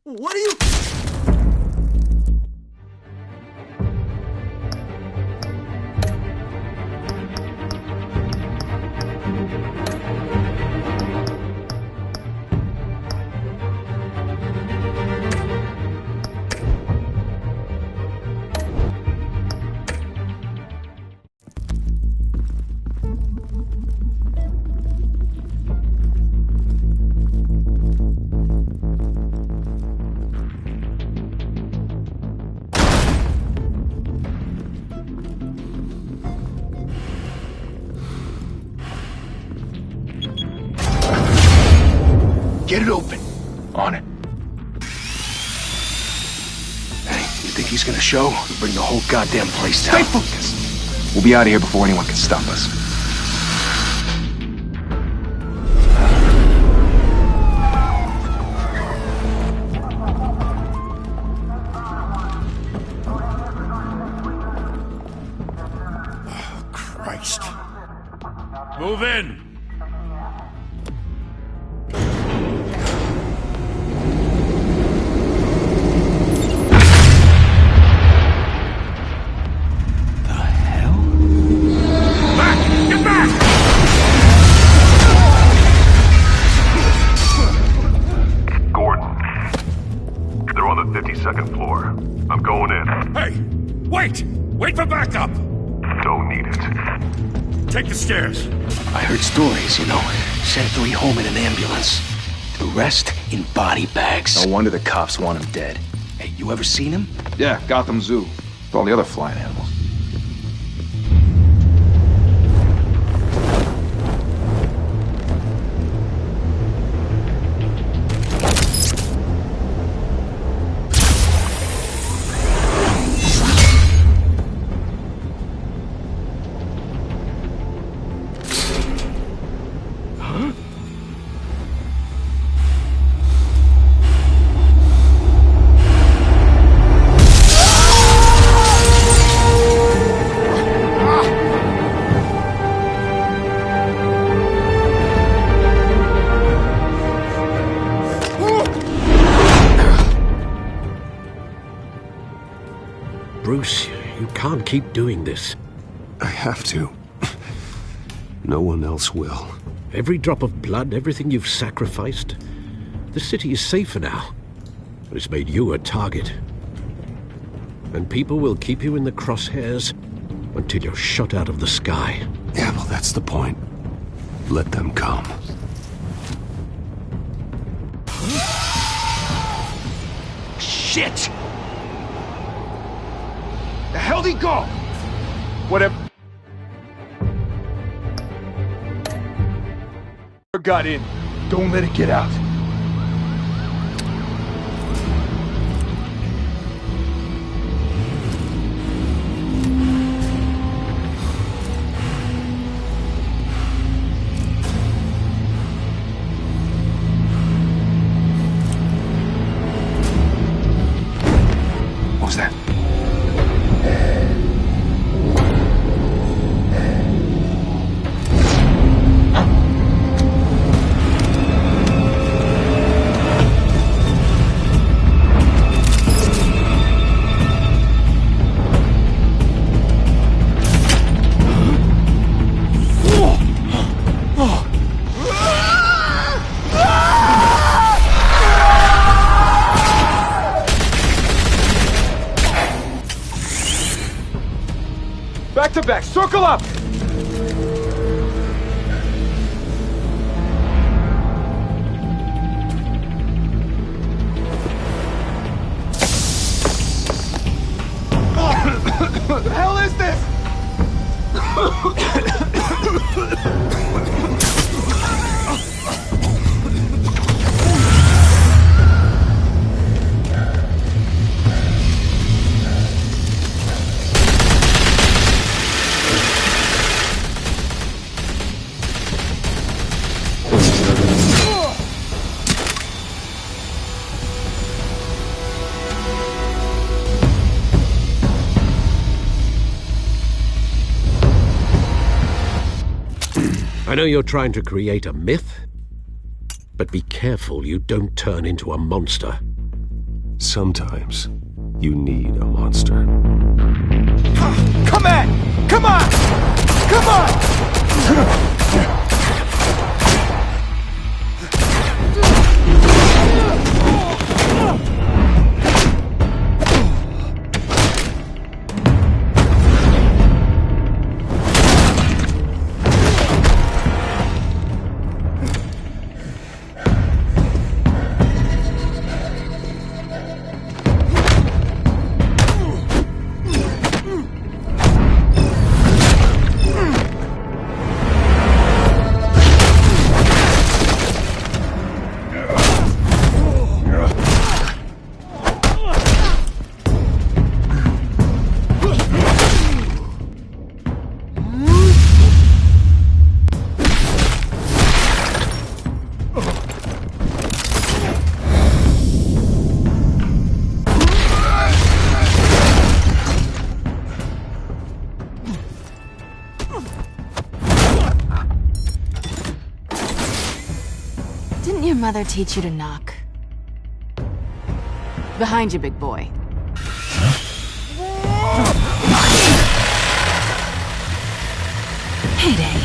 What are you... Get it open. On it. Hey, you think he's gonna show? We'll bring the whole goddamn place down. Stay focused! We'll be out of here before anyone can stop us. Oh, Christ. Move in! Second floor. I'm going in. Hey! Wait! Wait for backup! Don't need it. Take the stairs. I heard stories, you know. Sent 3 home in an ambulance. The rest in body bags. No wonder the cops want him dead. Hey, you ever seen him? Yeah, Gotham Zoo. With all the other flying animals. Bruce, you can't keep doing this. I have to. No one else will. Every drop of blood, everything you've sacrificed. The city is safer now. But it's made you a target. And people will keep you in the crosshairs until you're shot out of the sky. Yeah, well, that's the point. Let them come. Shit! The hell'd he go? Whatever got in, don't let it get out. What was that? Back to back, circle up! What the hell is this? I know you're trying to create a myth, but be careful you don't turn into a monster. Sometimes you need a monster. Come on! Come on! Come on! Didn't your mother teach you to knock? Behind you, big boy. Heyday.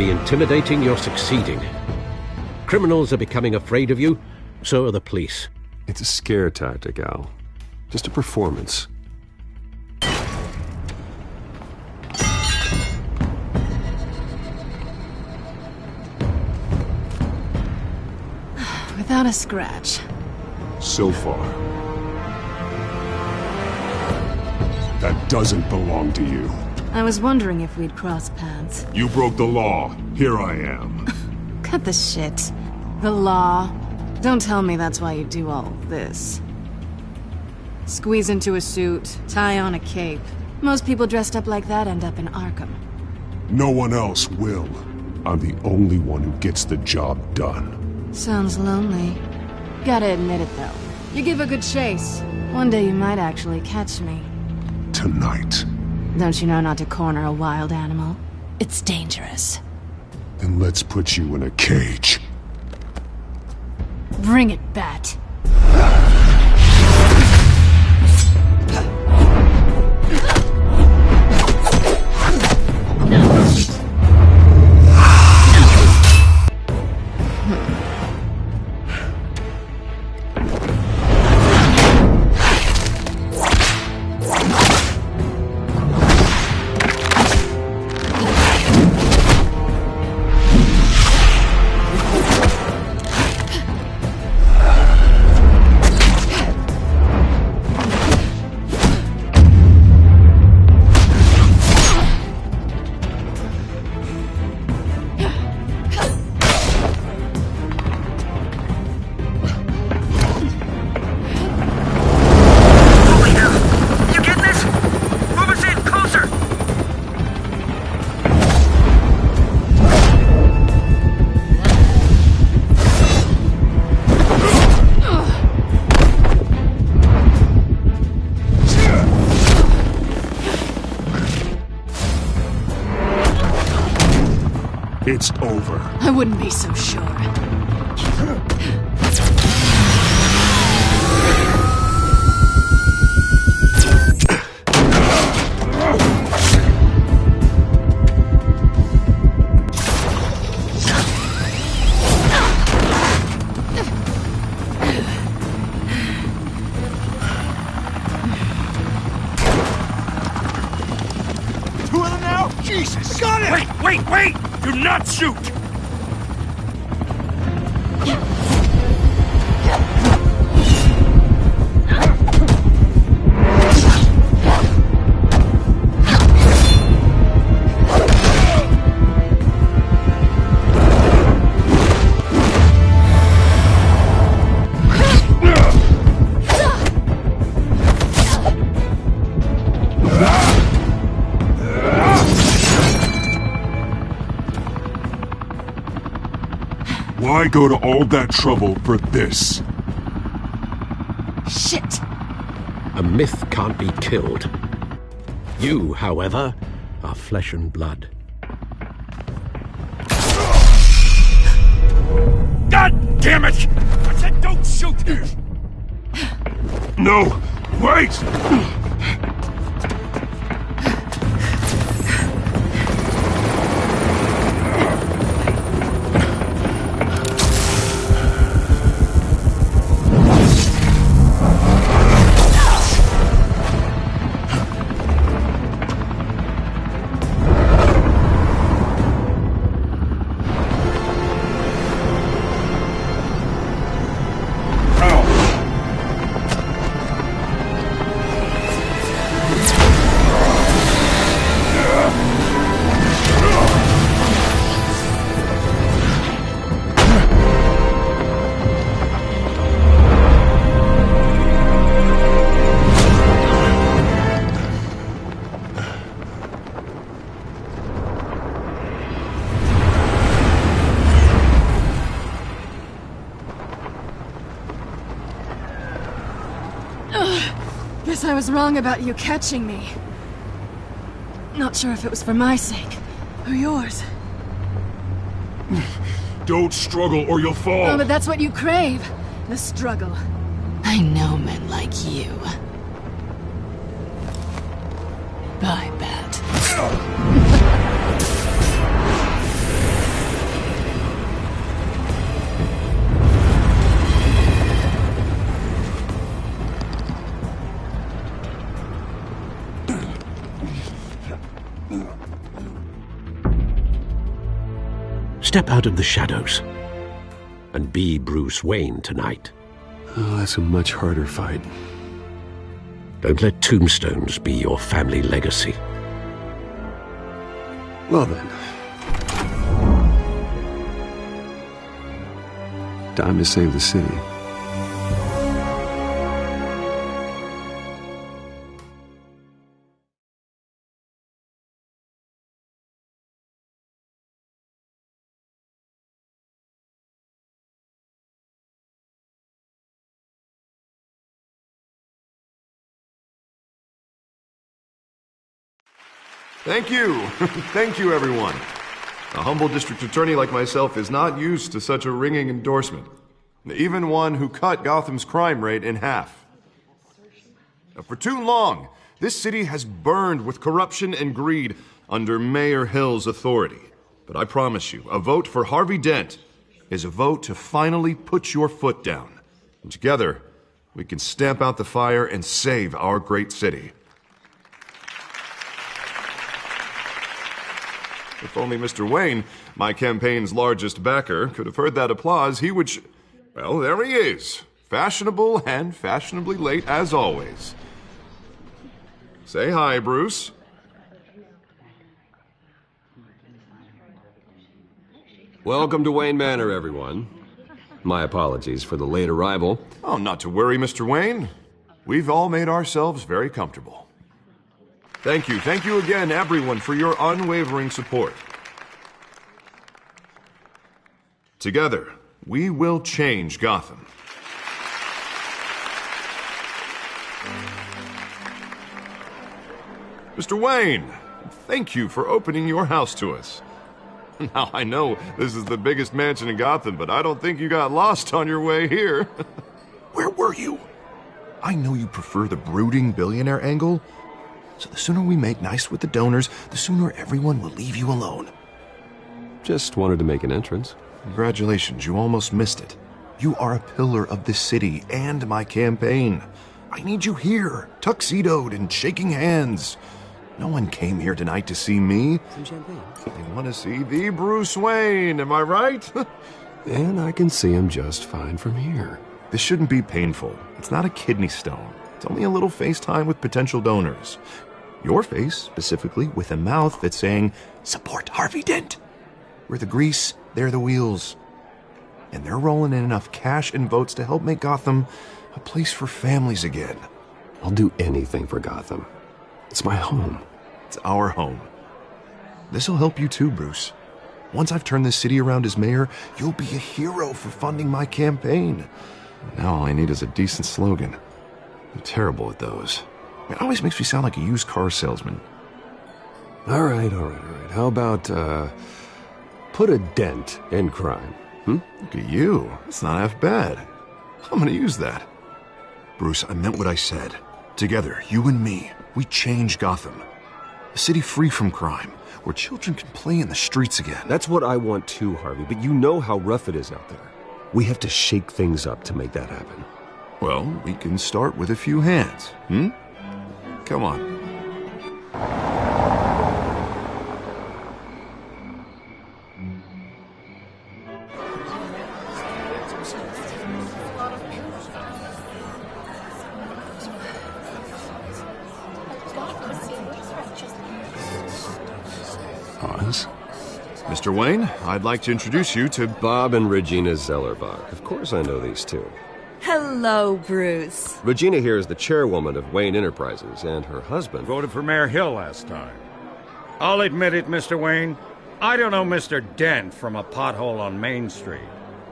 Intimidating, you're succeeding. Criminals are becoming afraid of you, so are the police. It's a scare tactic, Al. Just a performance. Without a scratch. So far. That doesn't belong to you. I was wondering if we'd cross paths. You broke the law. Here I am. Cut the shit. The law. Don't tell me that's why you do all this. Squeeze into a suit, tie on a cape. Most people dressed up like that end up in Arkham. No one else will. I'm the only one who gets the job done. Sounds lonely. Gotta admit it, though. You give a good chase. One day you might actually catch me. Tonight. Don't you know not to corner a wild animal? It's dangerous. Then let's put you in a cage. Bring it, Bat. It's over. I wouldn't be so sure. Two of them now? Jesus! Got it! Wait! Do not shoot! Why go to all that trouble for this? Shit! A myth can't be killed. You, however, are flesh and blood. God damn it! I said don't shoot! No! Wait! Guess I was wrong about you catching me. Not sure if it was for my sake, or yours. Don't struggle or you'll fall! Oh, but that's what you crave. The struggle. I know men like you. I bet. Step out of the shadows and be Bruce Wayne tonight. Oh, that's a much harder fight. Don't let tombstones be your family legacy. Well then. Time to save the city. Thank you. Thank you, everyone. A humble district attorney like myself is not used to such a ringing endorsement. Even one who cut Gotham's crime rate in half. For too long, this city has burned with corruption and greed under Mayor Hill's authority. But I promise you, a vote for Harvey Dent is a vote to finally put your foot down. And together, we can stamp out the fire and save our great city. If only Mr. Wayne, my campaign's largest backer, could have heard that applause, he would well, there he is. Fashionable and fashionably late as always. Say hi, Bruce. Welcome to Wayne Manor, everyone. My apologies for the late arrival. Oh, not to worry, Mr. Wayne. We've all made ourselves very comfortable. Thank you again, everyone, for your unwavering support. Together, we will change Gotham. Mr. Wayne, thank you for opening your house to us. Now, I know this is the biggest mansion in Gotham, but I don't think you got lost on your way here. Where were you? I know you prefer the brooding billionaire angle, so the sooner we make nice with the donors, the sooner everyone will leave you alone. Just wanted to make an entrance. Congratulations, you almost missed it. You are a pillar of this city and my campaign. I need you here, tuxedoed and shaking hands. No one came here tonight to see me. Some champagne. They want to see the Bruce Wayne, am I right? And I can see him just fine from here. This shouldn't be painful. It's not a kidney stone. It's only a little FaceTime with potential donors. Your face, specifically, with a mouth that's saying, support Harvey Dent. We're the grease, they're the wheels. And they're rolling in enough cash and votes to help make Gotham a place for families again. I'll do anything for Gotham. It's my home. It's our home. This'll help you too, Bruce. Once I've turned this city around as mayor, you'll be a hero for funding my campaign. Now all I need is a decent slogan. I'm terrible at those. It always makes me sound like a used car salesman. All right. How about, put a dent in crime? Look at you. It's not half bad. I'm gonna use that. Bruce, I meant what I said. Together, you and me, we change Gotham. A city free from crime, where children can play in the streets again. That's what I want too, Harvey, but you know how rough it is out there. We have to shake things up to make that happen. Well, we can start with a few hands, Come on. Hans? Mr. Wayne, I'd like to introduce you to Bob and Regina Zellerbach. Of course I know these two. Hello, Bruce. Regina here is the chairwoman of Wayne Enterprises, and her husband... Voted for Mayor Hill last time. I'll admit it, Mr. Wayne. I don't know Mr. Dent from a pothole on Main Street,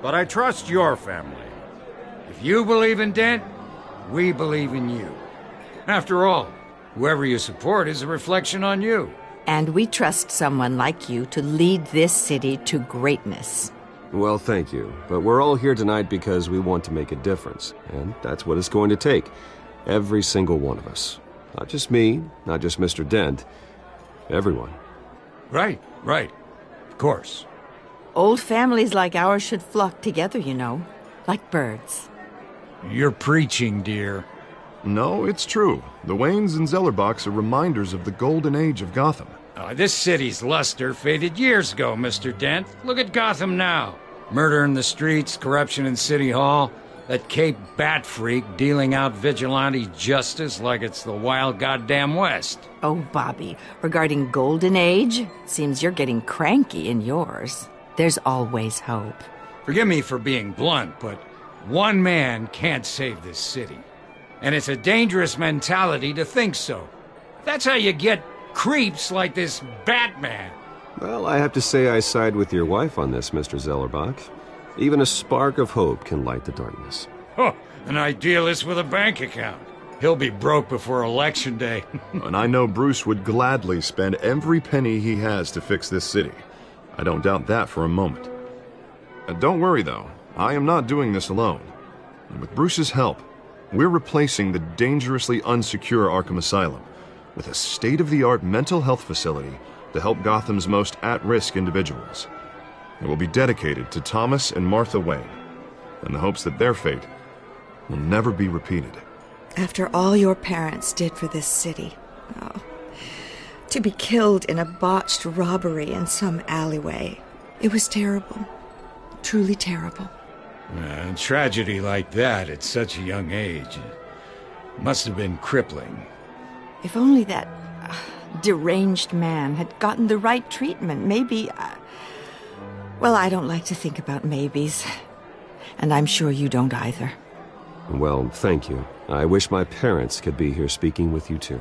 but I trust your family. If you believe in Dent, we believe in you. After all, whoever you support is a reflection on you. And we trust someone like you to lead this city to greatness. Well, thank you. But we're all here tonight because we want to make a difference. And that's what it's going to take. Every single one of us. Not just me, not just Mr. Dent. Everyone. Right. Of course. Old families like ours should flock together, you know. Like birds. You're preaching, dear. No, it's true. The Waynes and Zellerbachs are reminders of the golden age of Gotham. This city's luster faded years ago, Mr. Dent. Look at Gotham now. Murder in the streets, corruption in City Hall, that Cape Bat freak dealing out vigilante justice like it's the wild goddamn West. Oh, Bobby, regarding Golden Age, seems you're getting cranky in yours. There's always hope. Forgive me for being blunt, but one man can't save this city. And it's a dangerous mentality to think so. That's how you get creeps like this Batman. Well, I have to say I side with your wife on this, Mr. Zellerbach. Even a spark of hope can light the darkness. Oh, an idealist with a bank account. He'll be broke before Election Day. And I know Bruce would gladly spend every penny he has to fix this city. I don't doubt that for a moment. Don't worry, though. I am not doing this alone. And with Bruce's help, we're replacing the dangerously unsecure Arkham Asylum with a state-of-the-art mental health facility to help Gotham's most at-risk individuals. It will be dedicated to Thomas and Martha Wayne, in the hopes that their fate will never be repeated. After all your parents did for this city, to be killed in a botched robbery in some alleyway, it was terrible. Truly terrible. A tragedy like that at such a young age must have been crippling. If only that deranged man had gotten the right treatment, maybe... Well, I don't like to think about maybes. And I'm sure you don't either. Well, thank you. I wish my parents could be here speaking with you too.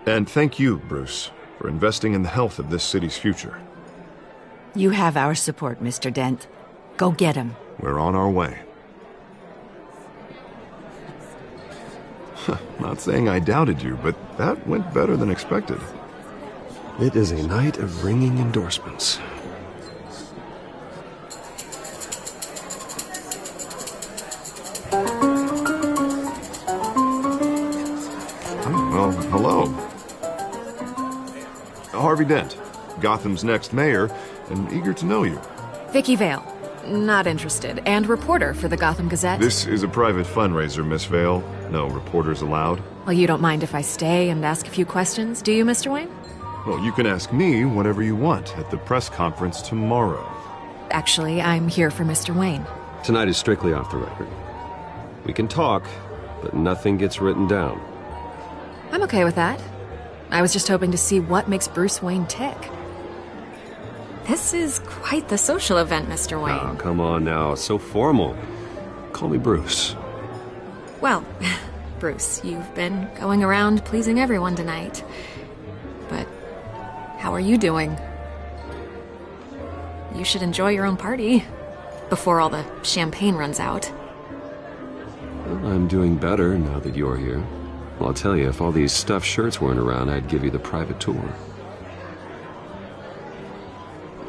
And thank you, Bruce, for investing in the health of this city's future. You have our support, Mr. Dent. Go get him. We're on our way. Not saying I doubted you, but that went better than expected. It is a night of ringing endorsements. Well, hello. Harvey Dent, Gotham's next mayor, and eager to know you. Vicky Vale. Not interested. And reporter for the Gotham Gazette. This is a private fundraiser, Miss Vale. No reporters allowed. Well, you don't mind if I stay and ask a few questions, do you, Mr. Wayne? Well, you can ask me whatever you want at the press conference tomorrow. Actually, I'm here for Mr. Wayne. Tonight is strictly off the record. We can talk, but nothing gets written down. I'm okay with that. I was just hoping to see what makes Bruce Wayne tick. This is quite the social event, Mr. Wayne. Oh, come on now. So formal. Call me Bruce. Well, Bruce, you've been going around pleasing everyone tonight. But how are you doing? You should enjoy your own party before all the champagne runs out. Well, I'm doing better now that you're here. Well, I'll tell you, if all these stuffed shirts weren't around, I'd give you the private tour.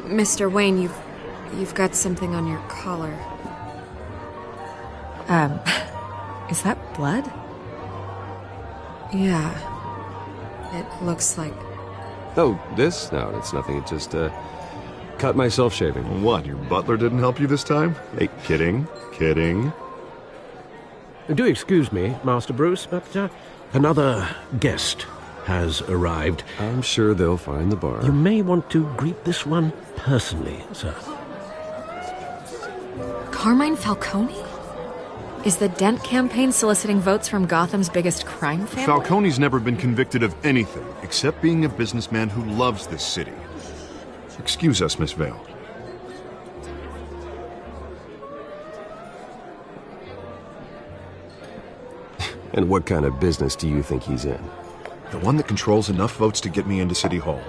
Mr. Wayne, you've got something on your collar. Is that blood? Yeah. It looks like... Oh, this? No, it's nothing. It just, cut myself shaving. What, your butler didn't help you this time? Hey, kidding. Do excuse me, Master Bruce, but another guest has arrived. I'm sure they'll find the bar. You may want to greet this one personally, sir. Carmine Falcone? Is the Dent campaign soliciting votes from Gotham's biggest crime family? Falcone's never been convicted of anything except being a businessman who loves this city. Excuse us, Miss Vale. And what kind of business do you think he's in? The one that controls enough votes to get me into City Hall.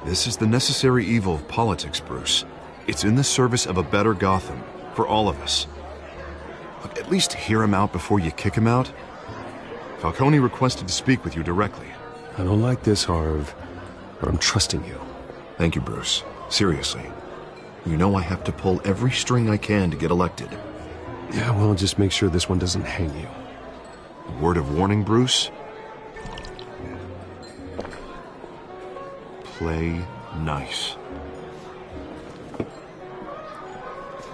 This is the necessary evil of politics, Bruce. It's in the service of a better Gotham, for all of us. Look, at least hear him out before you kick him out. Falcone requested to speak with you directly. I don't like this, Harv, but I'm trusting you. Thank you, Bruce. Seriously. You know I have to pull every string I can to get elected. Yeah, well, just make sure this one doesn't hang you. A word of warning, Bruce? Play nice.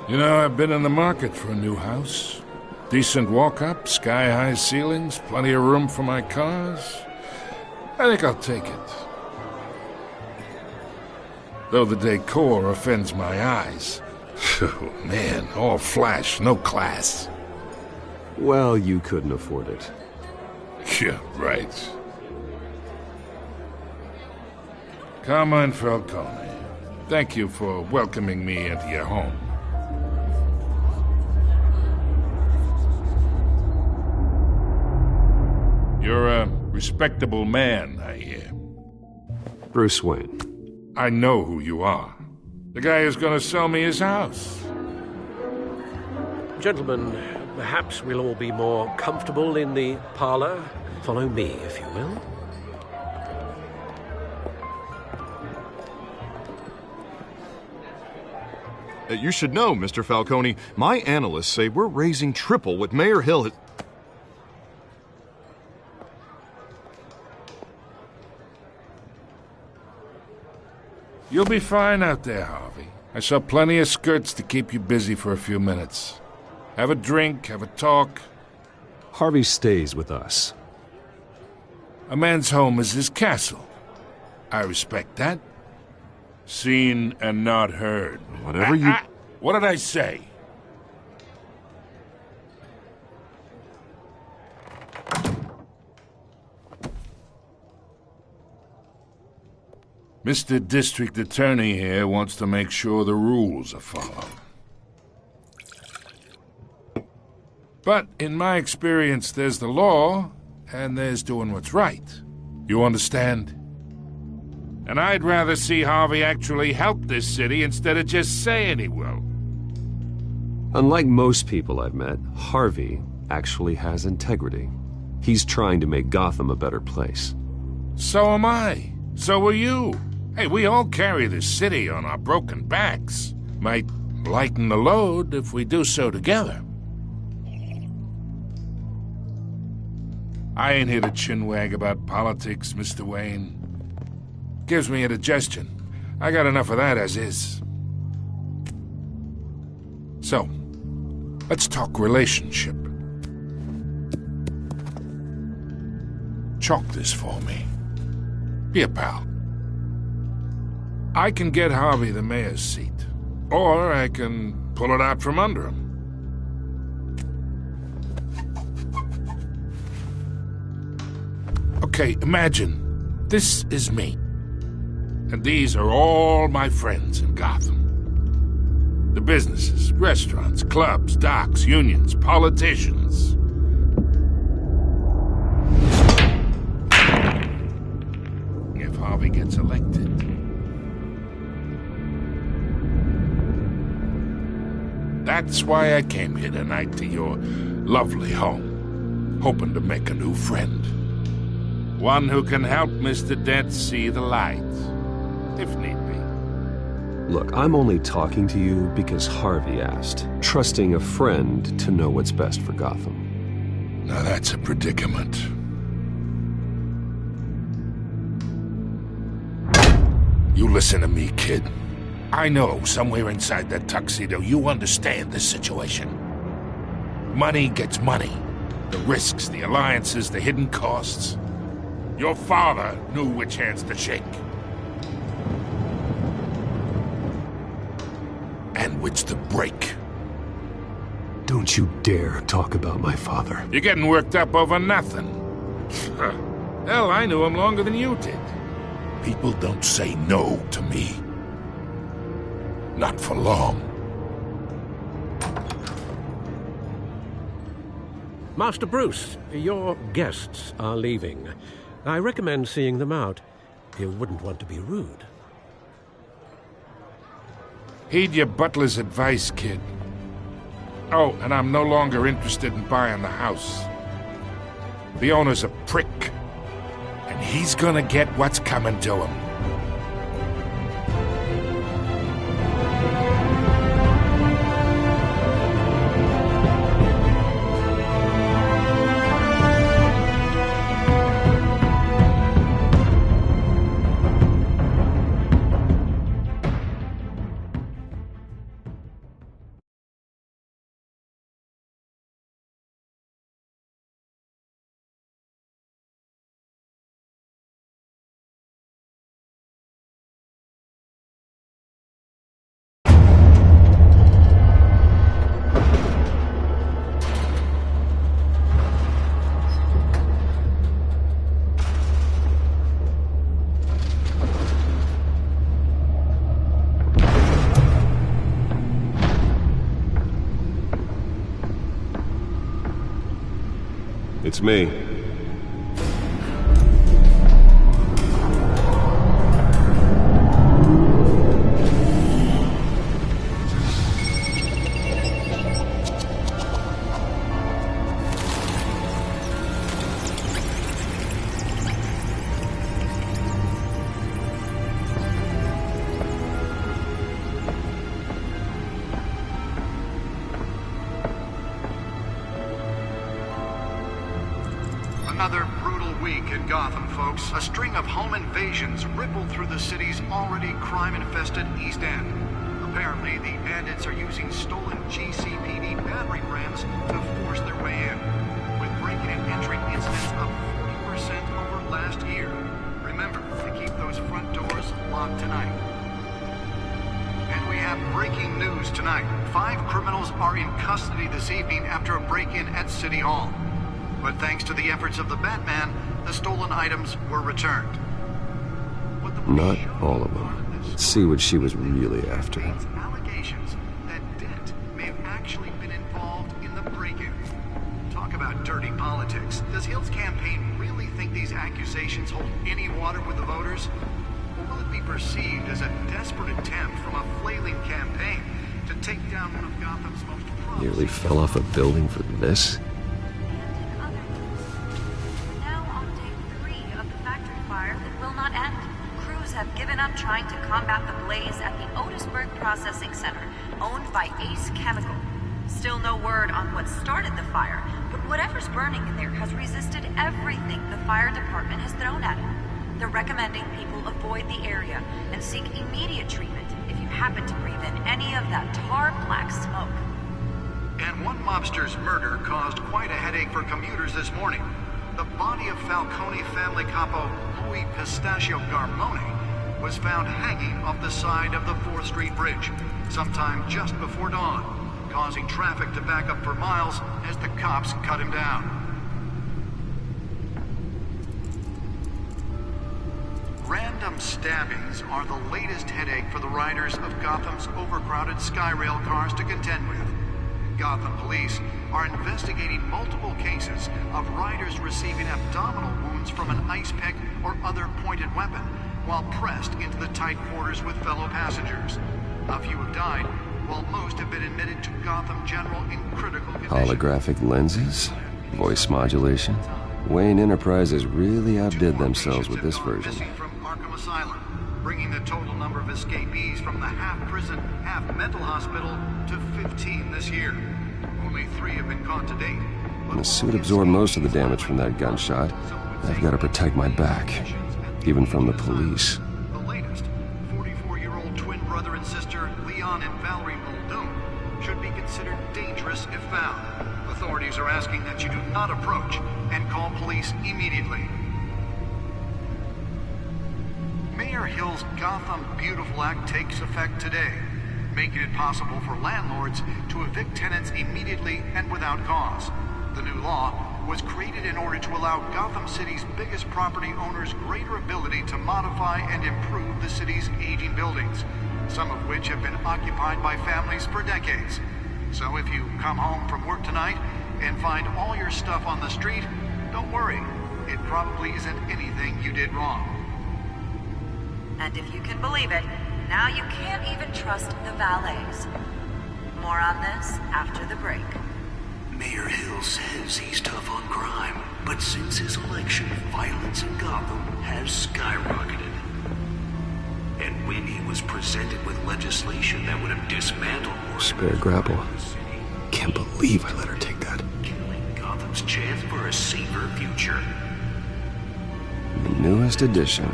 You know, I've been in the market for a new house. Decent walk-up, sky-high ceilings, plenty of room for my cars. I think I'll take it. Though the decor offends my eyes. Oh, man, all flash, no class. Well, you couldn't afford it. Yeah, right. Carmine Falcone, thank you for welcoming me into your home. You're a respectable man, I hear. Bruce Wayne. I know who you are. The guy who's gonna sell me his house. Gentlemen, perhaps we'll all be more comfortable in the parlor. Follow me, if you will. You should know, Mr. Falcone, my analysts say we're raising triple what Mayor Hill has... You'll be fine out there, Harvey. I saw plenty of skirts to keep you busy for a few minutes. Have a drink, have a talk. Harvey stays with us. A man's home is his castle. I respect that. Seen and not heard. Whatever you... What did I say? Mr. District Attorney here wants to make sure the rules are followed. But in my experience, there's the law, and there's doing what's right. You understand? And I'd rather see Harvey actually help this city instead of just saying he will. Unlike most people I've met, Harvey actually has integrity. He's trying to make Gotham a better place. So am I. So will you. Hey, we all carry this city on our broken backs. Might lighten the load if we do so together. I ain't here to chinwag about politics, Mr. Wayne. Gives me indigestion. I got enough of that as is. So, let's talk relationship. Chalk this for me. Be a pal. I can get Harvey the mayor's seat, or I can pull it out from under him. Okay, imagine this is me, and these are all my friends in Gotham. The businesses, restaurants, clubs, docks, unions, politicians. If Harvey gets elected, that's why I came here tonight to your lovely home, hoping to make a new friend. One who can help Mr. Dent see the light, if need be. Look, I'm only talking to you because Harvey asked, trusting a friend to know what's best for Gotham. Now that's a predicament. You listen to me, kid. I know somewhere inside that tuxedo you understand this situation. Money gets money. The risks, the alliances, the hidden costs. Your father knew which hands to shake. And which to break. Don't you dare talk about my father. You're getting worked up over nothing. Hell, I knew him longer than you did. People don't say no to me. Not for long. Master Bruce, your guests are leaving. I recommend seeing them out. You wouldn't want to be rude. Heed your butler's advice, kid. Oh, and I'm no longer interested in buying the house. The owner's a prick, and he's gonna get what's coming to him. It's me. Another brutal week in Gotham, folks. A string of home invasions rippled through the city's already crime-infested East End. Apparently, the bandits are using stolen GCPD battering rams to force their way in, with break-in and entry incidents up 40% over last year. Remember to keep those front doors locked tonight. And we have breaking news tonight. 5 criminals are in custody this evening after a break-in at City Hall. But thanks to the efforts of the Batman, the stolen items were returned. Not all of them. Let's see what she was really after. Allegations that Dent may have actually been involved in the break-in. Talk about dirty politics. Does Hill's campaign really think these accusations hold any water with the voters? Or will it be perceived as a desperate attempt from a flailing campaign to take down one of Gotham's most promising... Nearly fell off a building for this? crews have given up trying to combat the blaze at the Otisburg Processing Center, owned by Ace Chemical. Still no word on what started the fire, but whatever's burning in there has resisted everything the fire department has thrown at it. They're recommending people avoid the area and seek immediate treatment if you happen to breathe in any of that tar black smoke. And one mobster's murder caused quite a headache for commuters this morning. The body of Falcone family capo Louis Pistachio Garmone was found hanging off the side of the 4th Street Bridge sometime just before dawn, causing traffic to back up for miles as the cops cut him down. Random stabbings are the latest headache for the riders of Gotham's overcrowded Skyrail cars to contend with. Gotham police are investigating multiple cases of riders receiving abdominal wounds from an ice pick or other pointed weapon while pressed into the tight quarters with fellow passengers. A few have died, while most have been admitted to Gotham General in critical condition. Holographic lenses? Voice modulation? Wayne Enterprises really outdid themselves with this version. From Arkham Asylum, bringing the total number of escapees from the half-prison, half-mental hospital to 15 this year. Only 3 have been caught to date. The suit absorbed most of the damage from that gunshot. I've got to protect my back, even from the police. The latest, 44-year-old twin brother and sister Leon and Valerie Muldoon should be considered dangerous if found. Authorities are asking that you do not approach and call police immediately. Mayor Hill's Gotham Beautiful Act takes effect today, making it possible for landlords to evict tenants immediately and without cause. The new law was created in order to allow Gotham City's biggest property owners greater ability to modify and improve the city's aging buildings, some of which have been occupied by families for decades. So if you come home from work tonight and find all your stuff on the street, don't worry. It probably isn't anything you did wrong. And if you can believe it, now you can't even trust the valets. More on this after the break. Mayor Hill says he's tough on crime, but since his election, violence in Gotham has skyrocketed. And when he was presented with legislation that would have dismantled Spare grapple. Can't believe I let her take that. killing Gotham's chance for a safer future. The newest edition.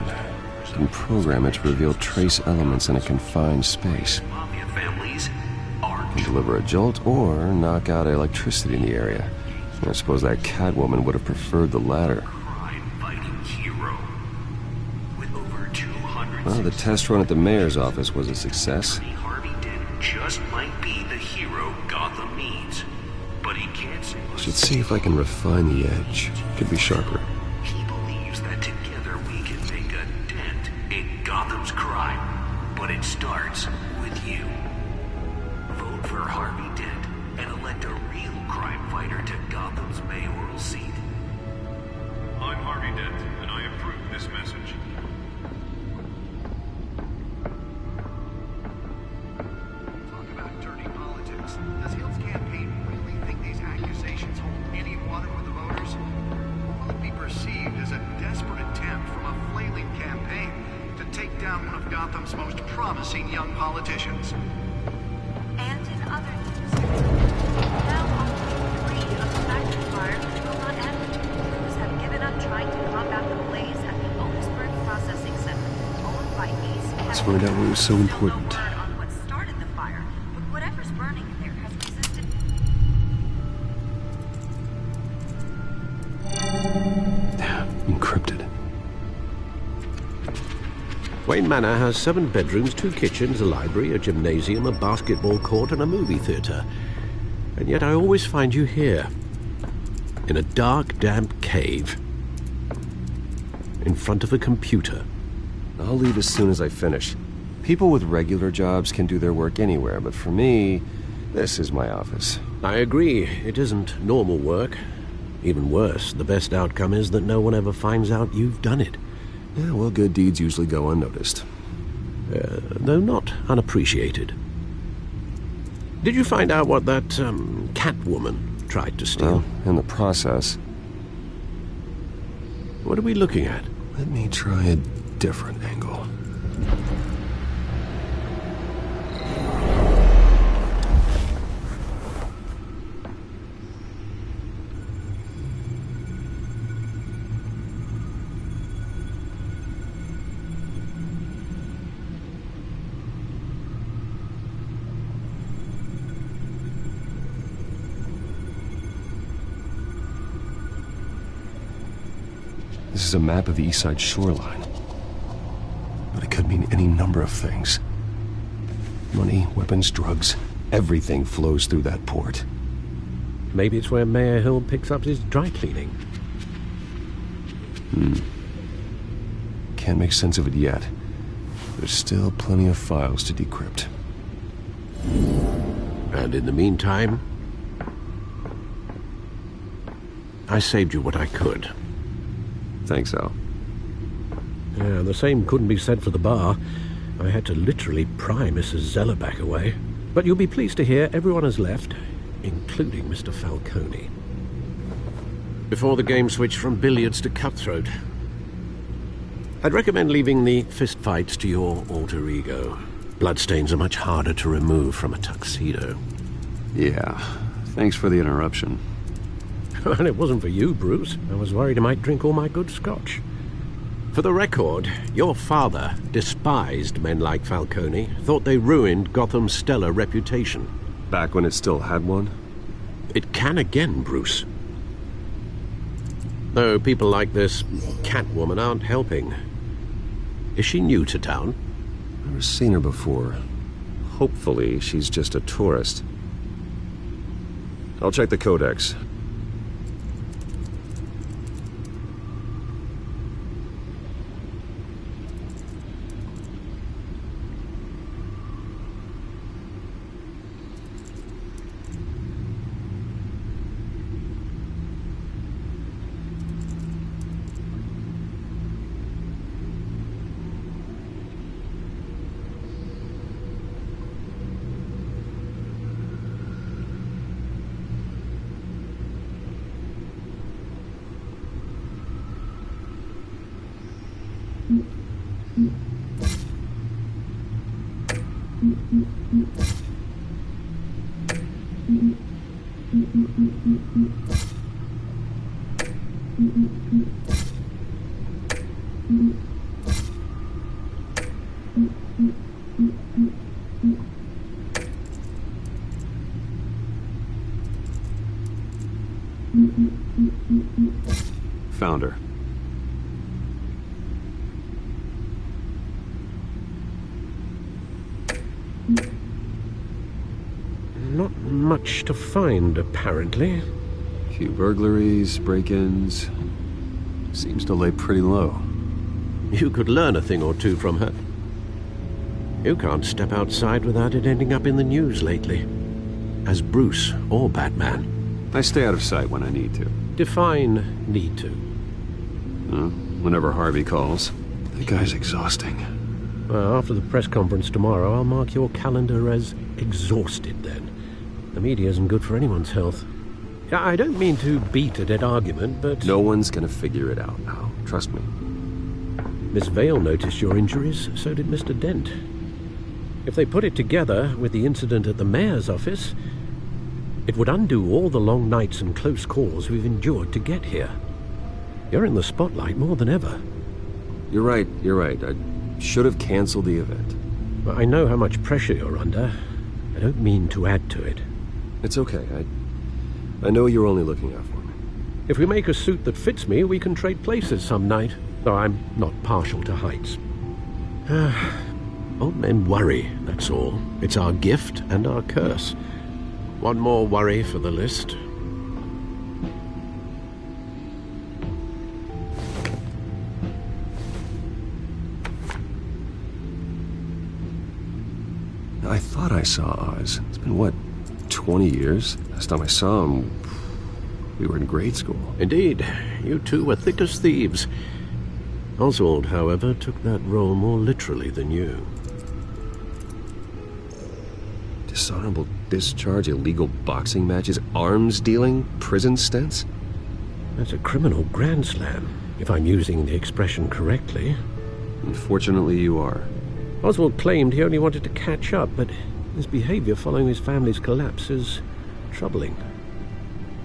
Can program it to reveal trace elements in a confined space. Mafia families are Can deliver a jolt or knock out electricity in the area. I suppose that Catwoman would have preferred the latter. crime-fighting hero. With over 200... Well, the test run at the mayor's office was a success. Harvey Dent just might be the hero Gotham needs. But he can't say... Should see if I can refine the edge. Could be sharper. He believes that together we can make a dent in Gotham's crime. But it starts with you. Vote for Harvey Dent and elect a real crime fighter to Gotham's mayoral seat. I'm Harvey Dent, and I approve this message. Talk about dirty politics. Does Hill's campaign really think these accusations hold any water with the voters? Or will it be perceived as a desperate attempt from a flailing campaign to take down one of Gotham's most promising young politicians? And in other news, now only 3 of the factory fires will not end. Crews have given up trying to combat the blaze at the Otisburg Processing Center, owned by Ace Chemical. Let's find out what was so important. Still no word on what started the fire, but whatever's burning in there has resisted. Encrypted. Wayne Manor has 7 bedrooms, 2 kitchens, a library, a gymnasium, a basketball court, and a movie theatre. And yet I always find you here, in a dark, damp cave, in front of a computer. I'll leave as soon as I finish. People with regular jobs can do their work anywhere, but for me, this is my office. I agree, it isn't normal work. Even worse, the best outcome is that no one ever finds out you've done it. Yeah, well, good deeds usually go unnoticed. Though not unappreciated. Did you find out what that, Catwoman tried to steal? Well, in the process. What are we looking at? Let me try a different angle. This is a map of the east side shoreline. But it could mean any number of things. Money, weapons, drugs, everything flows through that port. Maybe it's where Mayor Hill picks up his dry cleaning. Can't make sense of it yet. There's still plenty of files to decrypt. And in the meantime, I saved you what I could. Thanks, Al. Yeah, the same couldn't be said for the bar. I had to literally pry Mrs. Zeller back away. But you'll be pleased to hear everyone has left, including Mr. Falcone. Before the game switched from billiards to cutthroat. I'd recommend leaving the fistfights to your alter ego. Bloodstains are much harder to remove from a tuxedo. Yeah, thanks for the interruption. And it wasn't for you, Bruce. I was worried I might drink all my good scotch. For the record, your father despised men like Falcone, thought they ruined Gotham's stellar reputation. Back when it still had one? It can again, Bruce. Though people like this Catwoman aren't helping. Is she new to town? Never seen her before. Hopefully, she's just a tourist. I'll check the codex. Found her. Not much to find, apparently. Few burglaries, break-ins. Seems to lay pretty low. You could learn a thing or two from her. You can't step outside without it ending up in the news lately. As Bruce or Batman. I stay out of sight when I need to. Define need to. Whenever Harvey calls. That guy's exhausting. Well, after the press conference tomorrow, I'll mark your calendar as exhausted then. The media isn't good for anyone's health. I don't mean to beat a dead argument, but... No one's gonna figure it out now. Trust me. Miss Vale noticed your injuries, so did Mr. Dent. If they put it together with the incident at the mayor's office, it would undo all the long nights and close calls we've endured to get here. You're in the spotlight more than ever. You're right. I should have canceled the event. Well, I know how much pressure you're under. I don't mean to add to it. It's okay. I know you're only looking out for me. If we make a suit that fits me, we can trade places some night. Though I'm not partial to heights. Old men worry, that's all. It's our gift and our curse. One more worry for the list. I thought I saw Oz. It's been, what, 20 years? Last time I saw him, we were in grade school. Indeed. You two were thick as thieves. Oswald, however, took that role more literally than you. Dishonorable discharge, illegal boxing matches, arms dealing, prison stints? That's a criminal grand slam, if I'm using the expression correctly. Unfortunately, you are. Oswald claimed he only wanted to catch up, but his behavior following his family's collapse is troubling.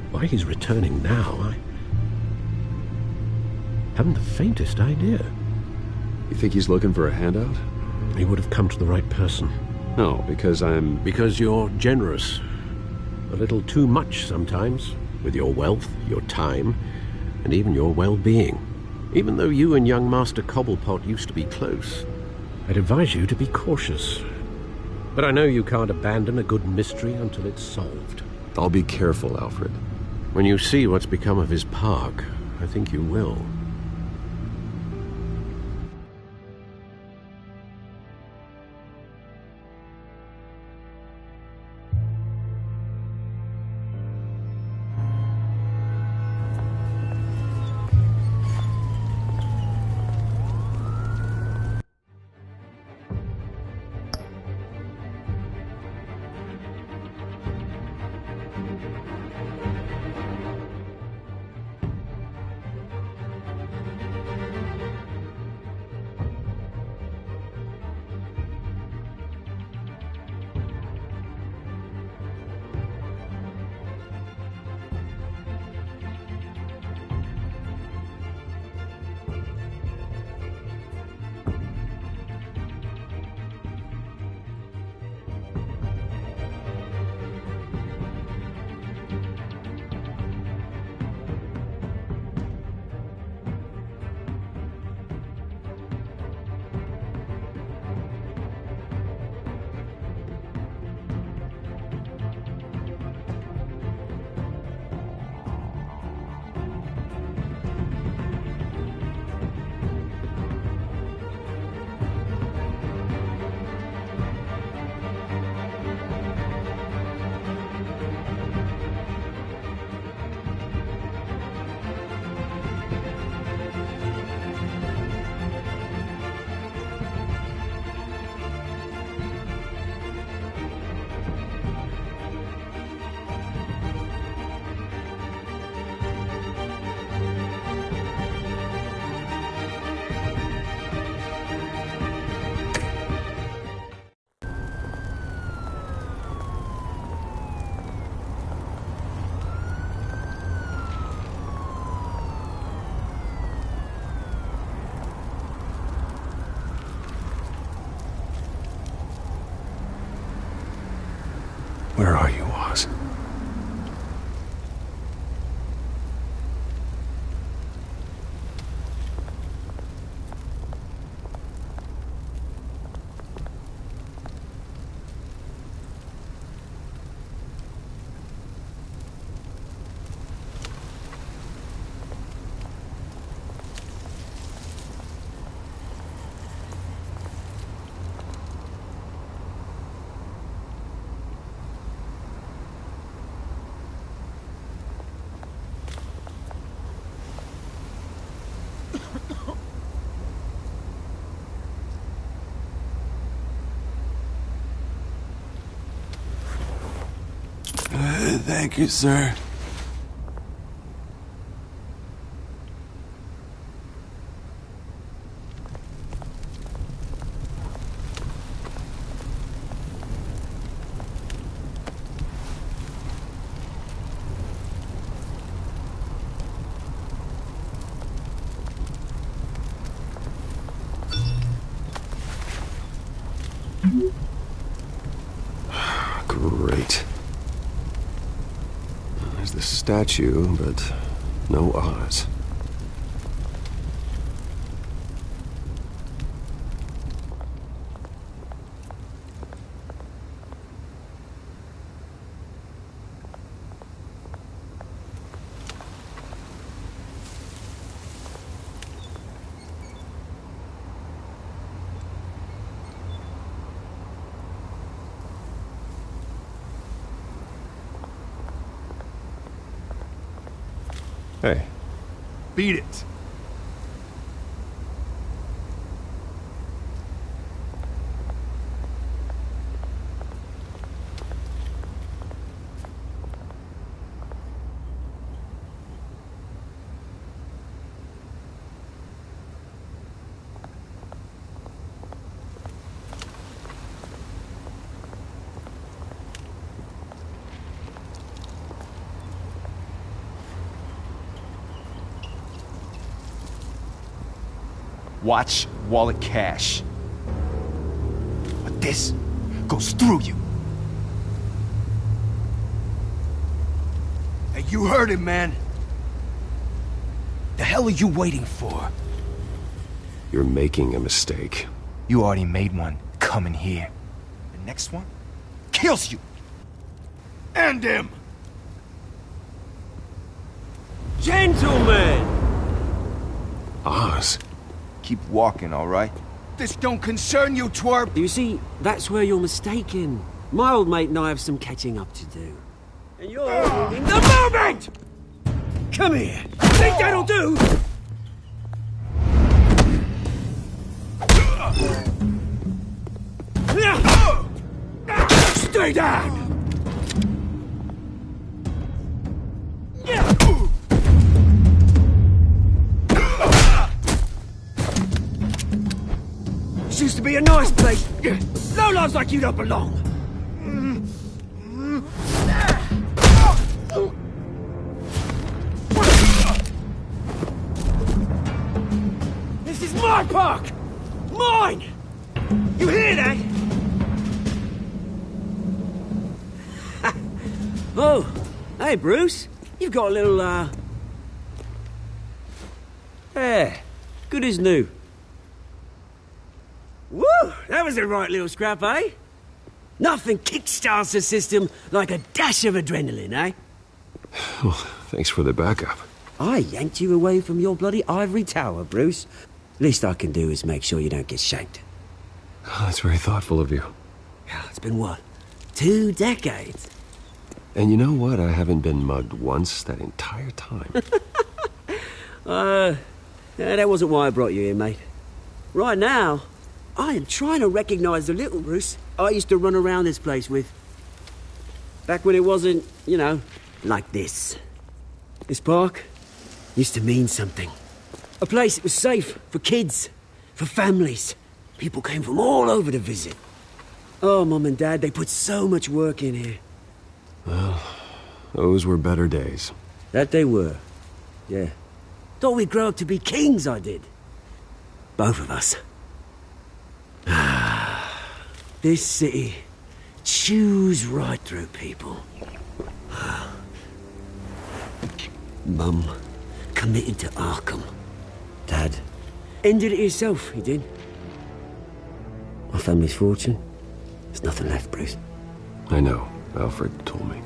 Why he's returning now, I haven't the faintest idea. You think he's looking for a handout? He would have come to the right person. No, because Because you're generous. A little too much sometimes, with your wealth, your time, and even your well-being. Even though you and young Master Cobblepot used to be close, I'd advise you to be cautious. But I know you can't abandon a good mystery until it's solved. I'll be careful, Alfred. When you see what's become of his park, I think you will. Where are you, Oz? Thank you, sir. Great. There's the statue, but no Oz. Hey. Beat it. Watch, wallet, cash. But this goes through you. Hey, you heard him, man. The hell are you waiting for? You're making a mistake. You already made one coming here. The next one kills you. End him! Gentlemen! Oz. Keep walking, all right? This don't concern you, twerp! You see, that's where you're mistaken. My old mate and I have some catching up to do. And you're ruining the moment! Come here. Think that'll do? Stay down! This used to be a nice place. Lowlifes like you don't belong. This is my park! Mine! You hear that? Oh, hey, Bruce. You've got a little, yeah, good as new. Woo! That was a right little scrap, eh? Nothing kickstarts the system like a dash of adrenaline, eh? Well, thanks for the backup. I yanked you away from your bloody ivory tower, Bruce. Least I can do is make sure you don't get shanked. Oh, that's very thoughtful of you. Yeah, it's been what? 2 decades? And you know what? I haven't been mugged once that entire time. Yeah, that wasn't why I brought you here, mate. Right now, I am trying to recognize the little Bruce I used to run around this place with. Back when it wasn't, you know, like this. This park used to mean something. A place that was safe for kids, for families. People came from all over to visit. Oh, Mum and Dad, they put so much work in here. Well, those were better days. That they were. Yeah. Thought we'd grow up to be kings, I did. Both of us. This city chews right through people. Mum committed to Arkham. Dad ended it himself, he did. My family's fortune, there's nothing left, Bruce. I know. Alfred told me.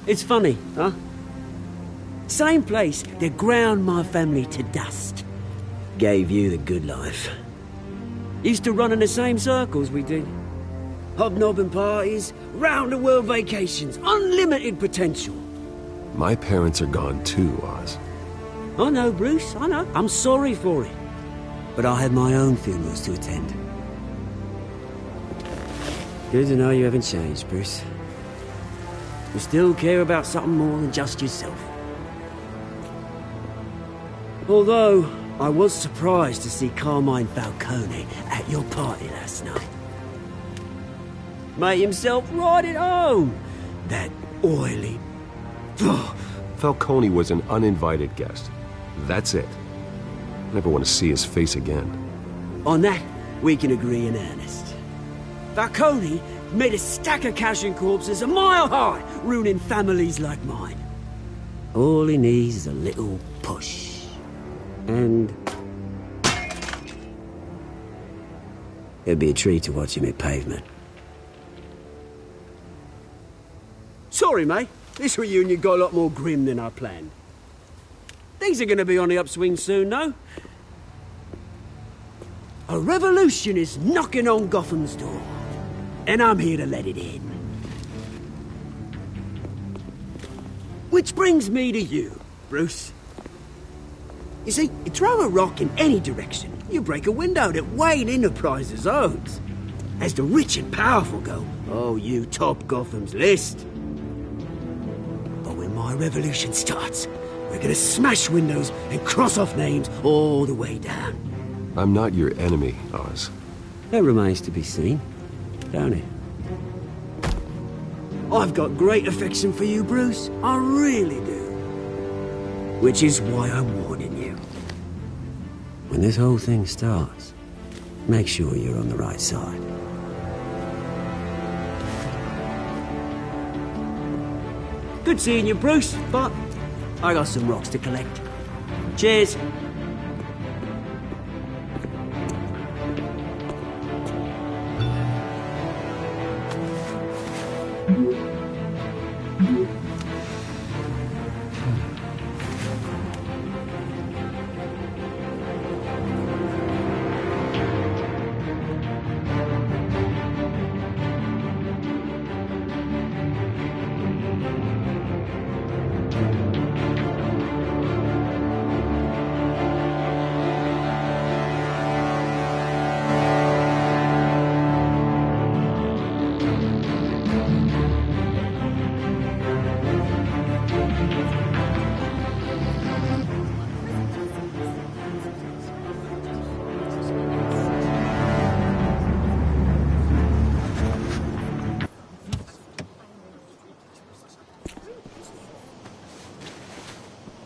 It's funny, huh? Same place that ground my family to dust. Gave you the good life. Used to run in the same circles we did. Hobnobbing parties, round-the-world vacations, unlimited potential. My parents are gone too, Oz. I know, Bruce, I know. I'm sorry for it. But I had my own funerals to attend. Good to know you haven't changed, Bruce. You still care about something more than just yourself. Although, I was surprised to see Carmine Falcone at your party last night. Made himself right at home. That oily... Falcone was an uninvited guest. That's it. I never want to see his face again. On that, we can agree in earnest. Falcone made a stack of cash and corpses a mile high, ruining families like mine. All he needs is a little push. And... it'd be a treat to watch him hit pavement. Sorry, mate. This reunion got a lot more grim than I planned. Things are gonna be on the upswing soon, though. A revolution is knocking on Gotham's door. And I'm here to let it in. Which brings me to you, Bruce. You see, you throw a rock in any direction, you break a window that Wayne Enterprises owns. As the rich and powerful go, oh, you top Gotham's list. But when my revolution starts, we're gonna smash windows and cross off names all the way down. I'm not your enemy, Oz. That remains to be seen, don't it? I've got great affection for you, Bruce. I really do. Which is why I'm warning you. When this whole thing starts, make sure you're on the right side. Good seeing you, Bruce, but I got some rocks to collect. Cheers.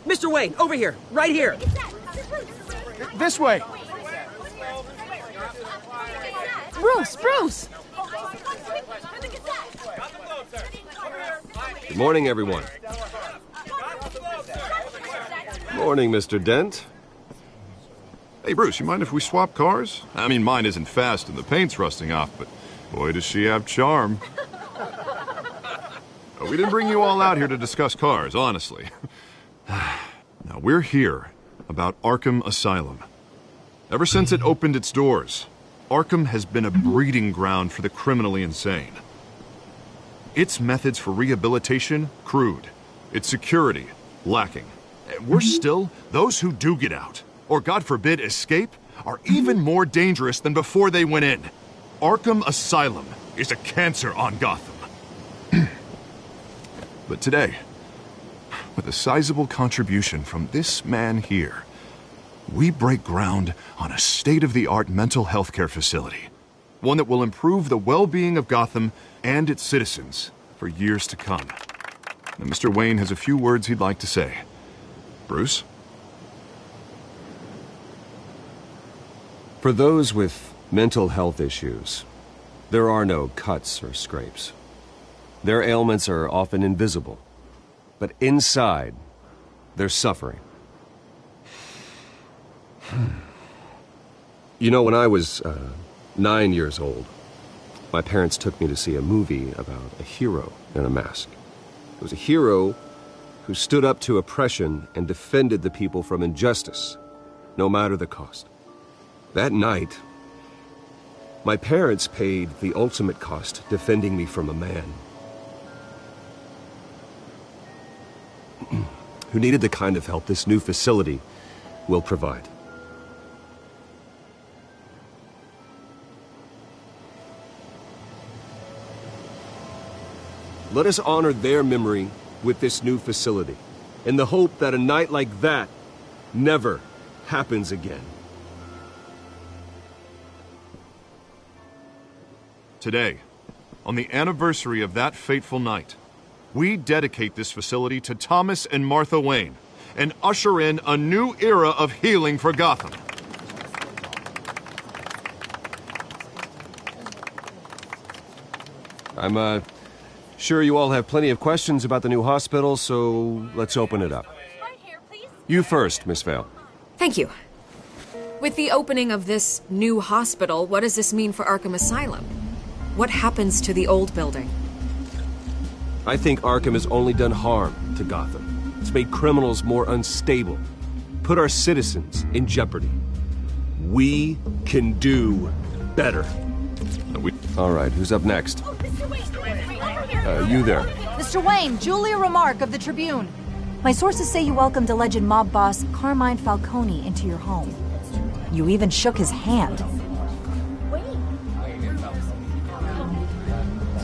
Mr. Wayne, over here, right here. This way. Bruce! Good morning, everyone. Morning, Mr. Dent. Hey, Bruce, you mind if we swap cars? I mean, mine isn't fast and the paint's rusting off, but boy, does she have charm. We didn't bring you all out here to discuss cars, honestly. Now, we're here about Arkham Asylum. Ever since it opened its doors, Arkham has been a breeding ground for the criminally insane. Its methods for rehabilitation, crude. Its security, lacking. Worse still, those who do get out, or God forbid escape, are even more dangerous than before they went in. Arkham Asylum is a cancer on Gotham. But today, with a sizable contribution from this man here, we break ground on a state-of-the-art mental health care facility. One that will improve the well-being of Gotham and its citizens for years to come. And Mr. Wayne has a few words he'd like to say. Bruce? For those with mental health issues, there are no cuts or scrapes. Their ailments are often invisible, but inside, they're suffering. You know, when I was 9 years old, my parents took me to see a movie about a hero in a mask. It was a hero who stood up to oppression and defended the people from injustice, no matter the cost. That night, my parents paid the ultimate cost defending me from a man who needed the kind of help this new facility will provide. Let us honor their memory with this new facility, in the hope that a night like that never happens again. Today, on the anniversary of that fateful night, we dedicate this facility to Thomas and Martha Wayne and usher in a new era of healing for Gotham. I'm sure you all have plenty of questions about the new hospital, so let's open it up. You first, Miss Vale. Thank you. With the opening of this new hospital, what does this mean for Arkham Asylum? What happens to the old building? I think Arkham has only done harm to Gotham. It's made criminals more unstable, put our citizens in jeopardy. We can do better. All right, who's up next? You there. Mr. Wayne, Julia Remark of the Tribune. My sources say you welcomed alleged mob boss Carmine Falcone into your home. You even shook his hand.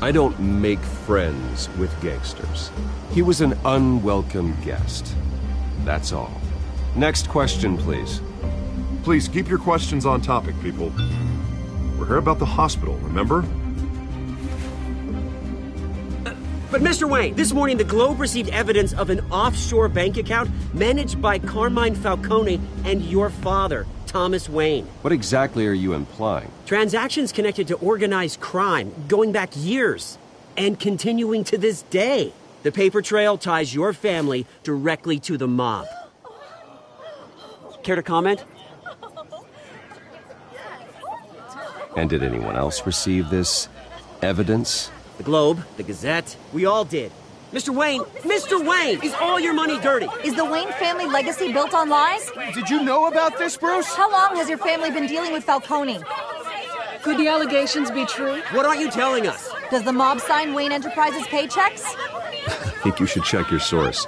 I don't make friends with gangsters. He was an unwelcome guest. That's all. Next question, please. Please keep your questions on topic, people. We're here about the hospital, remember? But Mr. Wayne, this morning the Globe received evidence of an offshore bank account managed by Carmine Falcone and your father, Thomas Wayne. What exactly are you implying? Transactions connected to organized crime, going back years, and continuing to this day. The paper trail ties your family directly to the mob. Care to comment? And did anyone else receive this evidence? The Globe, the Gazette, we all did. Mr. Wayne, is all your money dirty? Is the Wayne family legacy built on lies? Did you know about this, Bruce? How long has your family been dealing with Falcone? Could the allegations be true? What aren't you telling us? Does the mob sign Wayne Enterprises paychecks? I think you should check your source.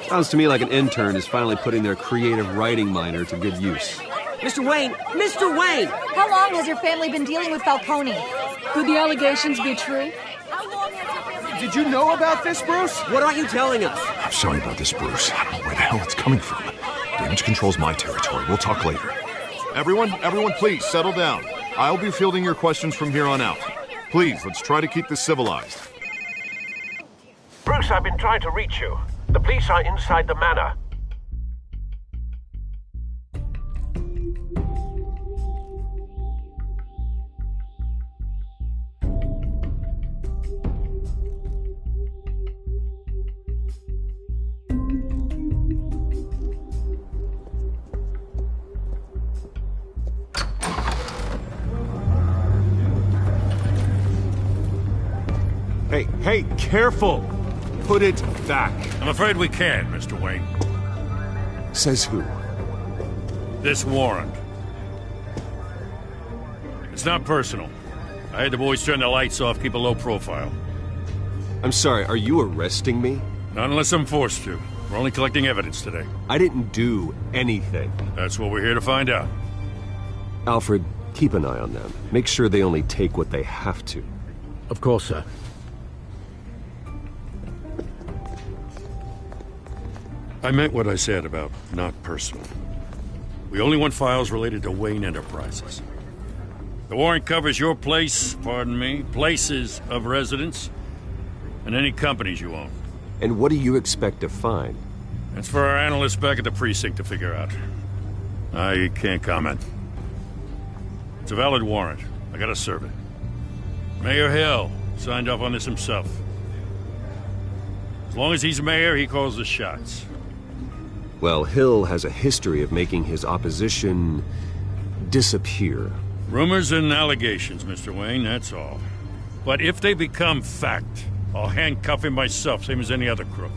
Sounds to me like an intern is finally putting their creative writing minor to good use. Mr. Wayne! How long has your family been dealing with Falcone? Could the allegations be true? Did you know about this, Bruce? What aren't you telling us? I'm sorry about this, Bruce. I don't know where the hell it's coming from. Damage control's my territory. We'll talk later. Everyone, please settle down. I'll be fielding your questions from here on out. Please, let's try to keep this civilized. Bruce, I've been trying to reach you. The police are inside the manor. Hey, careful! Put it back. I'm afraid we can't, Mr. Wayne. Says who? This warrant. It's not personal. I had the boys turn the lights off, keep a low profile. I'm sorry, are you arresting me? Not unless I'm forced to. We're only collecting evidence today. I didn't do anything. That's what we're here to find out. Alfred, keep an eye on them. Make sure they only take what they have to. Of course, sir. I meant what I said about not personal. We only want files related to Wayne Enterprises. The warrant covers your places of residence, and any companies you own. And what do you expect to find? That's for our analysts back at the precinct to figure out. I can't comment. It's a valid warrant. I gotta serve it. Mayor Hill signed off on this himself. As long as he's mayor, he calls the shots. Well, Hill has a history of making his opposition disappear. Rumors and allegations, Mr. Wayne, that's all. But if they become fact, I'll handcuff him myself, same as any other crook.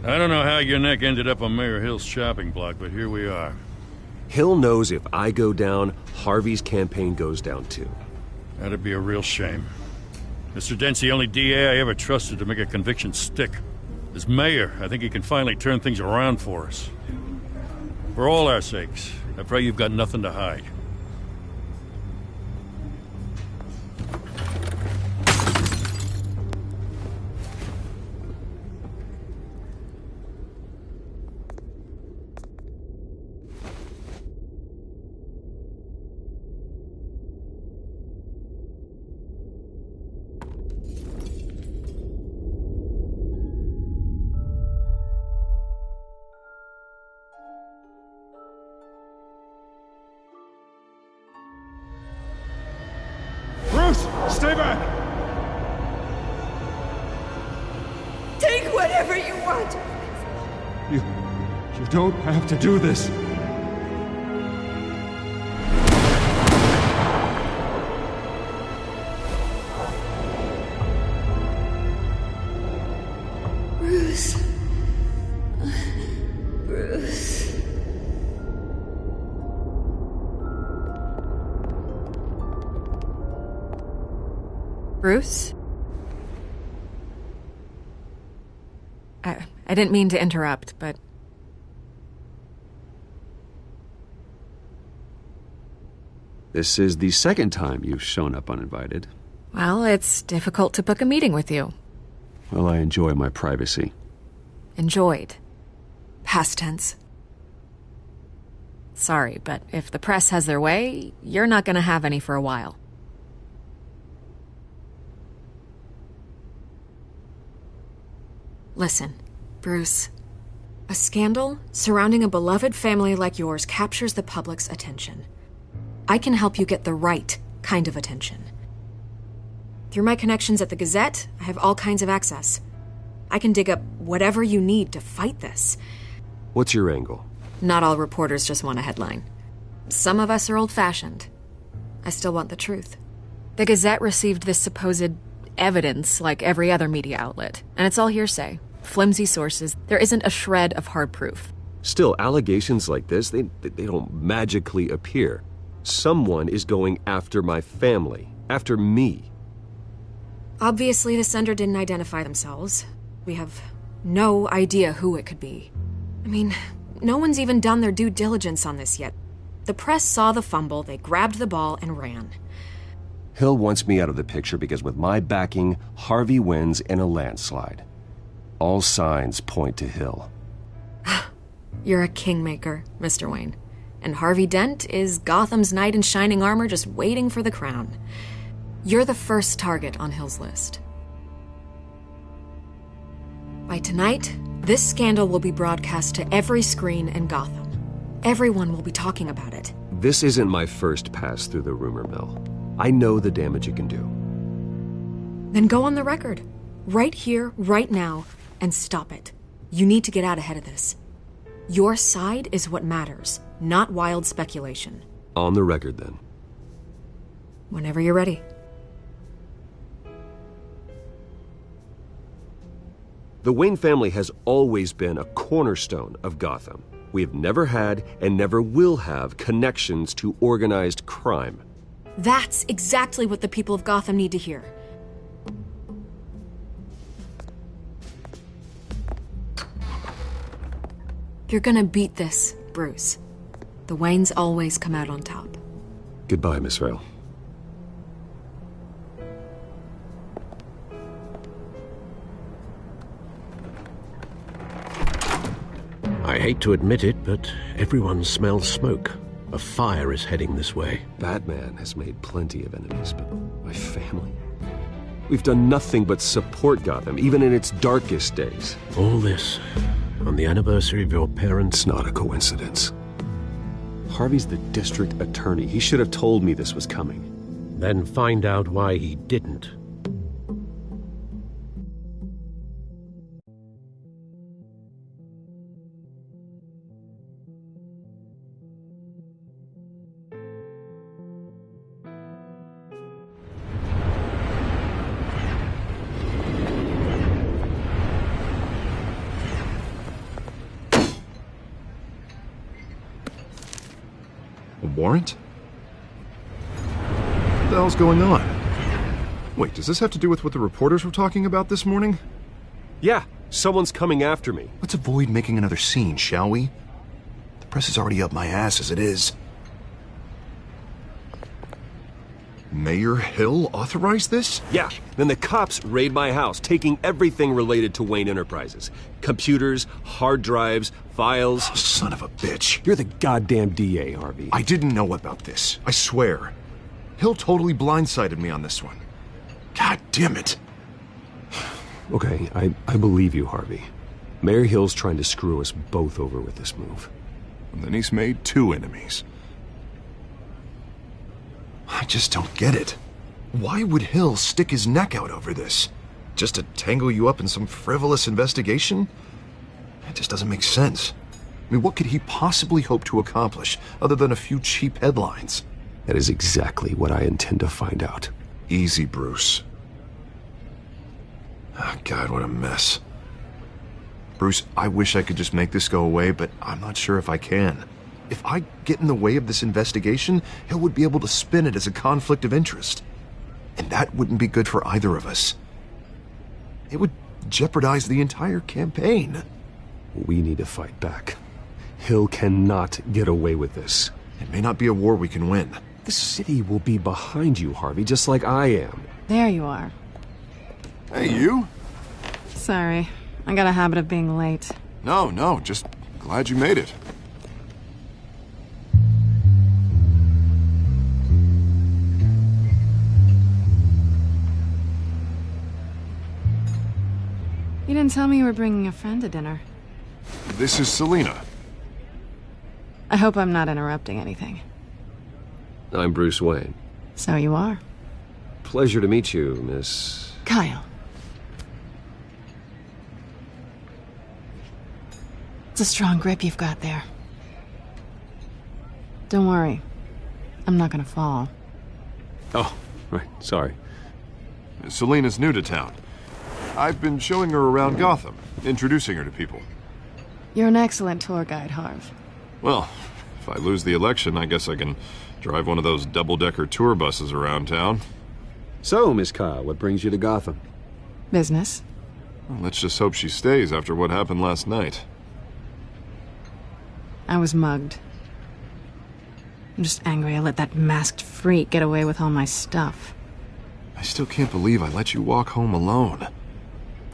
I don't know how your neck ended up on Mayor Hill's shopping block, but here we are. Hill knows if I go down, Harvey's campaign goes down too. That'd be a real shame. Mr. Dent's the only DA I ever trusted to make a conviction stick. As mayor, I think he can finally turn things around for us. For all our sakes, I pray you've got nothing to hide. Stay back! Take whatever you want! You don't have to do this. Bruce. Bruce. Bruce? I didn't mean to interrupt, but... This is the second time you've shown up uninvited. Well, it's difficult to book a meeting with you. Well, I enjoy my privacy. Enjoyed. Past tense. Sorry, but if the press has their way, you're not gonna have any for a while. Listen, Bruce. A scandal surrounding a beloved family like yours captures the public's attention. I can help you get the right kind of attention. Through my connections at the Gazette, I have all kinds of access. I can dig up whatever you need to fight this. What's your angle? Not all reporters just want a headline. Some of us are old-fashioned. I still want the truth. The Gazette received this supposed evidence like every other media outlet, and it's all hearsay. Flimsy sources. There isn't a shred of hard proof. Still, allegations like this, they don't magically appear. Someone is going after my family, after me. Obviously, the sender didn't identify themselves. We have no idea who it could be. I mean, no one's even done their due diligence on this yet. The press saw the fumble, they grabbed the ball and ran. Hill wants me out of the picture because with my backing, Harvey wins in a landslide. All signs point to Hill. You're a kingmaker, Mr. Wayne. And Harvey Dent is Gotham's knight in shining armor just waiting for the crown. You're the first target on Hill's list. By tonight, this scandal will be broadcast to every screen in Gotham. Everyone will be talking about it. This isn't my first pass through the rumor mill. I know the damage it can do. Then go on the record. Right here, right now, and stop it. You need to get out ahead of this. Your side is what matters, not wild speculation. On the record, then. Whenever you're ready. The Wayne family has always been a cornerstone of Gotham. We have never had and never will have connections to organized crime. That's exactly what the people of Gotham need to hear. You're gonna beat this, Bruce. The Waynes always come out on top. Goodbye, Miss Vale. I hate to admit it, but everyone smells smoke. A fire is heading this way. Batman has made plenty of enemies, but my family? We've done nothing but support Gotham, even in its darkest days. All this on the anniversary of your parents'... Not a coincidence. Harvey's the district attorney. He should have told me this was coming. Then find out why he didn't. Warrant? What the hell's going on? Wait, does this have to do with what the reporters were talking about this morning? Yeah, someone's coming after me. Let's avoid making another scene, shall we? The press is already up my ass as it is. Mayor Hill authorized this? Yeah, then the cops raid my house, taking everything related to Wayne Enterprises. Computers, hard drives, files. Oh, son of a bitch. You're the goddamn DA, Harvey. I didn't know about this. I swear. Hill totally blindsided me on this one. God damn it. Okay, I believe you, Harvey. Mayor Hill's trying to screw us both over with this move. And then he's made two enemies. I just don't get it. Why would Hill stick his neck out over this? Just to tangle you up in some frivolous investigation? It just doesn't make sense. I mean, what could he possibly hope to accomplish other than a few cheap headlines? That is exactly what I intend to find out. Easy, Bruce. Oh, God, what a mess. Bruce, I wish I could just make this go away, but I'm not sure if I can. If I get in the way of this investigation, Hill would be able to spin it as a conflict of interest. And that wouldn't be good for either of us. It would jeopardize the entire campaign. We need to fight back. Hill cannot get away with this. It may not be a war we can win. The city will be behind you, Harvey, just like I am. There you are. Hey, you? Sorry. I got a habit of being late. No, just glad you made it. You didn't tell me you were bringing a friend to dinner. This is Selina. I hope I'm not interrupting anything. I'm Bruce Wayne. So you are. Pleasure to meet you, Miss... Kyle. It's a strong grip you've got there. Don't worry. I'm not gonna fall. Oh, right. Sorry. Selena's new to town. I've been showing her around Gotham, introducing her to people. You're an excellent tour guide, Harv. Well, if I lose the election, I guess I can drive one of those double-decker tour buses around town. So, Miss Kyle, what brings you to Gotham? Business. Well, let's just hope she stays after what happened last night. I was mugged. I'm just angry I let that masked freak get away with all my stuff. I still can't believe I let you walk home alone.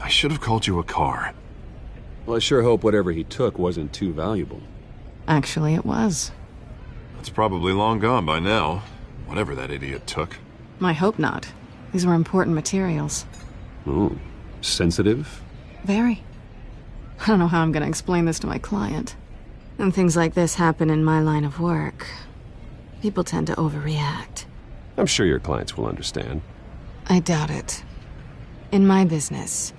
I should have called you a car. Well, I sure hope whatever he took wasn't too valuable. Actually, it was. It's probably long gone by now, whatever that idiot took. I hope not. These were important materials. Ooh, sensitive? Very. I don't know how I'm gonna explain this to my client. When things like this happen in my line of work, people tend to overreact. I'm sure your clients will understand. I doubt it. In my business,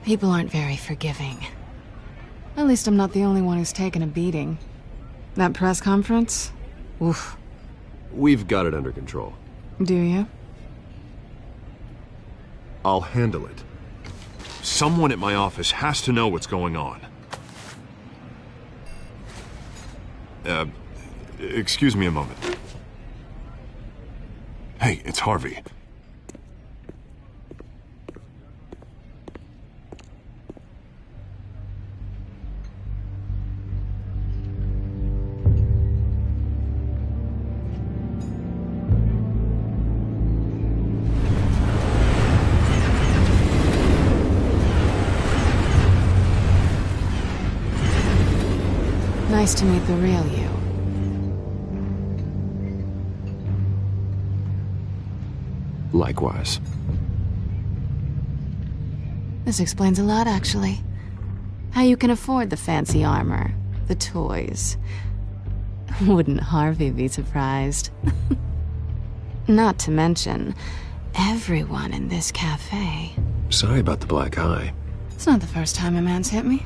people aren't very forgiving. At least I'm not the only one who's taken a beating. That press conference? Oof. We've got it under control. Do you? I'll handle it. Someone at my office has to know what's going on. Excuse me a moment. Hey, it's Harvey. Nice to meet the real you. Likewise. This explains a lot, actually. How you can afford the fancy armor, the toys. Wouldn't Harvey be surprised? Not to mention, everyone in this cafe. Sorry about the black eye. It's not the first time a man's hit me.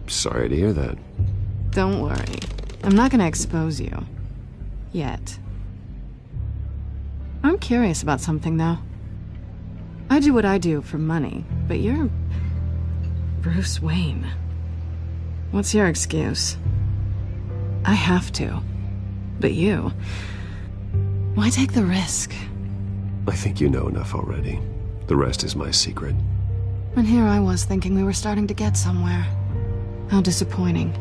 Sorry to hear that. Don't worry. I'm not gonna expose you. Yet. I'm curious about something, though. I do what I do for money, but you're... Bruce Wayne. What's your excuse? I have to. But you... Why take the risk? I think you know enough already. The rest is my secret. And here I was thinking we were starting to get somewhere. How disappointing.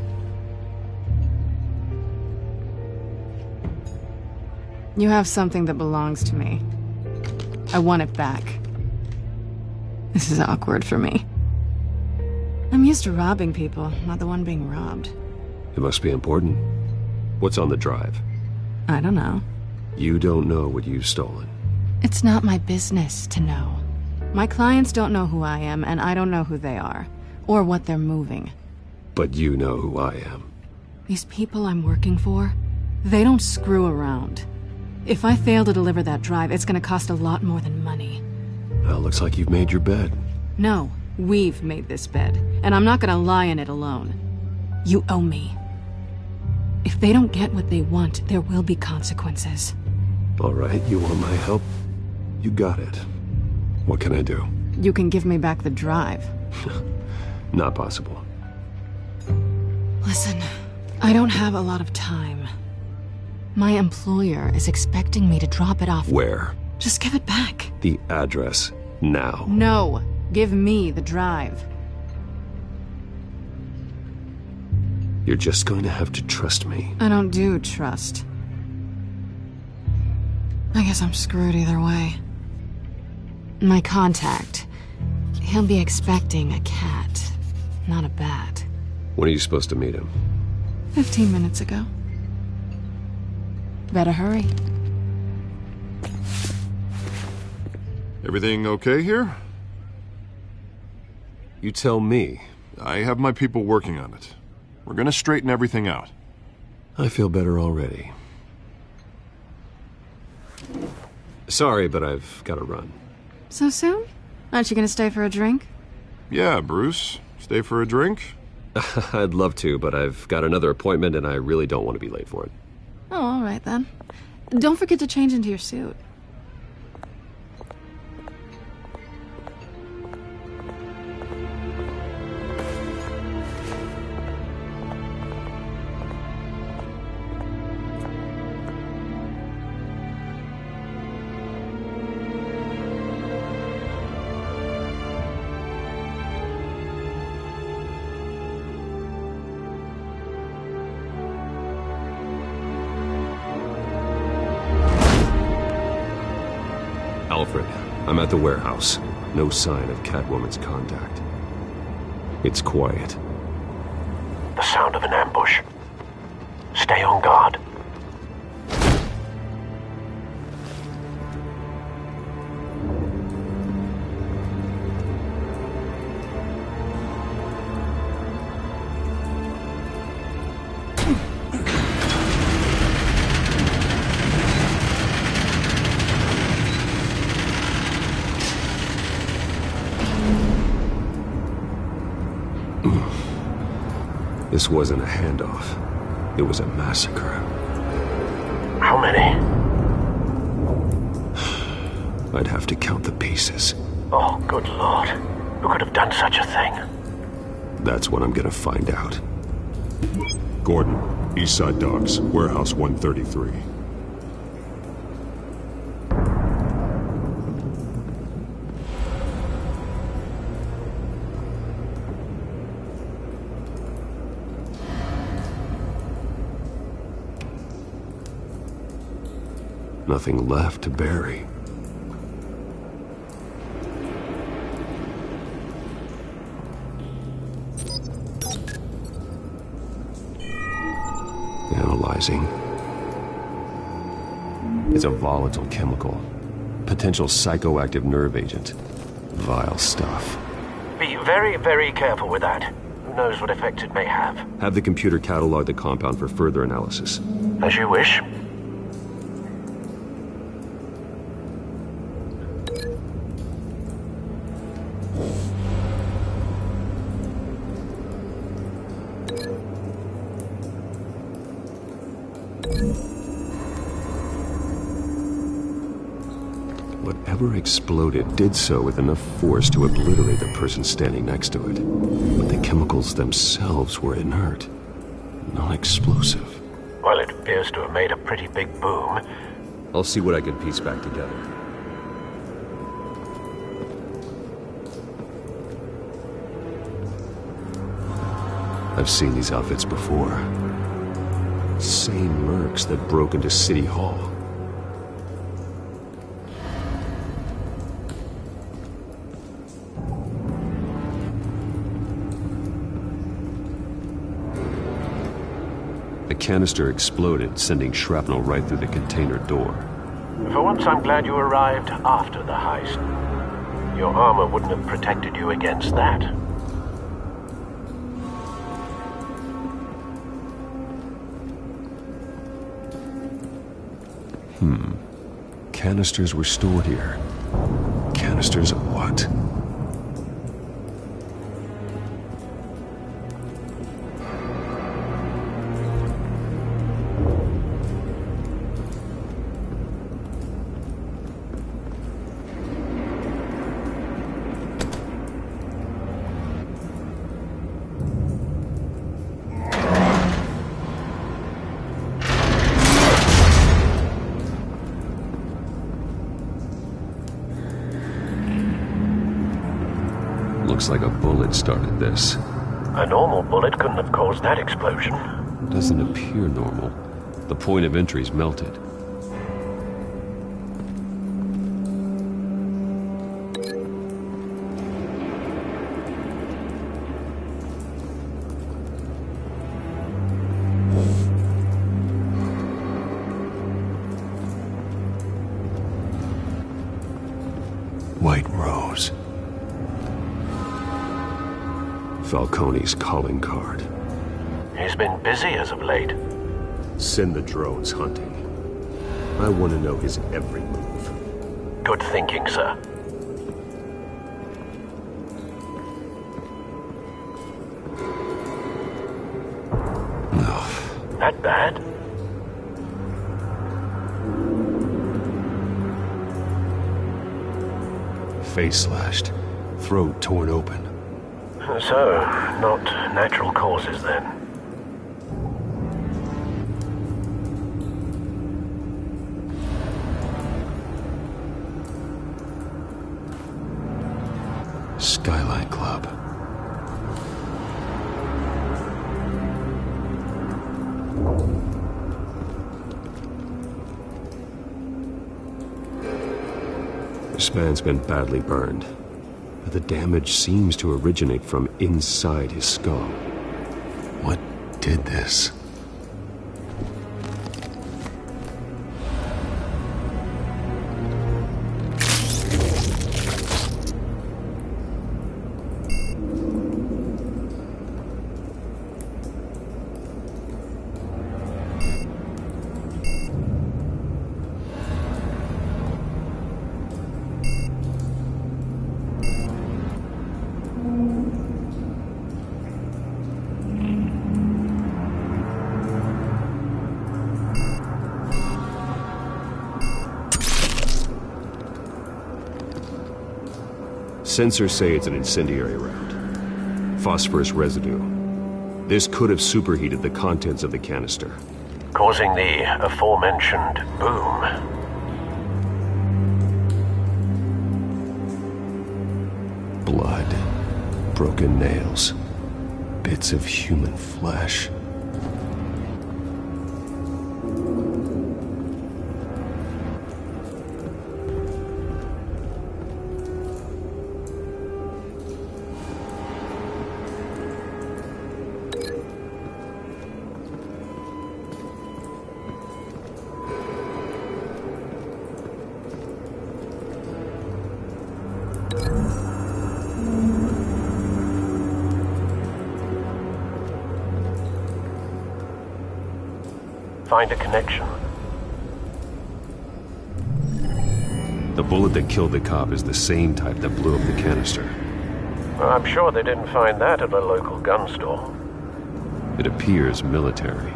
You have something that belongs to me. I want it back. This is awkward for me. I'm used to robbing people, not the one being robbed. It must be important. What's on the drive? I don't know. You don't know what you've stolen. It's not my business to know. My clients don't know who I am, and I don't know who they are, or what they're moving. But you know who I am. These people I'm working for, they don't screw around. If I fail to deliver that drive, it's gonna cost a lot more than money. Well, looks like you've made your bed. No, we've made this bed, and I'm not gonna lie in it alone. You owe me. If they don't get what they want, there will be consequences. All right, you want my help? You got it. What can I do? You can give me back the drive. Not possible. Listen, I don't have a lot of time. My employer is expecting me to drop it off. Where? Just give it back. The address, now. No, give me the drive. You're just going to have to trust me. I don't do trust. I guess I'm screwed either way. My contact, he'll be expecting a cat, not a bat. When are you supposed to meet him? 15 minutes ago. Better hurry. Everything okay here? You tell me. I have my people working on it. We're gonna straighten everything out. I feel better already. Sorry, but I've got to run. So soon? Aren't you gonna stay for a drink? Yeah, Bruce. Stay for a drink? I'd love to, but I've got another appointment and I really don't want to be late for it. Oh, all right then. Don't forget to change into your suit. Alfred, I'm at the warehouse. No sign of Catwoman's contact. It's quiet. The sound of an ambush. Stay on guard. This wasn't a handoff. It was a massacre. How many? I'd have to count the pieces. Oh, good lord. Who could have done such a thing? That's what I'm gonna find out. Gordon, Eastside Docks, Warehouse 133. Nothing left to bury. Analyzing. It's a volatile chemical. Potential psychoactive nerve agent. Vile stuff. Be very, very careful with that. Who knows what effects it may have. Have the computer catalog the compound for further analysis. As you wish. Whatever exploded did so with enough force to obliterate the person standing next to it. But the chemicals themselves were inert, non-explosive. Well, it appears to have made a pretty big boom. I'll see what I can piece back together. I've seen these outfits before. Same mercs that broke into City Hall. The canister exploded, sending shrapnel right through the container door. For once, I'm glad you arrived after the heist. Your armor wouldn't have protected you against that. Canisters were stored here. Canisters of what? Looks like a bullet started this. A normal bullet couldn't have caused that explosion. Doesn't appear normal. The point of entry's melted. White Rose. Falcone's calling card. He's been busy as of late. Send the drones hunting. I want to know his every move. Good thinking, sir. That bad? Face slashed, throat torn open. So, not natural causes then. Skyline Club. This man's been badly burned, but the damage seems to originate from inside his skull. What did this? Sensors say it's an incendiary round. Phosphorus residue. This could have superheated the contents of the canister, Causing the aforementioned boom. Blood, broken nails, bits of human flesh. Find a connection. The bullet that killed the cop is the same type that blew up the canister. Well, I'm sure they didn't find that at a local gun store. It appears military.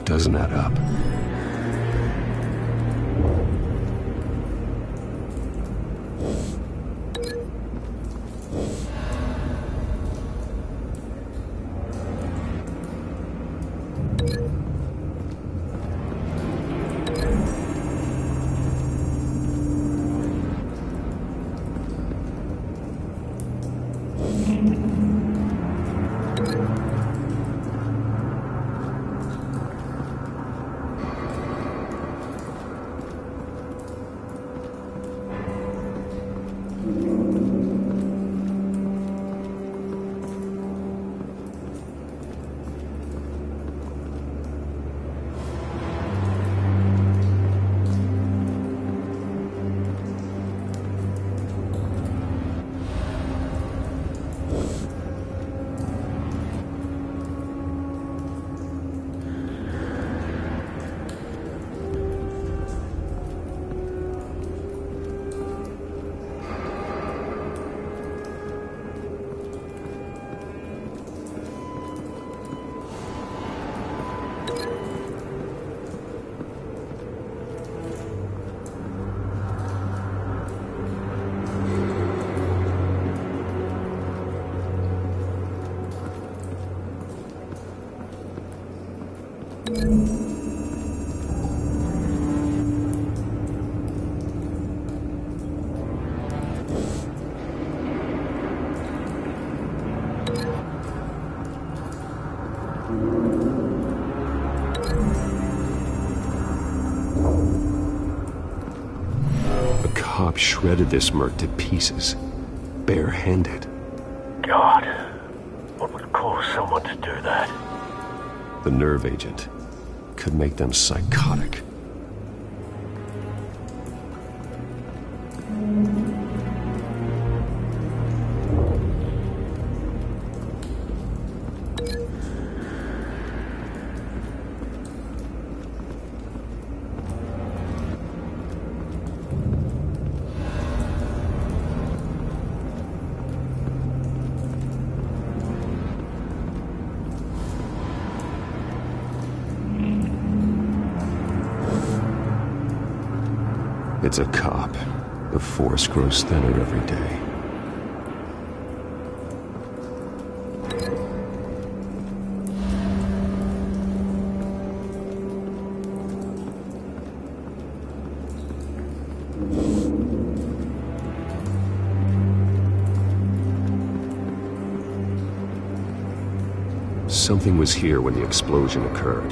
Doesn't add up. Shredded this merc to pieces, barehanded. God, what would cause so someone to do that. The nerve agent could make them psychotic. It's a cop. The force grows thinner every day. Something was here when the explosion occurred.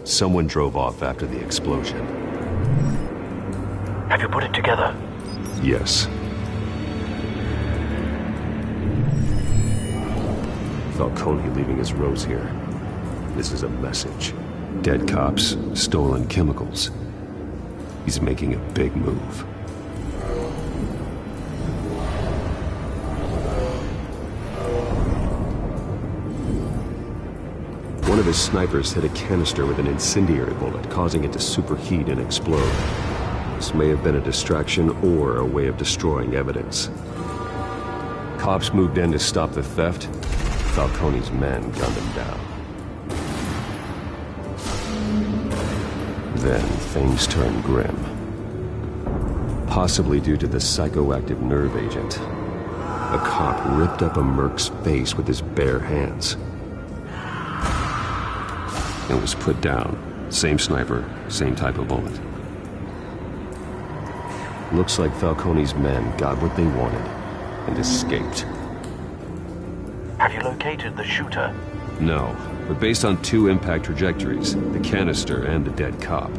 Someone drove off after the explosion. Have you put it together? Yes. Falcone leaving his rose here. This is a message. Dead cops, stolen chemicals. He's making a big move. One of his snipers hit a canister with an incendiary bullet, causing it to superheat and explode. This may have been a distraction or a way of destroying evidence. Cops moved in to stop the theft. Falcone's men gunned him down. Then things turned grim. Possibly due to the psychoactive nerve agent. A cop ripped up a merc's face with his bare hands. It was put down. Same sniper, same type of bullet. Looks like Falcone's men got what they wanted and escaped. Have you located the shooter? No, but based on two impact trajectories, the canister and the dead cop,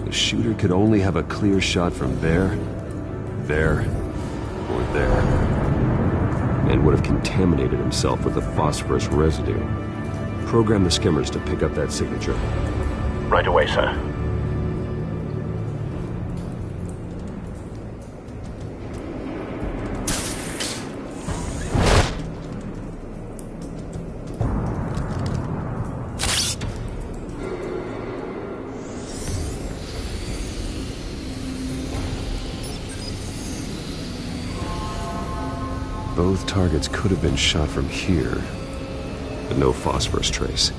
the shooter could only have a clear shot from there, or there, and would have contaminated himself with the phosphorus residue. Program the skimmers to pick up that signature. Right away, sir. Both targets could have been shot from here, but no phosphorus trace.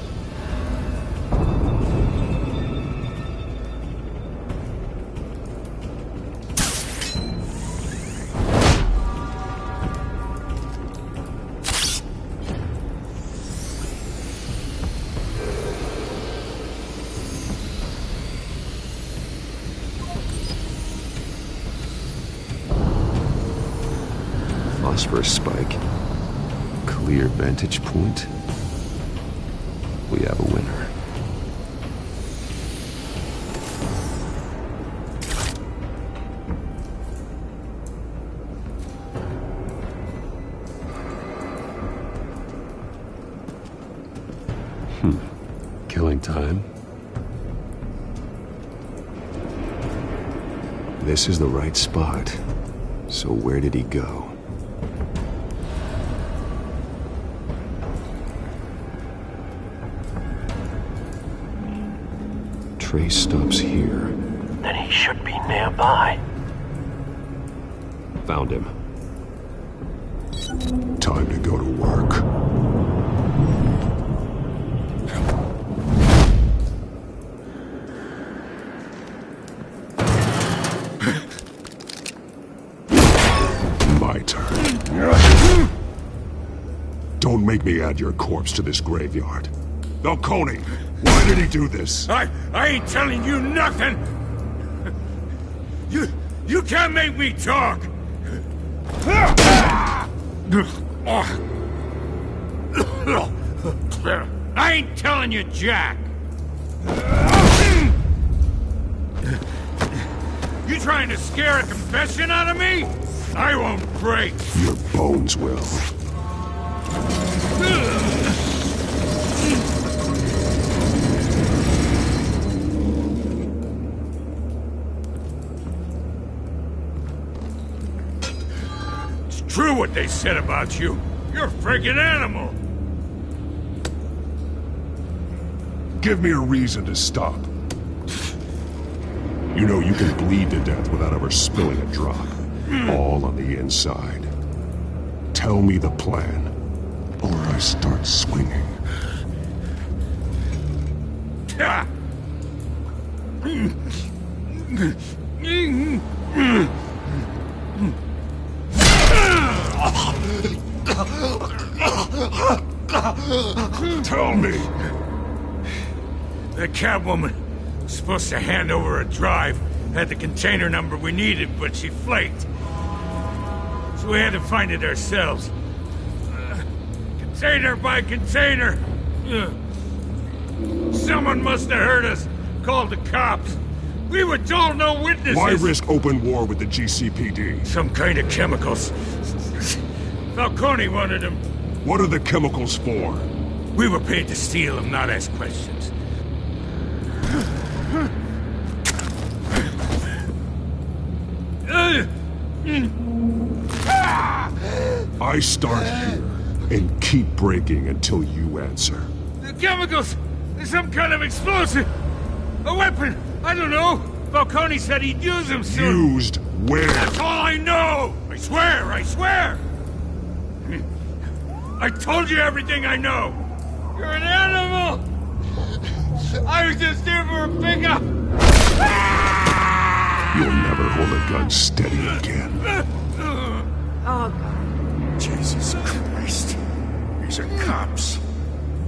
Phosphorus spike. Clear vantage point. We have a winner. Killing time. This is the right spot. So where did he go? Trace stops here. Then he should be nearby. Found him. Time to go to work. My turn. Don't make me add your corpse to this graveyard. Falcone, why did he do this? I ain't telling you nothing! You can't make me talk! I ain't telling you Jack! You trying to scare a confession out of me? I won't break! Your bones will. It's true what they said about you. You're a friggin' animal! Give me a reason to stop. You know you can bleed to death without ever spilling a drop. All on the inside. Tell me the plan, or I start swinging. Tell me. The Catwoman was supposed to hand over a drive, had the container number we needed, but she flaked. So we had to find it ourselves. Container by container. Someone must have heard us, called the cops. We were told no witnesses. Why risk open war with the GCPD? Some kind of chemicals. Falcone wanted them. What are the chemicals for? We were paid to steal them, not ask questions. I start here and keep breaking until you answer. The chemicals! There's some kind of explosive! A weapon! I don't know! Falcone said he'd use them soon! Used where? That's all I know! I swear! I swear! I told you everything I know! You're an animal! I was just here for a pickup! You'll never hold a gun steady again. Oh, God. Jesus Christ. These are cops.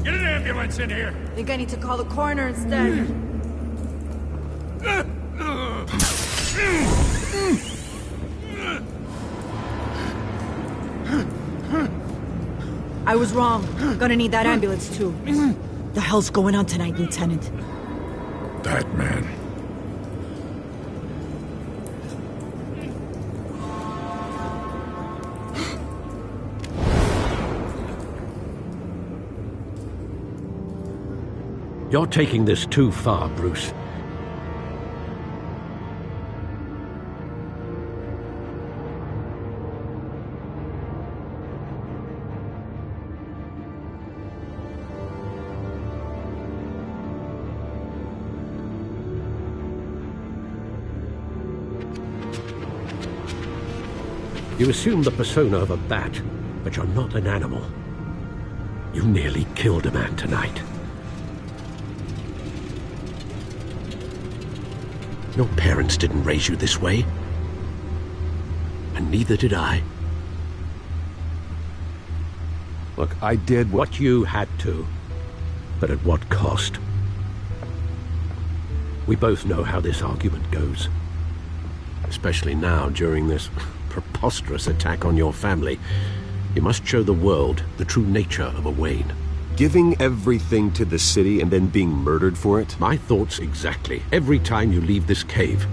Get an ambulance in here! Think I need to call the coroner instead. I was wrong. Gonna need that ambulance, too. The hell's going on tonight, Lieutenant? That man. You're taking this too far, Bruce. You assume the persona of a bat, but you're not an animal. You nearly killed a man tonight. Your parents didn't raise you this way. And neither did I. Look, I did what you had to. But at what cost? We both know how this argument goes. Especially now, during this preposterous attack on your family. You must show the world the true nature of a Wayne. Giving everything to the city and then being murdered for it? My thoughts exactly. Every time you leave this cave.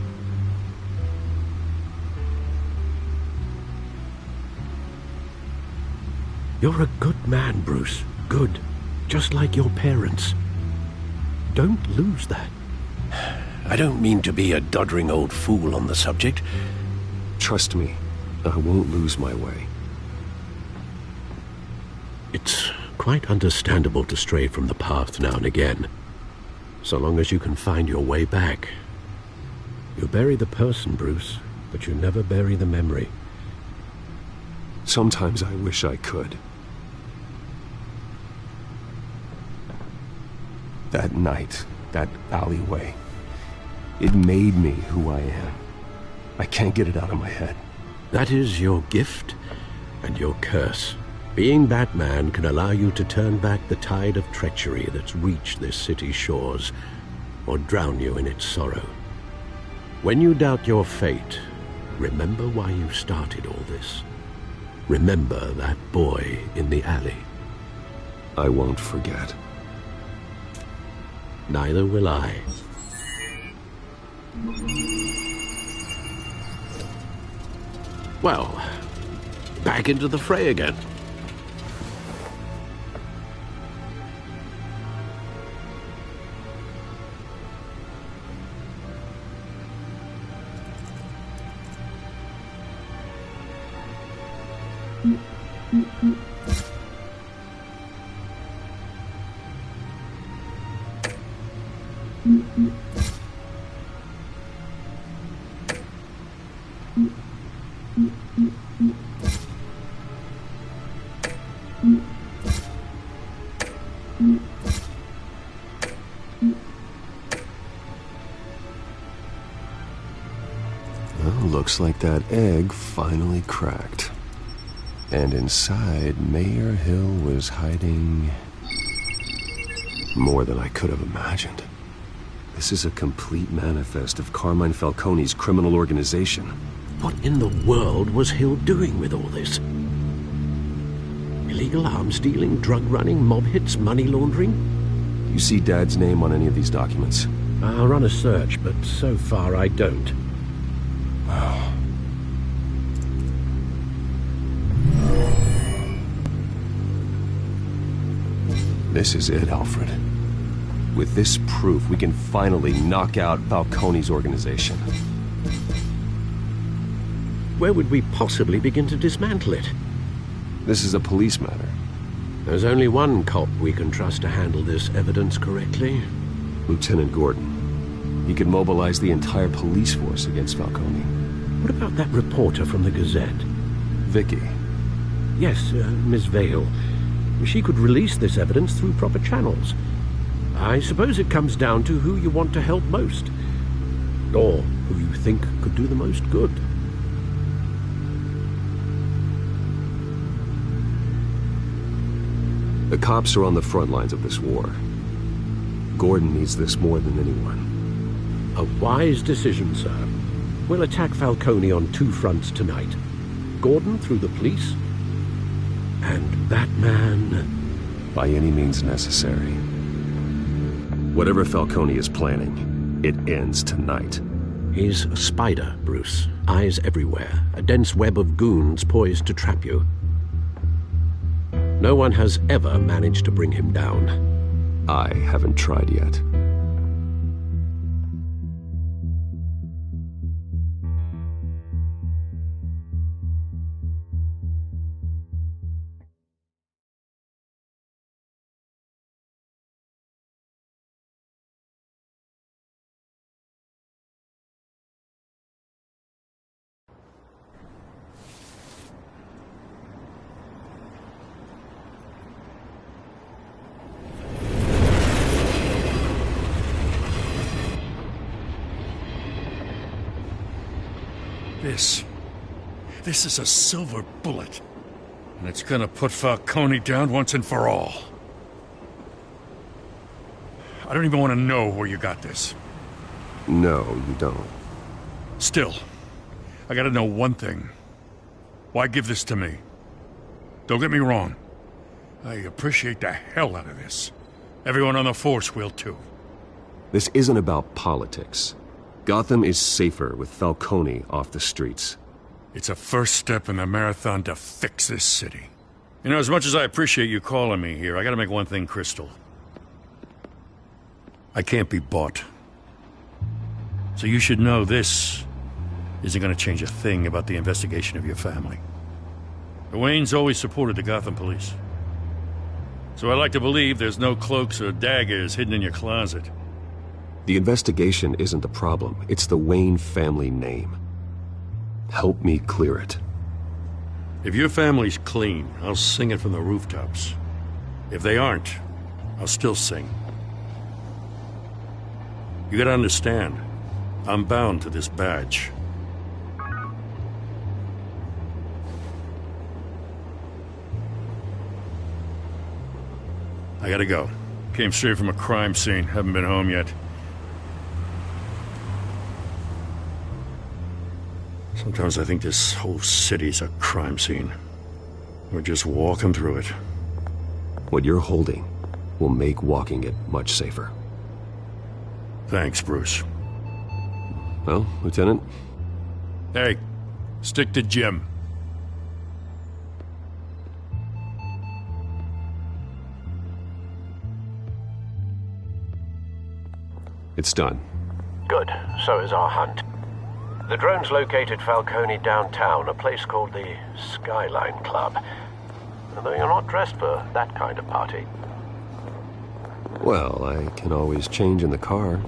You're a good man, Bruce. Good. Just like your parents. Don't lose that. I don't mean to be a doddering old fool on the subject. Trust me, I won't lose my way. It's quite understandable to stray from the path now and again. So long as you can find your way back. You bury the person, Bruce, but you never bury the memory. Sometimes I wish I could. That night, that alleyway, it made me who I am. I can't get it out of my head. That is your gift and your curse. Being Batman can allow you to turn back the tide of treachery that's reached this city's shores, or drown you in its sorrow. When you doubt your fate, Remember why you started all this. Remember that boy in the alley. I won't forget. Neither will I. Well, back into the fray again. Looks like that egg finally cracked. And inside, Mayor Hill was hiding more than I could have imagined. This is a complete manifest of Carmine Falcone's criminal organization. What in the world was Hill doing with all this? Illegal arms dealing, drug running, mob hits, money laundering? You see Dad's name on any of these documents? I'll run a search, but so far I don't. This is it, Alfred. With this proof, we can finally knock out Falcone's organization. Where would we possibly begin to dismantle it? This is a police matter. There's only one cop we can trust to handle this evidence correctly. Lieutenant Gordon. He could mobilize the entire police force against Falcone. What about that reporter from the Gazette? Vicky. Yes, Miss Vale. She could release this evidence through proper channels. I suppose it comes down to who you want to help most. Or who you think could do the most good. The cops are on the front lines of this war. Gordon needs this more than anyone. A wise decision, sir. We'll attack Falcone on two fronts tonight. Gordon through the police, and that man... By any means necessary. Whatever Falcone is planning, it ends tonight. He's a spider, Bruce. Eyes everywhere. A dense web of goons poised to trap you. No one has ever managed to bring him down. I haven't tried yet. This is a silver bullet. And it's gonna put Falcone down once and for all. I don't even want to know where you got this. No, you don't. Still, I gotta know one thing. Why give this to me? Don't get me wrong. I appreciate the hell out of this. Everyone on the force will too. This isn't about politics. Gotham is safer with Falcone off the streets. It's a first step in the marathon to fix this city. You know, as much as I appreciate you calling me here, I gotta make one thing crystal. I can't be bought. So you should know this isn't gonna change a thing about the investigation of your family. The Waynes always supported the Gotham police. So I like to believe there's no cloaks or daggers hidden in your closet. The investigation isn't the problem. It's the Wayne family name. Help me clear it. If your family's clean, I'll sing it from the rooftops. If they aren't, I'll still sing. You gotta understand, I'm bound to this badge. I gotta go. Came straight from a crime scene. Haven't been home yet. Sometimes I think this whole city's a crime scene. We're just walking through it. What you're holding will make walking it much safer. Thanks, Bruce. Well, Lieutenant? Hey, stick to Jim. It's done. Good. So is our hunt. The drones located Falcone downtown, a place called the Skyline Club. Although you're not dressed for that kind of party. Well, I can always change in the car.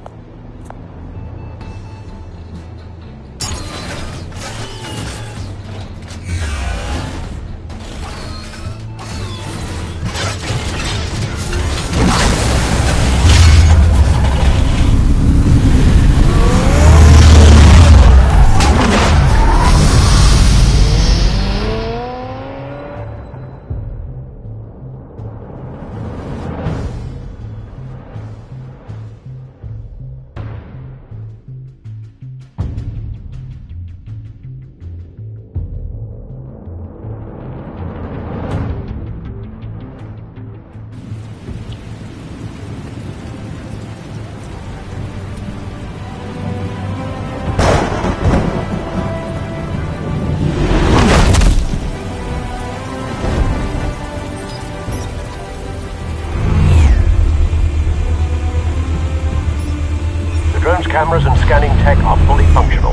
Cameras and scanning tech are fully functional.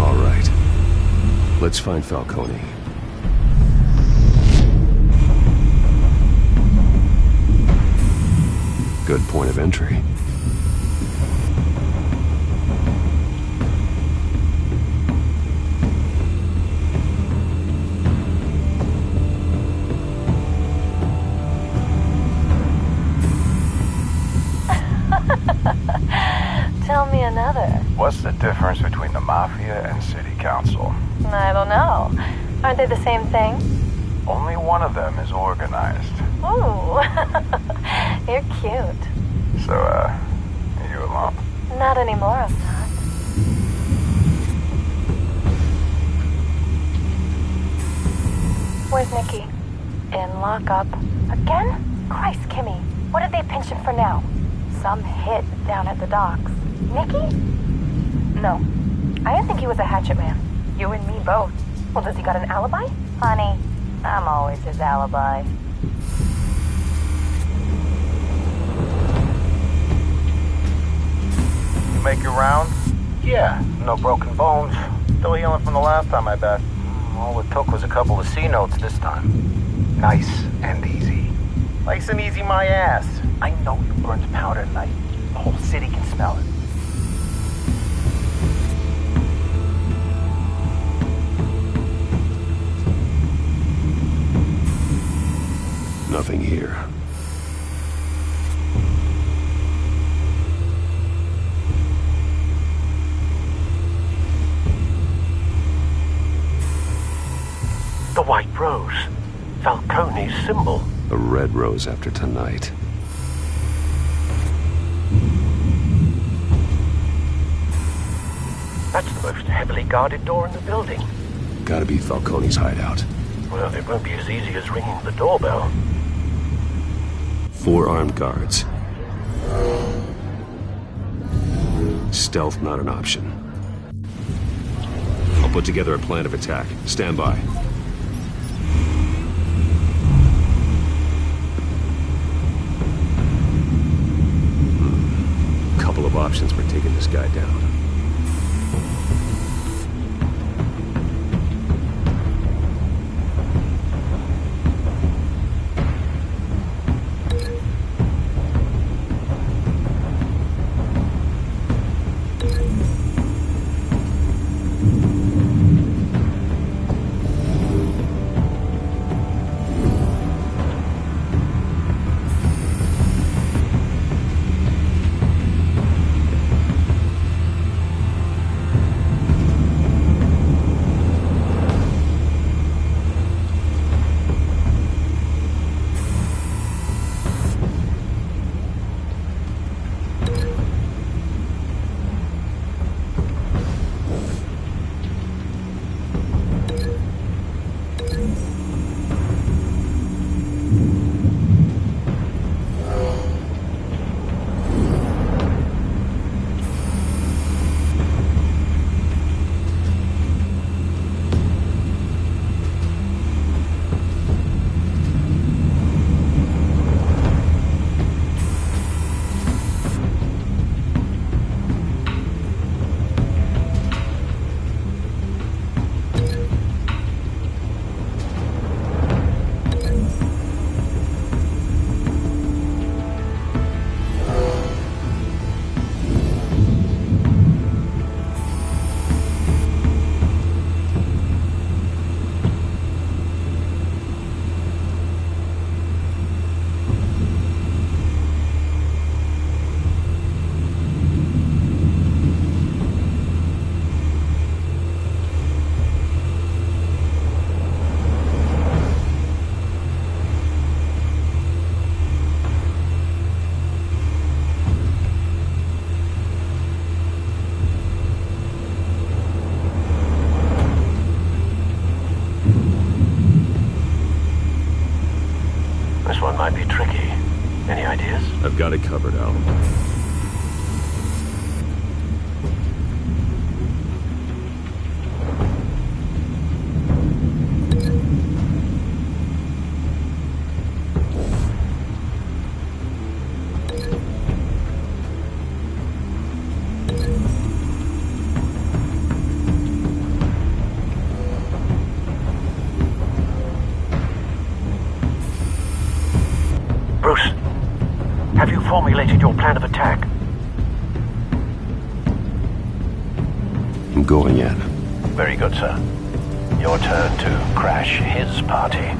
All right. Let's find Falcone. Good point of entry. Tell me another. What's the difference between the Mafia and City Council? I don't know. Aren't they the same thing? Only one of them is organized. Ooh. You're cute. So, you alone? Not anymore, Assad. Where's Nikki? In lockup. Again? Christ, Kimmy. What did they pinch him for now? Some hit down at the docks. Nikki? No. I didn't think he was a hatchet man. You and me both. Well, does he got an alibi? Honey, I'm always his alibi. You make your rounds? Yeah, no broken bones. Still healing from the last time, I bet. All it took was a couple of C notes this time. Nice and easy. Nice and easy my ass. I know you burned powder tonight. The whole city can smell it. Nothing here. The white rose. Falcone's symbol. A red rose after tonight. That's the most heavily guarded door in the building. Gotta be Falcone's hideout. Well, it won't be as easy as ringing the doorbell. 4 armed guards. Stealth not an option. I'll put together a plan of attack. Stand by. Couple of options for taking this guy down. got it covered, Al. Bruce, have you formulated your plan of attack? I'm going in. Very good, sir. Your turn to crash his party.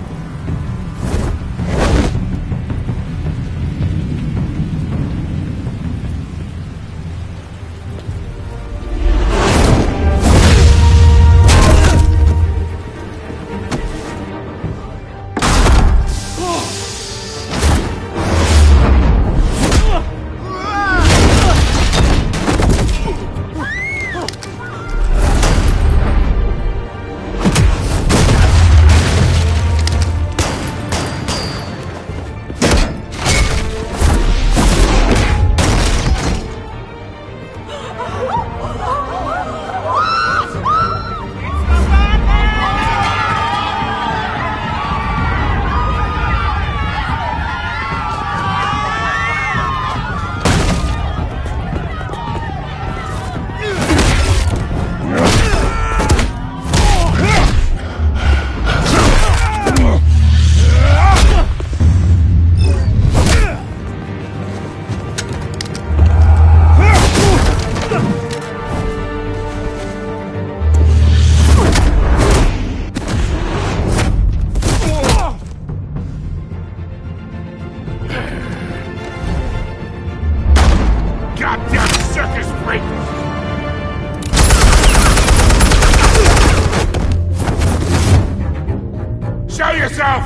Show yourself!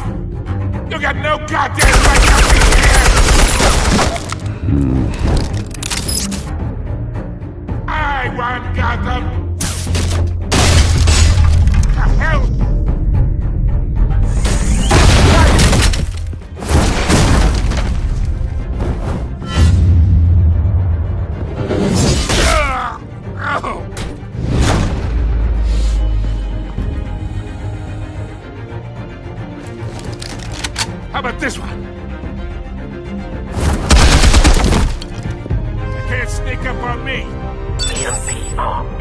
You got no goddamn right to be here! I want Gotham! The hell? How about this one? You can't sneak up on me. EMP armed.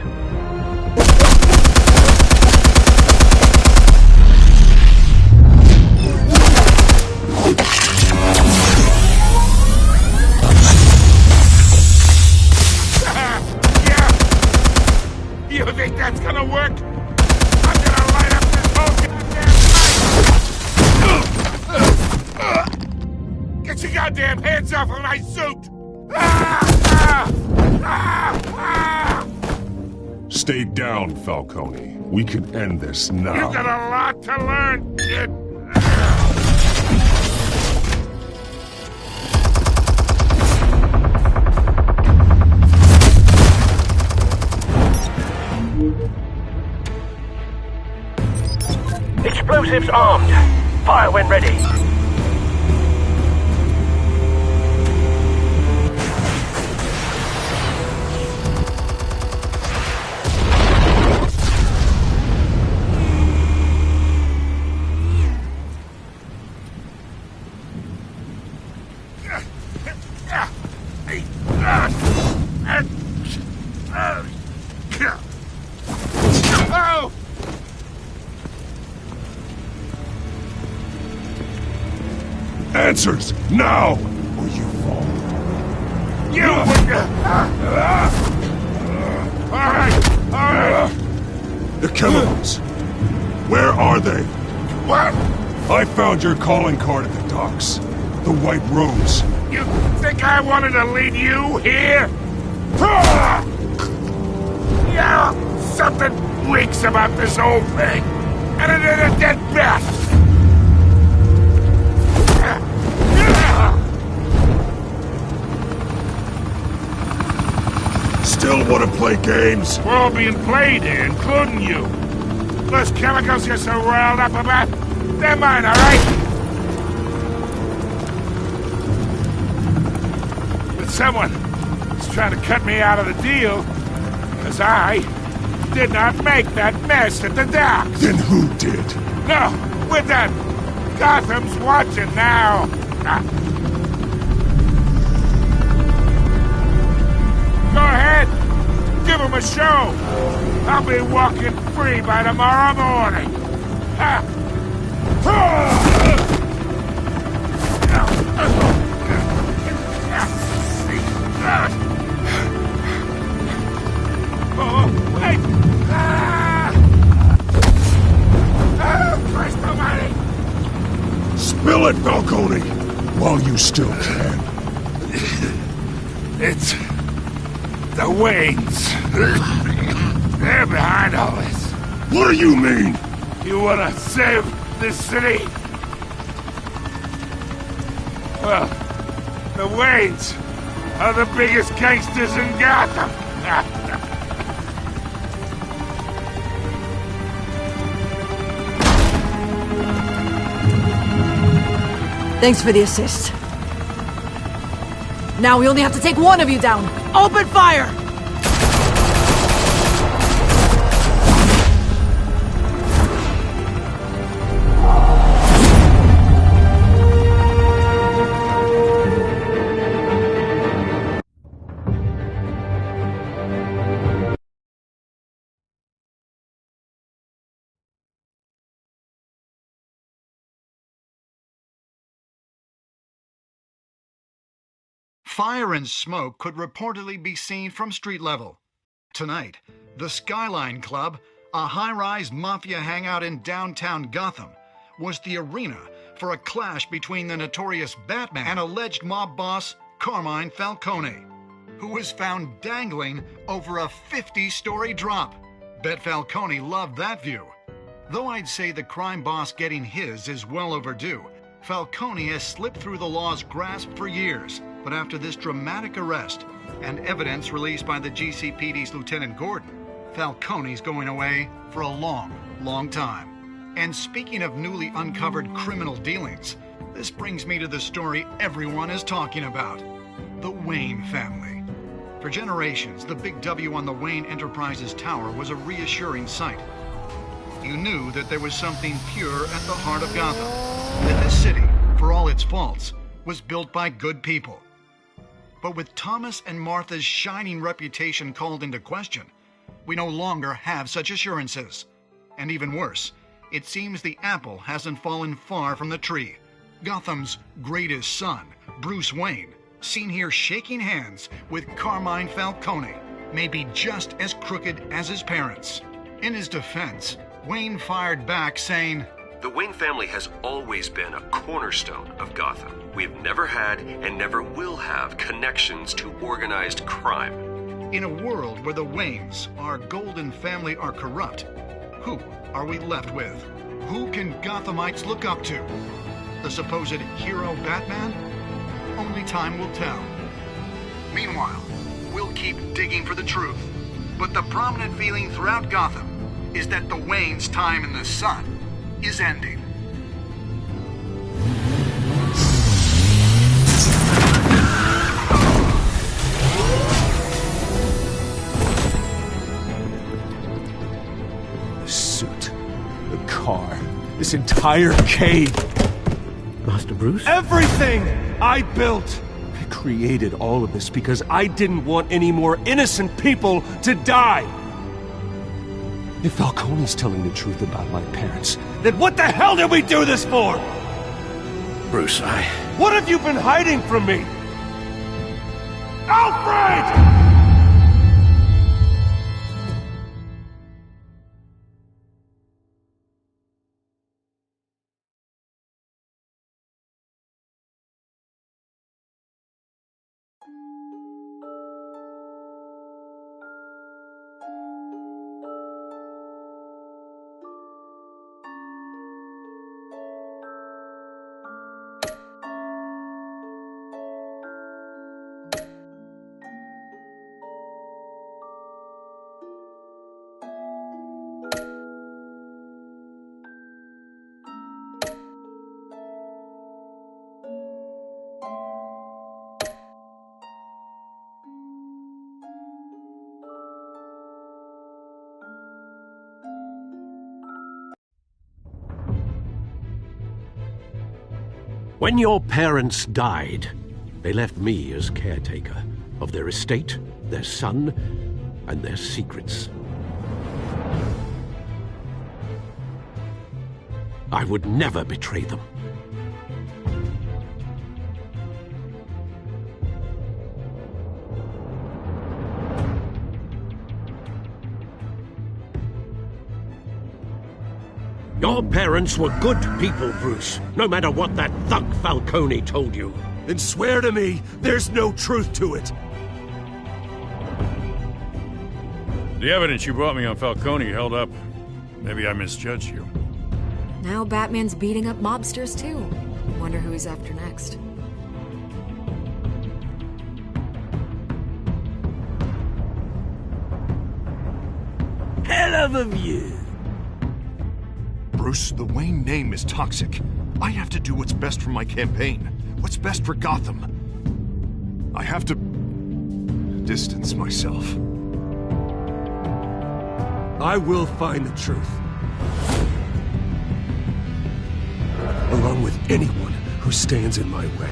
Yeah. You think that's gonna work? I'm gonna light up this whole goddamn place! Get your goddamn hands off of my suit! Stay down, Falcone. We can end this now. You've got a lot to learn, kid. Explosives armed. Fire when ready. Oh! Answers, now! Or you fall. You Alright! The chemicals. Where are they? What? I found your calling card at the docks. The White Rose. You think I wanted to lead you here? Yeah, something leaks about this whole thing. And it is a dead bat. Still want to play games? We're all being played here, including you. Those chemicals you're so riled up about, they're mine, all right? Someone is trying to cut me out of the deal, because I did not make that mess at the docks. Then who did? No, we're done. Gotham's watching now. Go ahead. Give him a show. I'll be walking free by tomorrow morning. Oh, wait! Christ almighty! Spill it, Falcone, while you still can. It's the Waynes. They're behind all this. What do you mean? You wanna save this city? Well, the Waynes are the biggest gangsters in Gotham. Thanks for the assist. Now we only have to take one of you down. Open fire! Fire and smoke could reportedly be seen from street level. Tonight, the Skyline Club, a high-rise mafia hangout in downtown Gotham, was the arena for a clash between the notorious Batman and alleged mob boss Carmine Falcone, who was found dangling over a 50-story drop. Bet Falcone loved that view. Though I'd say the crime boss getting his is well overdue, Falcone has slipped through the law's grasp for years. But after this dramatic arrest and evidence released by the GCPD's Lieutenant Gordon, Falcone's going away for a long, long time. And speaking of newly uncovered criminal dealings, this brings me to the story everyone is talking about: the Wayne family. For generations, the big W on the Wayne Enterprises Tower was a reassuring sight. You knew that there was something pure at the heart of Gotham, that this city, for all its faults, was built by good people. But with Thomas and Martha's shining reputation called into question, we no longer have such assurances. And even worse, it seems the apple hasn't fallen far from the tree. Gotham's greatest son, Bruce Wayne, seen here shaking hands with Carmine Falcone, may be just as crooked as his parents. In his defense, Wayne fired back saying, "The Wayne family has always been a cornerstone of Gotham. We have never had and never will have connections to organized crime." In a world where the Waynes, our golden family, are corrupt, who are we left with? Who can Gothamites look up to? The supposed hero Batman? Only time will tell. Meanwhile, we'll keep digging for the truth. But the prominent feeling throughout Gotham is that the Waynes' time in the sun is ending. The suit, the car, this entire cave. Master Bruce? Everything I built! I created all of this because I didn't want any more innocent people to die. If Falcone's telling the truth about my parents, then what the hell did we do this for? Bruce, What have you been hiding from me? Alfred! When your parents died, they left me as caretaker of their estate, their son, and their secrets. I would never betray them. Your parents were good people, Bruce, no matter what that thug Falcone told you. Then swear to me there's no truth to it. The evidence you brought me on Falcone held up. Maybe I misjudged you. Now Batman's beating up mobsters, too. Wonder who he's after next. Hell of a view. Bruce, the Wayne name is toxic. I have to do what's best for my campaign. What's best for Gotham. I have to distance myself. I will find the truth. Along with anyone who stands in my way.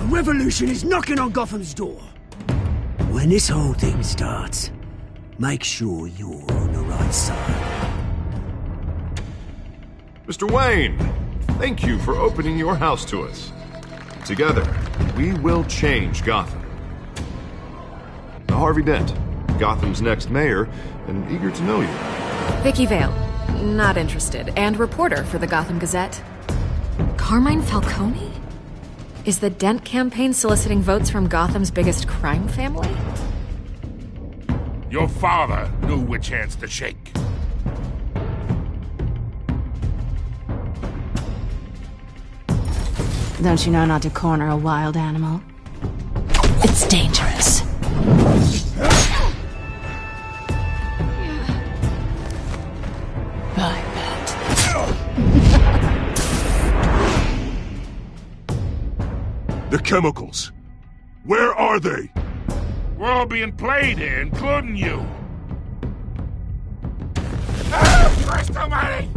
Revolution is knocking on Gotham's door. When this whole thing starts, make sure you're on the right side. Mr. Wayne, thank you for opening your house to us. Together, we will change Gotham. Now, Harvey Dent, Gotham's next mayor, and eager to know you. Vicky Vale, not interested, and reporter for the Gotham Gazette. Carmine Falcone? Is the Dent campaign soliciting votes from Gotham's biggest crime family? Your father knew which hands to shake. Don't you know not to corner a wild animal? It's dangerous. I bet. The chemicals. Where are they? We're all being played here, including you. Oh, Christ almighty!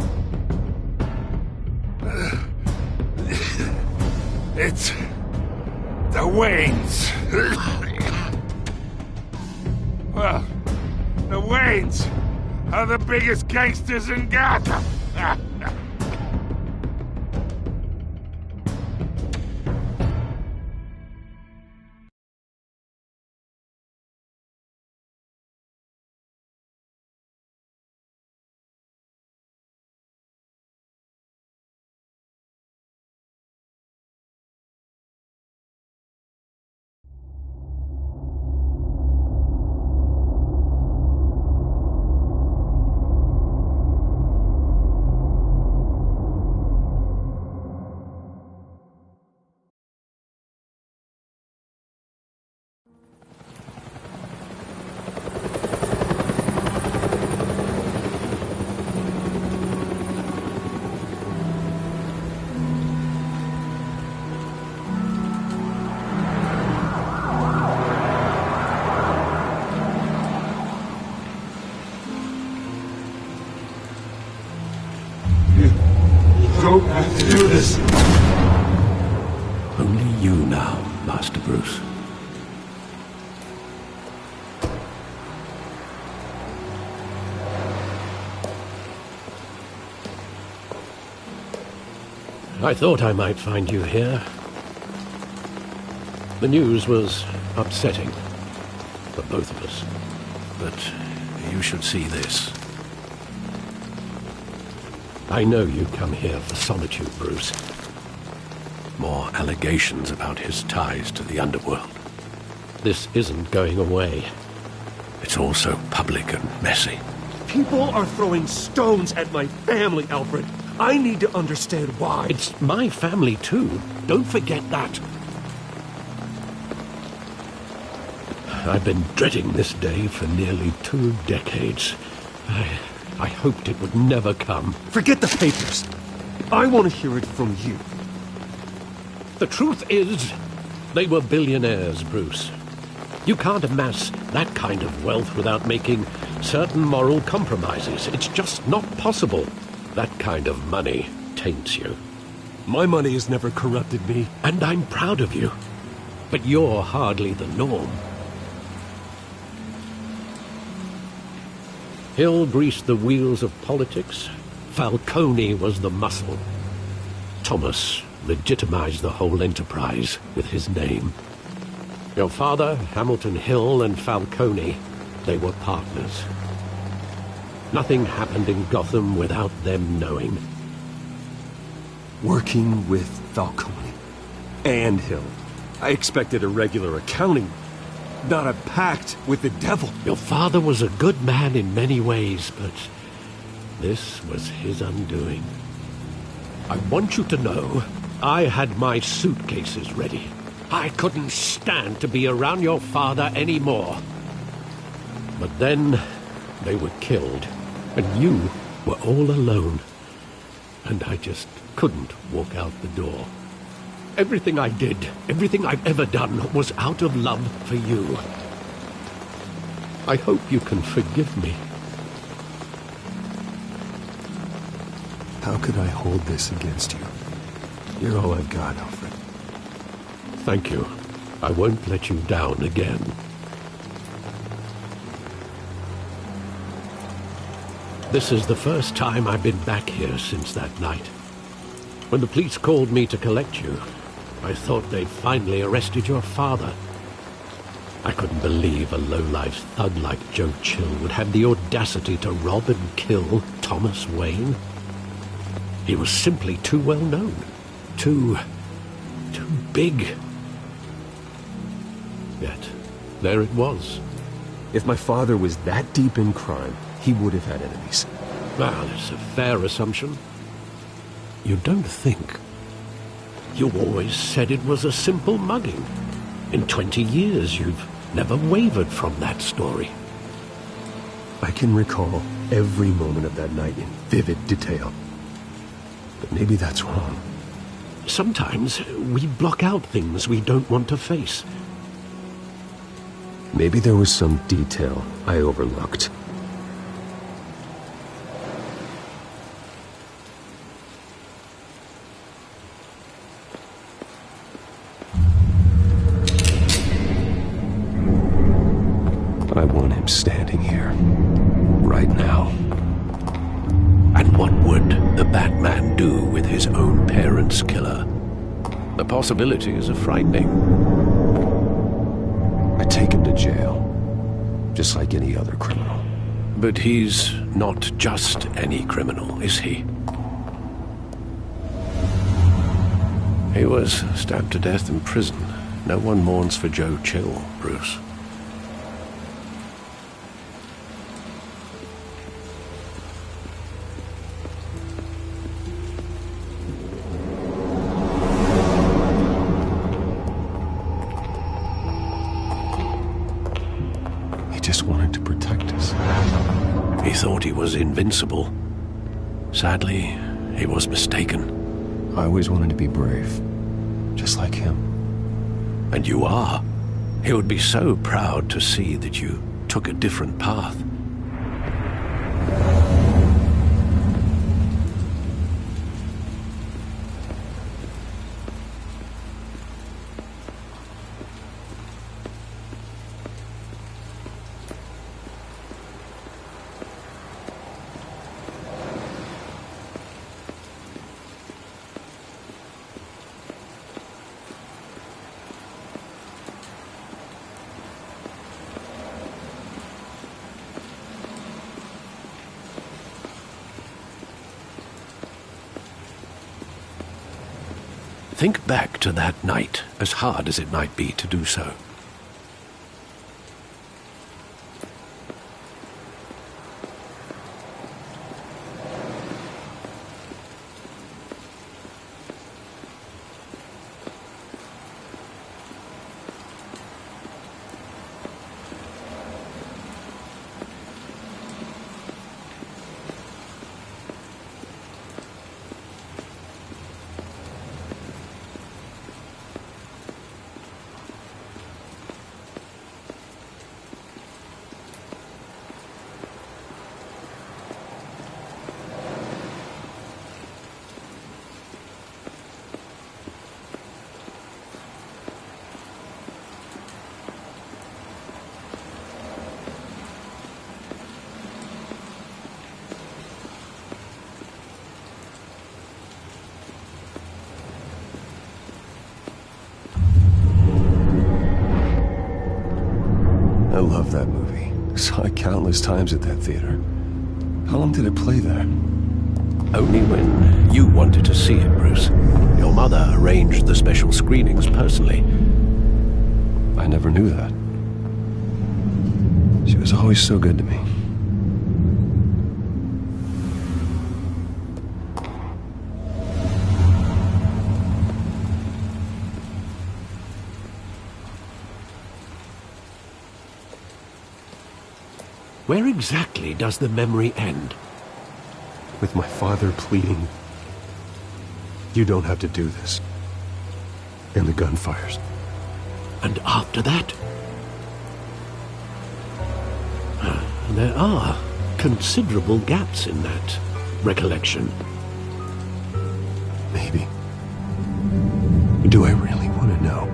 It's the Waynes. Well, the Waynes are the biggest gangsters in Gotham. Don't have to do this. Only you now, Master Bruce. I thought I might find you here. The news was upsetting for both of us, but you should see this. I know you come here for solitude, Bruce. More allegations about his ties to the underworld. This isn't going away. It's all so public and messy. People are throwing stones at my family, Alfred. I need to understand why. It's my family, too. Don't forget that. I've been dreading this day for nearly 2 decades. I hoped it would never come. Forget the papers. I want to hear it from you. The truth is, they were billionaires, Bruce. You can't amass that kind of wealth without making certain moral compromises. It's just not possible. That kind of money taints you. My money has never corrupted me. And I'm proud of you. But you're hardly the norm. Hill greased the wheels of politics. Falcone was the muscle. Thomas legitimized the whole enterprise with his name. Your father, Hamilton Hill, and Falcone, they were partners. Nothing happened in Gotham without them knowing. Working with Falcone and Hill. I expected a regular accounting, not a pact with the devil. Your father was a good man in many ways, but this was his undoing. I want you to know, I had my suitcases ready. I couldn't stand to be around your father anymore. But then they were killed, and you were all alone. And I just couldn't walk out the door. Everything I did, everything I've ever done, was out of love for you. I hope you can forgive me. How could I hold this against you? You're all I've got, Alfred. Thank you. I won't let you down again. This is the first time I've been back here since that night. When the police called me to collect you, I thought they'd finally arrested your father. I couldn't believe a low-life thug like Joe Chill would have the audacity to rob and kill Thomas Wayne. He was simply too well known. Too big. Yet, there it was. If my father was that deep in crime, he would have had enemies. Well, it's a fair assumption. You don't think. You always said it was a simple mugging. In 20 years, you've never wavered from that story. I can recall every moment of that night in vivid detail. But maybe that's wrong. Sometimes we block out things we don't want to face. Maybe there was some detail I overlooked. I want him standing here, right now. And what would the Batman do with his own parents' killer? The possibilities are frightening. I take him to jail, just like any other criminal. But he's not just any criminal, is he? He was stabbed to death in prison. No one mourns for Joe Chill, Bruce. Just wanted to protect us. He thought he was invincible. Sadly, he was mistaken. I always wanted to be brave, just like him. And you are. He would be so proud to see that you took a different path. Think back to that night, as hard as it might be to do so. love that movie. Saw it countless times at that theater. How long did it play there? Only when you wanted to see it, Bruce. Your mother arranged the special screenings personally. I never knew that. She was always so good to me. Where exactly does the memory end? With my father pleading, "You don't have to do this." And the gun fires. And after that? There are considerable gaps in that recollection. Maybe. Do I really want to know?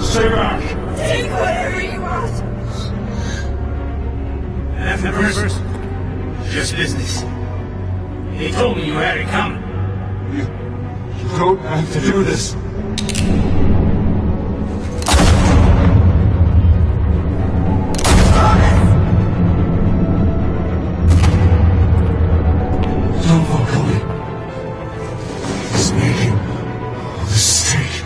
Stay back! Take whatever you want! Nothing, Bruce. Just business. He told me you had it coming. You don't have to do this. Don't follow me. He's making a mistake.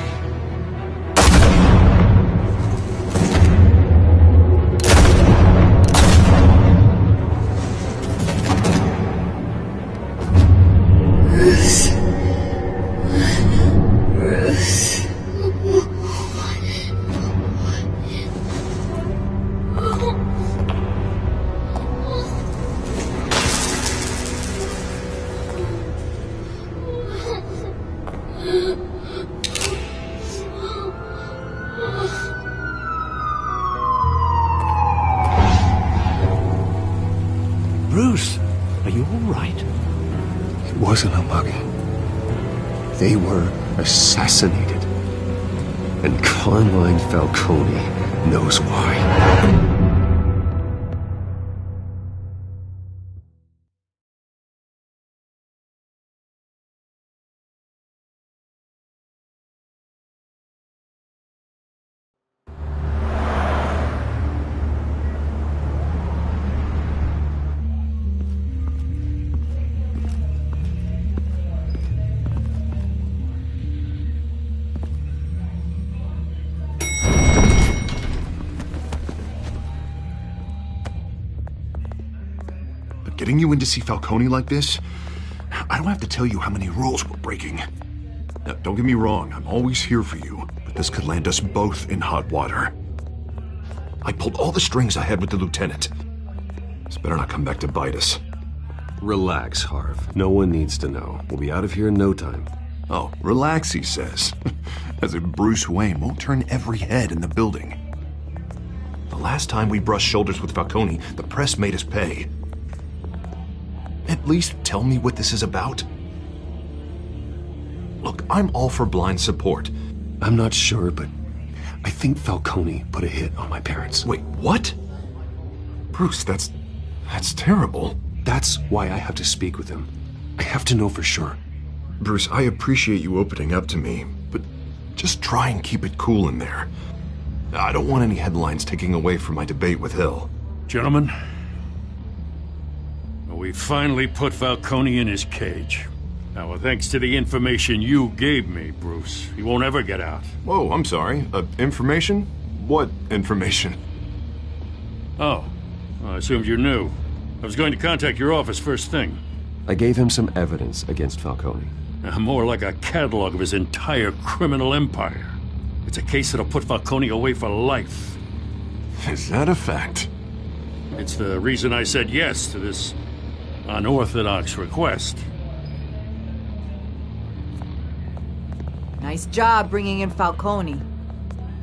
Bruce, are you all right? It wasn't a mugging. They were assassinated. And Carmine Falcone knows why. Getting you in to see Falcone like this, I don't have to tell you how many rules we're breaking. Now, don't get me wrong, I'm always here for you, but this could land us both in hot water. I pulled all the strings I had with the lieutenant. This better not come back to bite us. Relax, Harv. No one needs to know. We'll be out of here in no time. Oh, relax, he says. As if Bruce Wayne won't turn every head in the building. The last time we brushed shoulders with Falcone, the press made us pay. At least tell me what this is about. Look, I'm all for blind support. I'm not sure, but I think Falcone put a hit on my parents. Wait, what? Bruce, that's terrible. That's why I have to speak with him. I have to know for sure. Bruce, I appreciate you opening up to me, but just try and keep it cool in there. I don't want any headlines taking away from my debate with Hill. Gentlemen, we finally put Falcone in his cage. Now, thanks to the information you gave me, Bruce, he won't ever get out. Whoa, I'm sorry. Information? What information? Oh, I assumed you knew. I was going to contact your office first thing. I gave him some evidence against Falcone. More like a catalog of his entire criminal empire. It's a case that'll put Falcone away for life. Is that a fact? It's the reason I said yes to this unorthodox request. Nice job bringing in Falcone.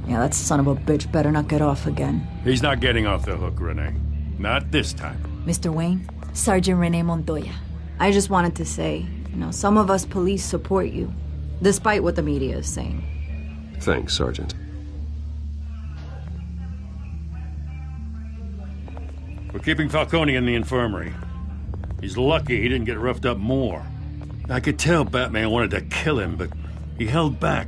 Yeah, that son of a bitch better not get off again. He's not getting off the hook, Renee. Not this time. Mr. Wayne, Sergeant Renee Montoya. I just wanted to say, some of us police support you. despite what the media is saying. Thanks, Sergeant. We're keeping Falcone in the infirmary. He's lucky he didn't get roughed up more. I could tell Batman wanted to kill him, but he held back.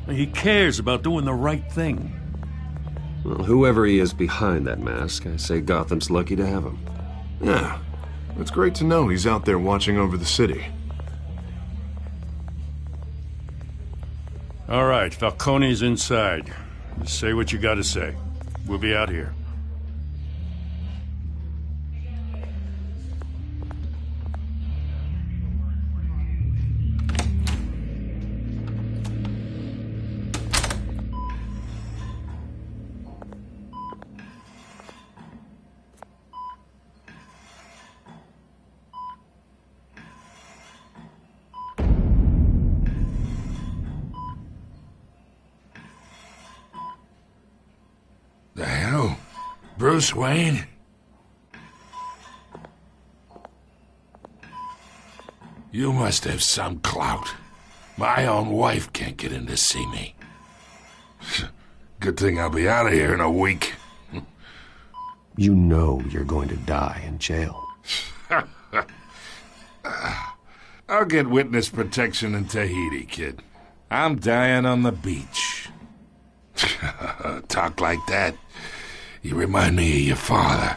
He cares about doing the right thing. Well, whoever he is behind that mask, I say Gotham's lucky to have him. Yeah, it's great to know he's out there watching over the city. All right, Falcone's inside. Just say what you gotta say. We'll be out here. The hell? Bruce Wayne? You must have some clout. My own wife can't get in to see me. Good thing I'll be out of here in a week. You know you're going to die in jail. I'll get witness protection in Tahiti, kid. I'm dying on the beach. Talk like that. You remind me of your father.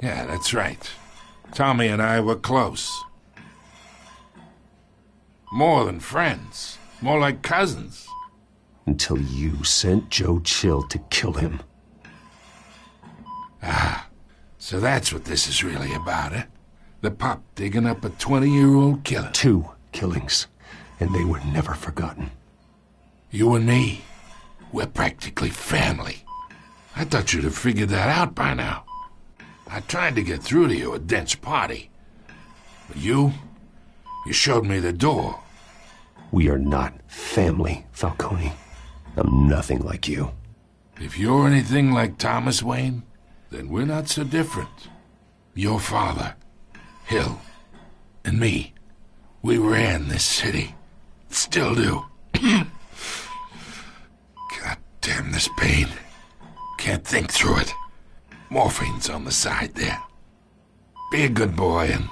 Yeah, that's right. Tommy and I were close. More than friends. More like cousins. Until you sent Joe Chill to kill him. Ah, so that's what this is really about, eh? The pup digging up a 20-year-old killer. 2 killings, and they were never forgotten. You and me, we're practically family. I thought you'd have figured that out by now. I tried to get through to you at Dent's party. But you showed me the door. We are not family, Falcone. I'm nothing like you. If you're anything like Thomas Wayne, then we're not so different. Your father, Hill, and me, we ran this city. Still do. God damn this pain. Can't think through it. Morphine's on the side there. Be a good boy and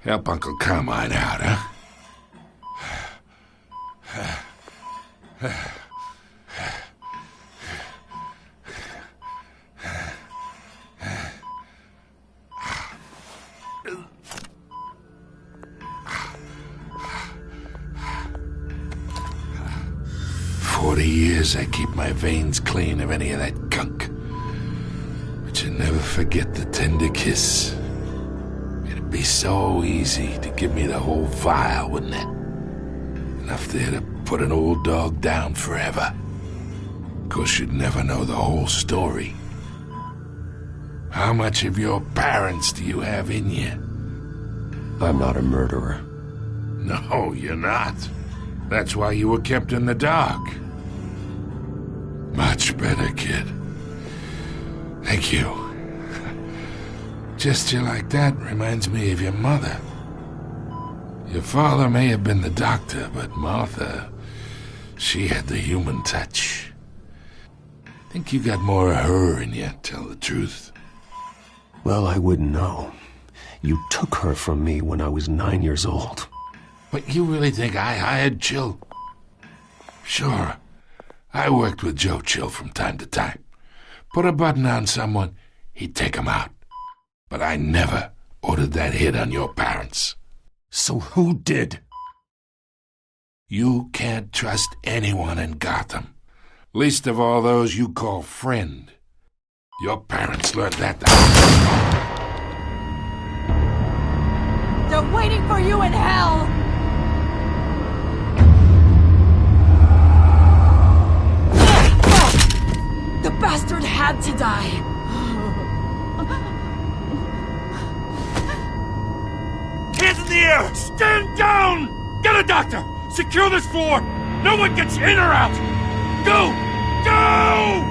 help Uncle Carmine out, huh? 40 years I keep my veins clean of any of that gunk. But you never forget the tender kiss. It'd be so easy to give me the whole vial, wouldn't it? Enough there to put an old dog down forever. Of course, you'd never know the whole story. How much of your parents do you have in you? I'm not a murderer. No, you're not. That's why you were kept in the dark. Much better, kid. Thank you. Gesture like that reminds me of your mother. Your father may have been the doctor, but Martha, she had the human touch. Think you got more of her in you, tell the truth. Well, I wouldn't know. You took her from me when I was 9 years old. But you really think I hired Chill? Sure. I worked with Joe Chill from time to time. Put a button on someone, he'd take him out. But I never ordered that hit on your parents. So who did? You can't trust anyone in Gotham. Least of all those you call friend. Your parents learned that. They're waiting for you in hell! The bastard had to die! Hands in the air! Stand down! Get a doctor! Secure this floor! No one gets in or out! Go! Go!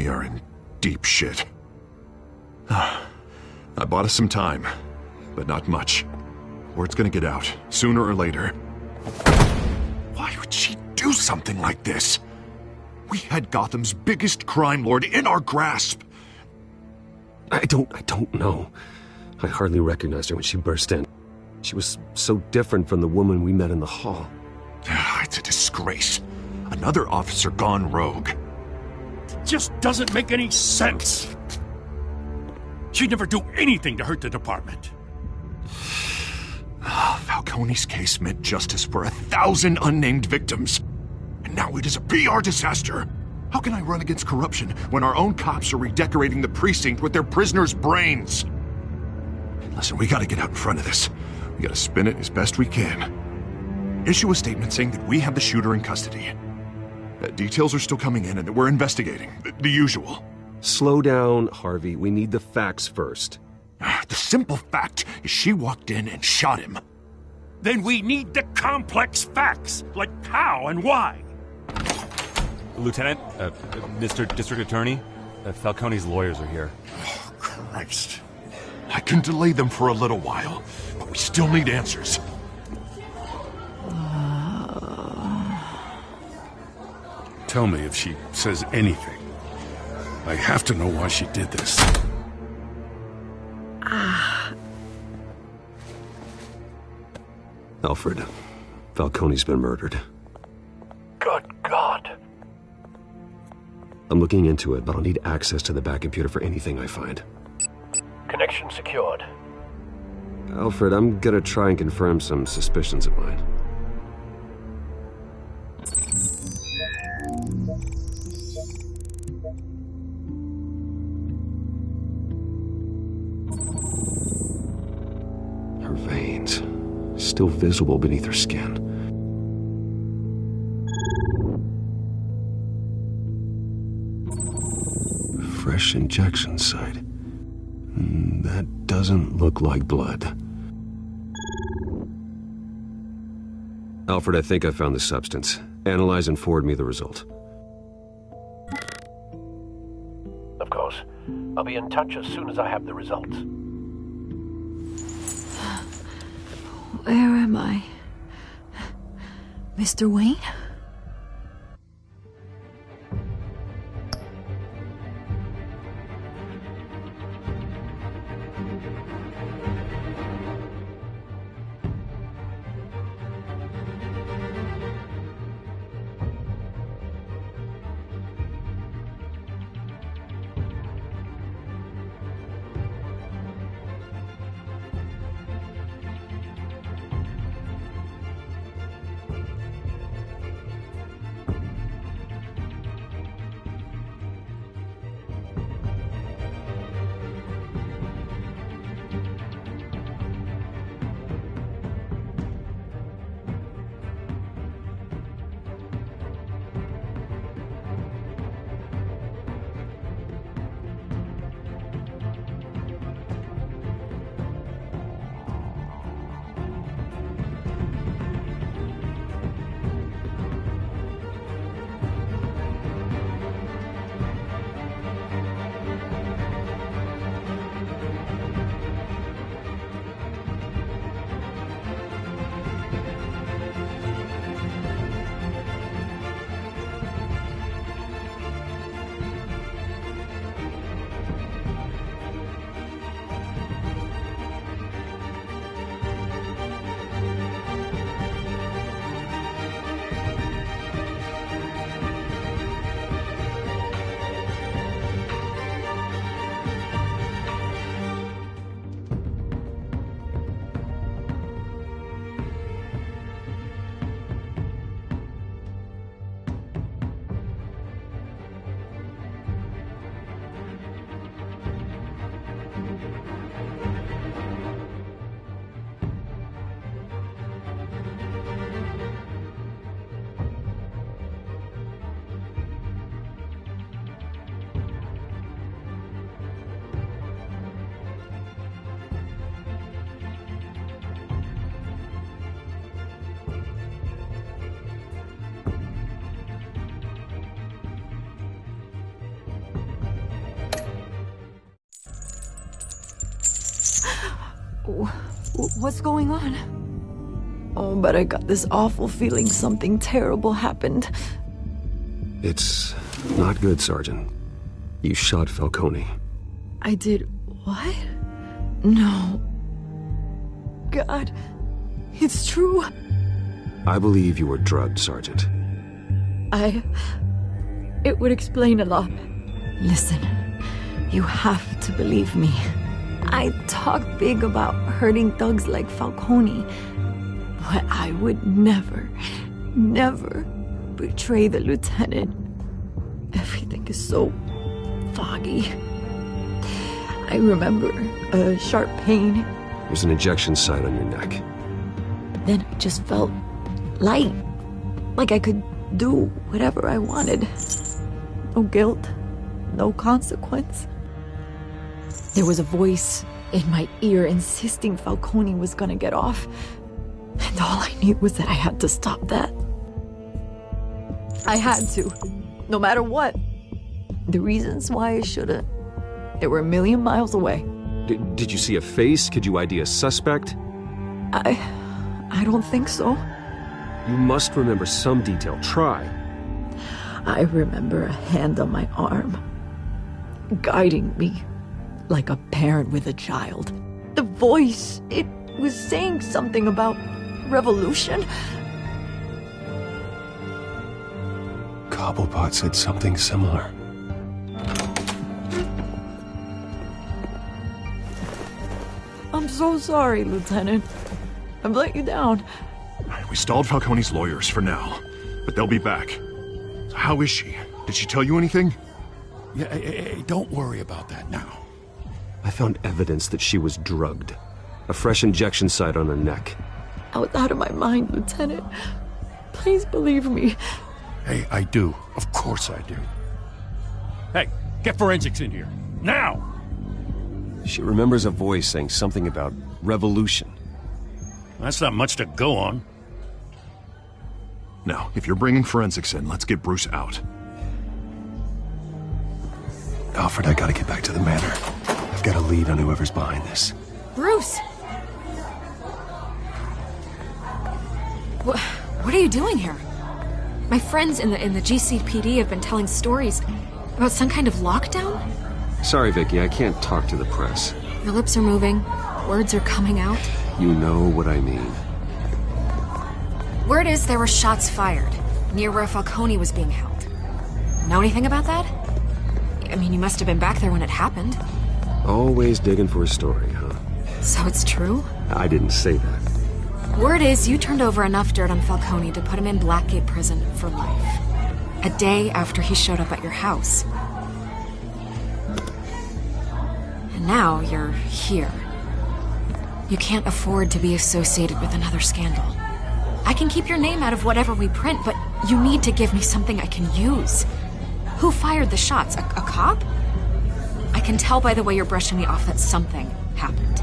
We are in deep shit. I bought us some time, but not much. Word's gonna get out, sooner or later. Why would she do something like this? We had Gotham's biggest crime lord in our grasp. I don't know. I hardly recognized her when she burst in. She was so different from the woman we met in the hall. It's a disgrace. Another officer gone rogue. Just doesn't make any sense. She'd never do anything to hurt the department. Falcone's case meant justice for 1,000 unnamed victims. And now it is a PR disaster. How can I run against corruption when our own cops are redecorating the precinct with their prisoners' brains? Listen, we gotta get out in front of this. We gotta spin it as best we can. Issue a statement saying that we have the shooter in custody. Details are still coming in and that we're investigating. The usual. Slow down, Harvey. We need the facts first. The simple fact is she walked in and shot him. Then we need the complex facts, like how and why. Lieutenant, Mr. District Attorney, Falcone's lawyers are here. Oh, Christ. I can delay them for a little while, but we still need answers. Tell me if she says anything. I have to know why she did this. Alfred, Falcone's been murdered. Good God. I'm looking into it, but I'll need access to the back computer for anything I find. Connection secured. Alfred, I'm gonna try and confirm some suspicions of mine. Her veins, still visible beneath her skin. Fresh injection site. That doesn't look like blood. Alfred, I think I found the substance. Analyze and forward me the result. Of course. I'll be in touch as soon as I have the results. Where am I? Mr. Wayne? What's going on? Oh, but I got this awful feeling something terrible happened. It's not good, Sergeant. You shot Falcone. I did what? No. God, it's true. I believe you were drugged, Sergeant. It would explain a lot. Listen, you have to believe me. I talk big about hurting thugs like Falcone, but I would never betray the lieutenant. Everything is so foggy. I remember a sharp pain. There's an injection site on your neck. Then I just felt light, like I could do whatever I wanted. No guilt, no consequence. There was a voice in my ear insisting Falcone was gonna get off, and all I knew was that I had to stop that. I had to, no matter what. The reasons why I shouldn't, they were a million miles away. Did you see a face? Could you ID a suspect? I don't think so. You must remember some detail. Try. I remember a hand on my arm, guiding me like a parent with a child. The voice, it was saying something about revolution. Cobblepot said something similar. I'm so sorry, Lieutenant. I've let you down. We stalled Falcone's lawyers for now, but they'll be back. So how is she? Did she tell you anything? Yeah, hey, don't worry about that now. I found evidence that she was drugged. A fresh injection site on her neck. I was out of my mind, Lieutenant. Please believe me. Hey, I do. Of course I do. Hey, get forensics in here. Now! She remembers a voice saying something about revolution. That's not much to go on. Now, if you're bringing forensics in, let's get Bruce out. Alfred, I gotta get back to the manor. I've got a lead on whoever's behind this. Bruce! What are you doing here? My friends in the GCPD have been telling stories about some kind of lockdown? Sorry, Vicky, I can't talk to the press. Your lips are moving. Words are coming out. You know what I mean. Word is there were shots fired near where Falcone was being held. Know anything about that? I mean, you must have been back there when it happened. Always digging for a story, huh? So it's true? I didn't say that. Word is you turned over enough dirt on Falcone to put him in Blackgate Prison for life. A day after he showed up at your house. And now you're here. You can't afford to be associated with another scandal. I can keep your name out of whatever we print, but you need to give me something I can use. Who fired the shots? A cop? I can tell by the way you're brushing me off that something happened.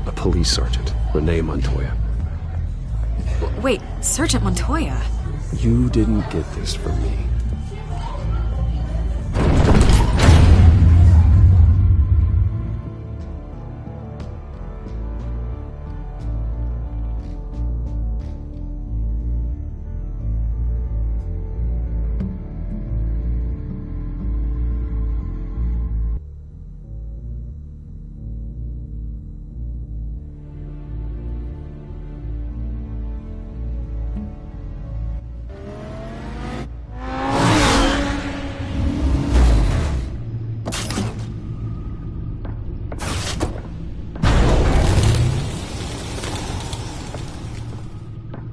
A police sergeant, Renee Montoya. Wait, Sergeant Montoya? You didn't get this from me.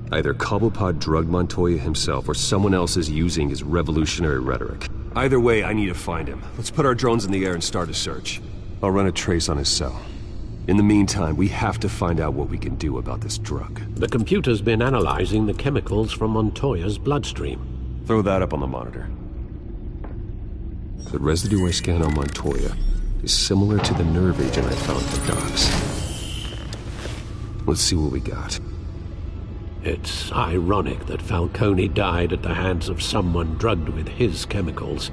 Either Cobblepot drugged Montoya himself, or someone else is using his revolutionary rhetoric. Either way, I need to find him. Let's put our drones in the air and start a search. I'll run a trace on his cell. In the meantime, we have to find out what we can do about this drug. The computer's been analyzing the chemicals from Montoya's bloodstream. Throw that up on the monitor. The residue I scan on Montoya is similar to the nerve agent I found for dogs. Let's see what we got. It's ironic that Falcone died at the hands of someone drugged with his chemicals.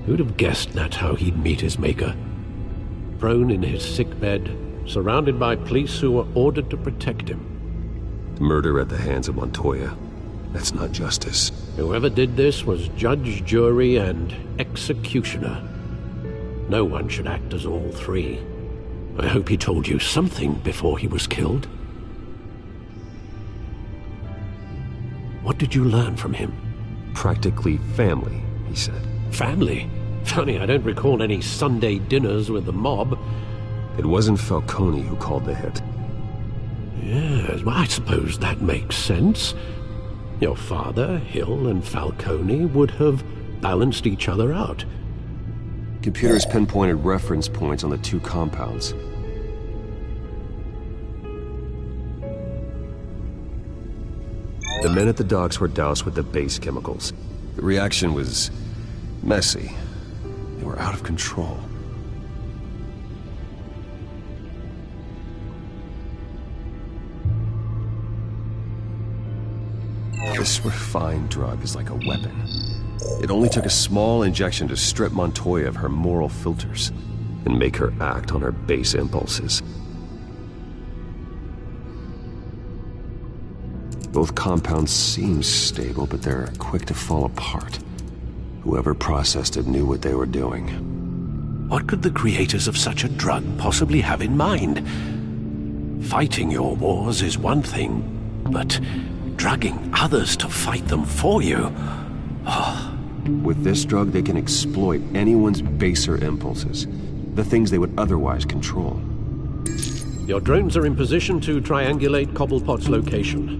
Who'd have guessed that's how he'd meet his maker? prone in his sickbed, surrounded by police who were ordered to protect him. Murder at the hands of Montoya. That's not justice. Whoever did this was judge, jury, and executioner. No one should act as all three. I hope he told you something before he was killed. What did you learn from him? Practically family, he said. Family? Funny, I don't recall any Sunday dinners with the mob. It wasn't Falcone who called the hit. Yes, well, I suppose that makes sense. Your father, Hill, and Falcone would have balanced each other out. Computers pinpointed reference points on the two compounds. The men at the docks were doused with the base chemicals. The reaction was messy. They were out of control. This refined drug is like a weapon. It only took a small injection to strip Montoya of her moral filters and make her act on her base impulses. Both compounds seem stable, but they're quick to fall apart. Whoever processed it knew what they were doing. What could the creators of such a drug possibly have in mind? Fighting your wars is one thing, but drugging others to fight them for you? Oh. With this drug, they can exploit anyone's baser impulses, the things they would otherwise control. Your drones are in position to triangulate Cobblepot's location.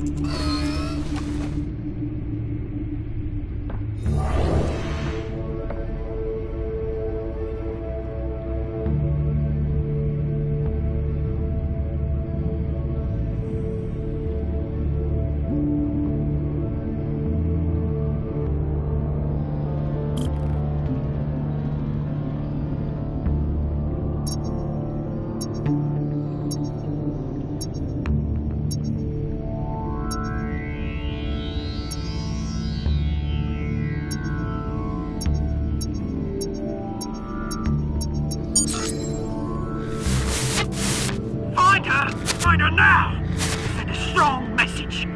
Find her now! Send a strong message.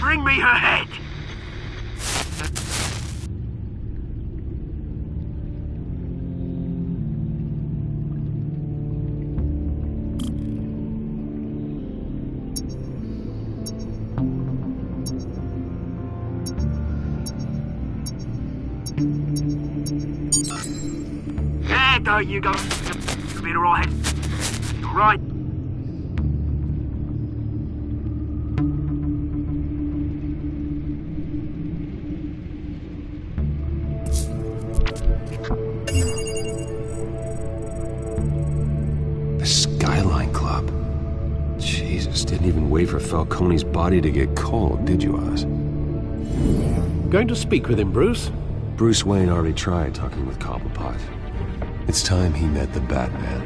Bring me her head! There you go. You'll be alright. Alright. Didn't even wait for Falcone's body to get cold, did you, Oz? Going to speak with him, Bruce? Bruce Wayne already tried talking with Cobblepot. It's time he met the Batman.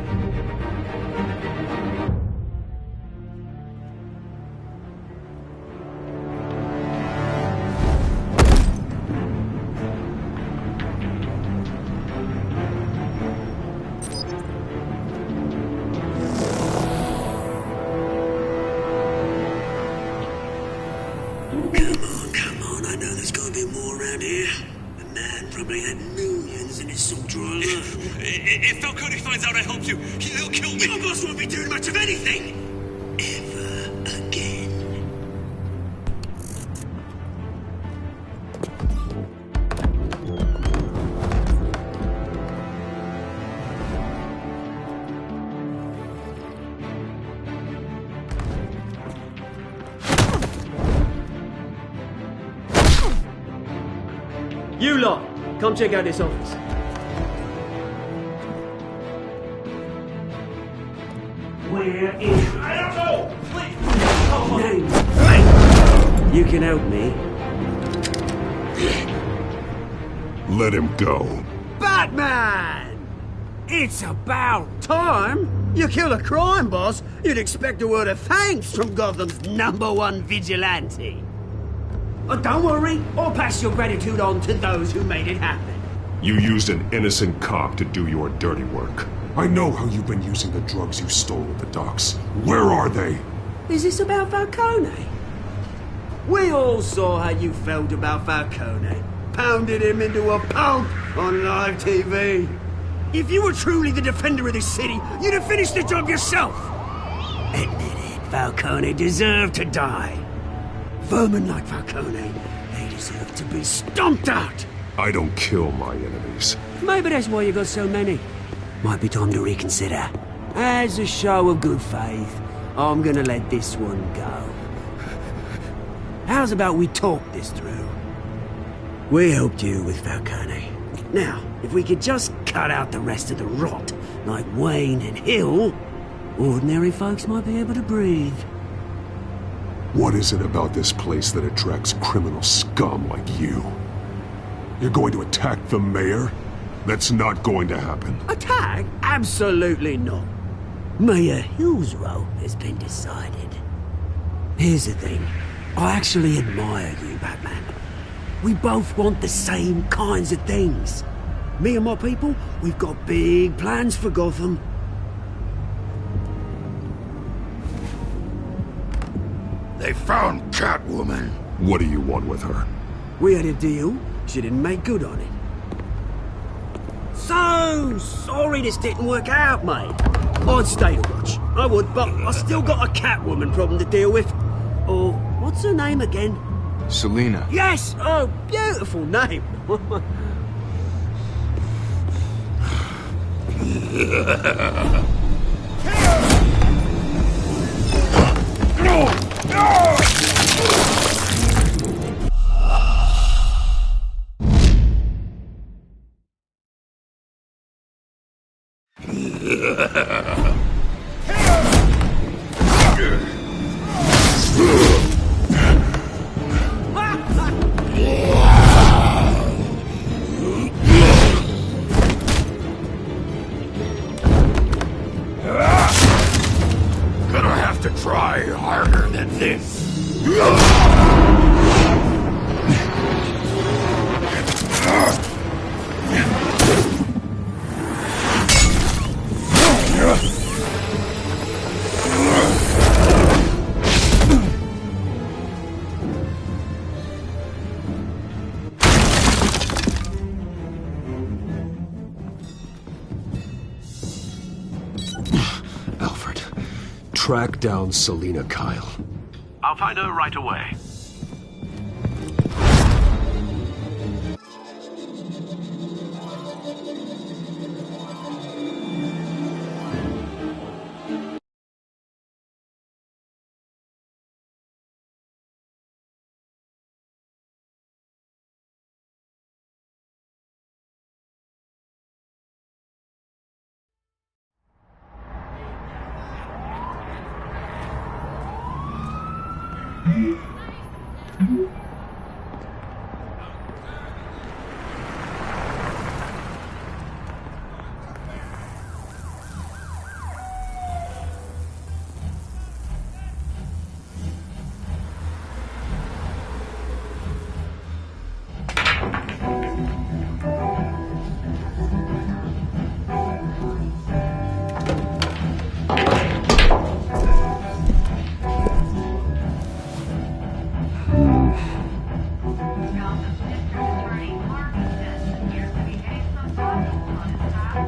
If Falcone finds out I helped you, he'll kill me. Your boss won't be doing much of anything. Ever again. You lot, come check out this office. Where is... I don't know! Please! You can help me. Let him go. Batman! It's about time! You kill a crime boss, you'd expect a word of thanks from Gotham's #1 vigilante. But don't worry, I'll pass your gratitude on to those who made it happen. You used an innocent cop to do your dirty work. I know how you've been using the drugs you stole at the docks. Where are they? Is this about Falcone? We all saw how you felt about Falcone. Pounded him into a pulp on live TV. If you were truly the defender of this city, you'd have finished the job yourself. Admit it, Falcone deserved to die. Vermin like Falcone, they deserve to be stomped out. I don't kill my enemies. Maybe that's why you got so many. Might be time to reconsider. As a show of good faith, I'm gonna let this one go. How's about we talk this through? We helped you with Falcone. Now, if we could just cut out the rest of the rot, like Wayne and Hill, ordinary folks might be able to breathe. What is it about this place that attracts criminal scum like you? You're going to attack the mayor? That's not going to happen. Attack? Absolutely not. Mayor Hill's role has been decided. Here's the thing. I actually admire you, Batman. We both want the same kinds of things. Me and my people, we've got big plans for Gotham. They found Catwoman. What do you want with her? We had a deal. She didn't make good on it. So sorry this didn't work out, mate. I'd stay to watch. I would, but I still got a Catwoman problem to deal with. Or, what's her name again? Selina. Yes! Oh, beautiful name. Gonna have to try harder than this. Alfred, track down Selina Kyle. I'll find her right away.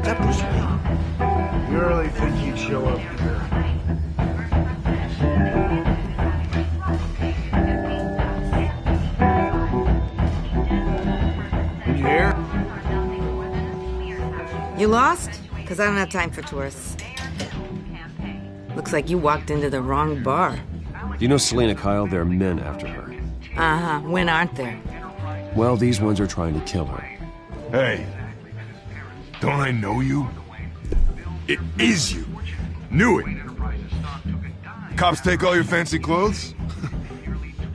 That was me. You really think he'd show up here? You here? You lost? Because I don't have time for tourists. Looks like you walked into the wrong bar. You know Selina Kyle? There are men after her. Uh-huh. When aren't there? Well, these ones are trying to kill her. Hey, don't I know you? It is you. Knew it. Cops take all your fancy clothes?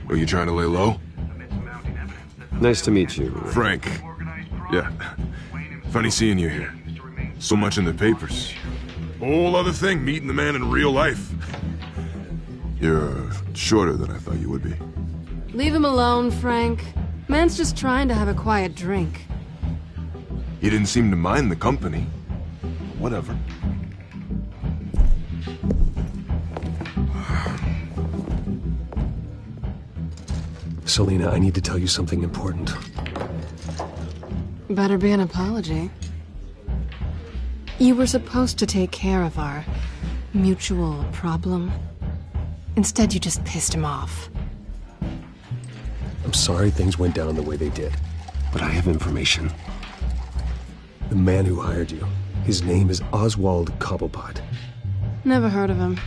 Are you trying to lay low? Nice to meet you. Frank. Yeah. Funny seeing you here. So much in the papers. Whole other thing, meeting the man in real life. You're shorter than I thought you would be. Leave him alone, Frank. Man's just trying to have a quiet drink. He didn't seem to mind the company. Whatever. Selina, I need to tell you something important. Better be an apology. You were supposed to take care of our mutual problem. Instead, you just pissed him off. I'm sorry things went down the way they did, but I have information. The man who hired you, his name is Oswald Cobblepot. Never heard of him.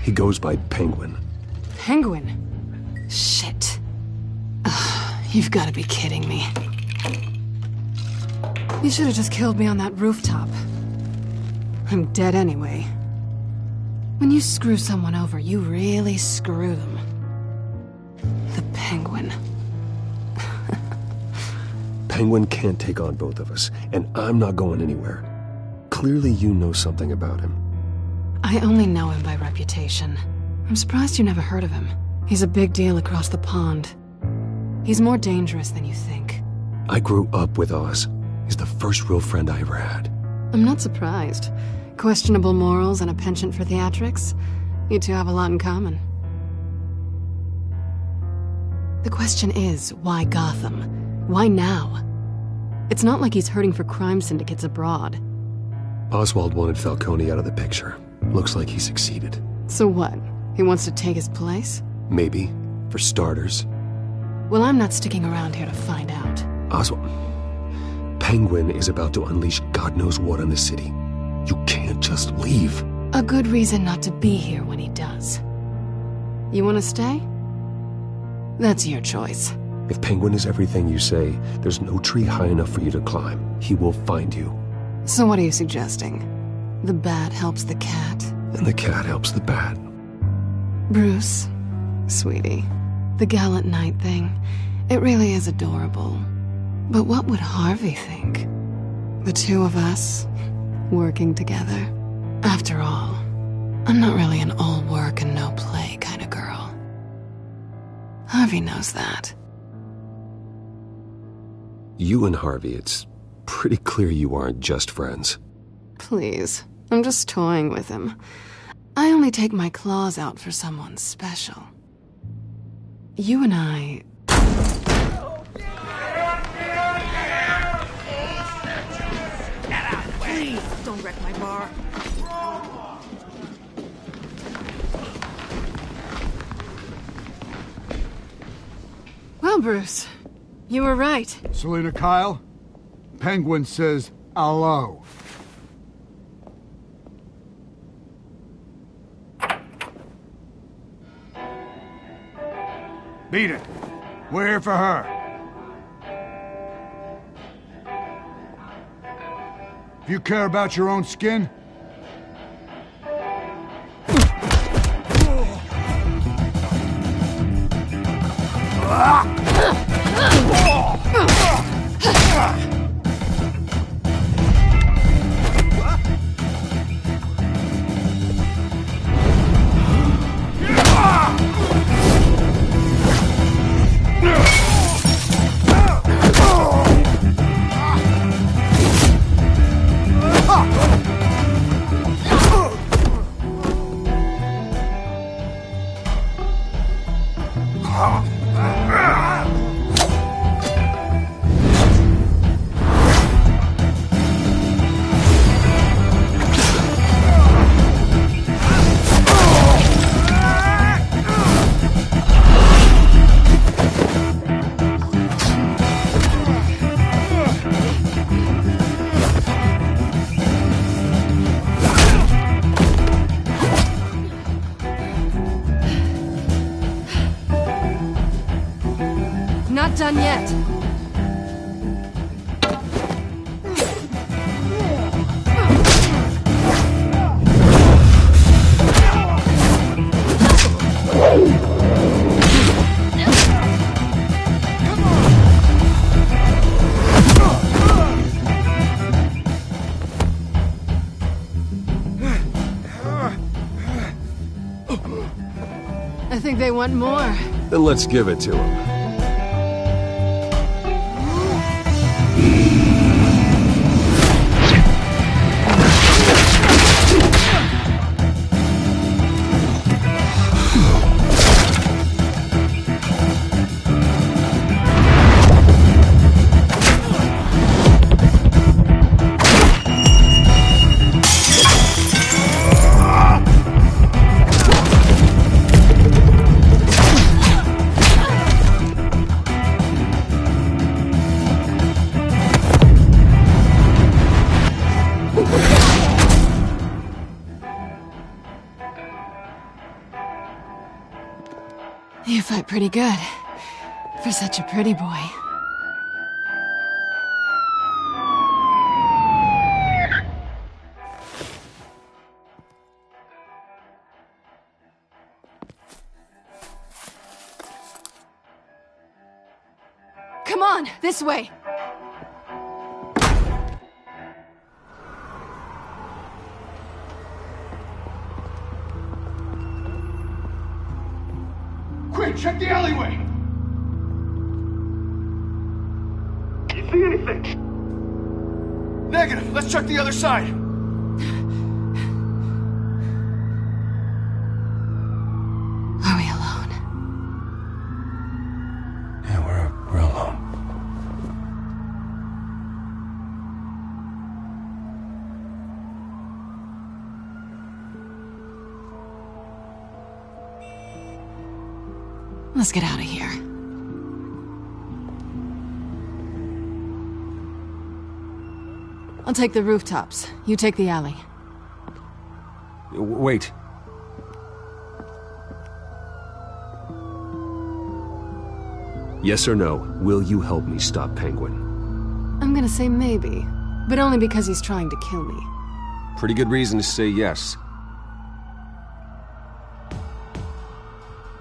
He goes by Penguin. Penguin? Shit. You've got to be kidding me. You should have just killed me on that rooftop. I'm dead anyway. When you screw someone over, you really screw them. The Penguin. Penguin can't take on both of us, and I'm not going anywhere. Clearly you know something about him. I only know him by reputation. I'm surprised you never heard of him. He's a big deal across the pond. He's more dangerous than you think. I grew up with Oz. He's the first real friend I ever had. I'm not surprised. Questionable morals and a penchant for theatrics. You two have a lot in common. The question is, why Gotham? Why now? It's not like he's hurting for crime syndicates abroad. Oswald wanted Falcone out of the picture. Looks like he succeeded. So what? He wants to take his place? Maybe. For starters. Well, I'm not sticking around here to find out. Oswald... Penguin is about to unleash God knows what on the city. You can't just leave. A good reason not to be here when he does. You want to stay? That's your choice. If Penguin is everything you say, there's no tree high enough for you to climb. He will find you. So what are you suggesting? The bat helps the cat? And the cat helps the bat. Bruce, sweetie, the gallant knight thing, it really is adorable. But what would Harvey think? The two of us, working together. After all, I'm not really an all work and no play kind of girl. Harvey knows that. You and Harvey, it's pretty clear you aren't just friends. Please, I'm just toying with him. I only take my claws out for someone special. You and I... Please, don't wreck my bar. Well, Bruce, you were right. Selina Kyle, Penguin says hello. Beat it. We're here for her. If you care about your own skin, Not done yet. I think they want more. Then let's give it to them. You fight pretty good. For such a pretty boy. Come on, this way! Quick, check the alleyway! You see anything? Negative. Let's check the other side. Are we alone? Yeah, we're alone. Let's get out of here. I'll take the rooftops. You take the alley. Wait. Yes or no, will you help me stop Penguin? I'm gonna say maybe, but only because he's trying to kill me. Pretty good reason to say yes.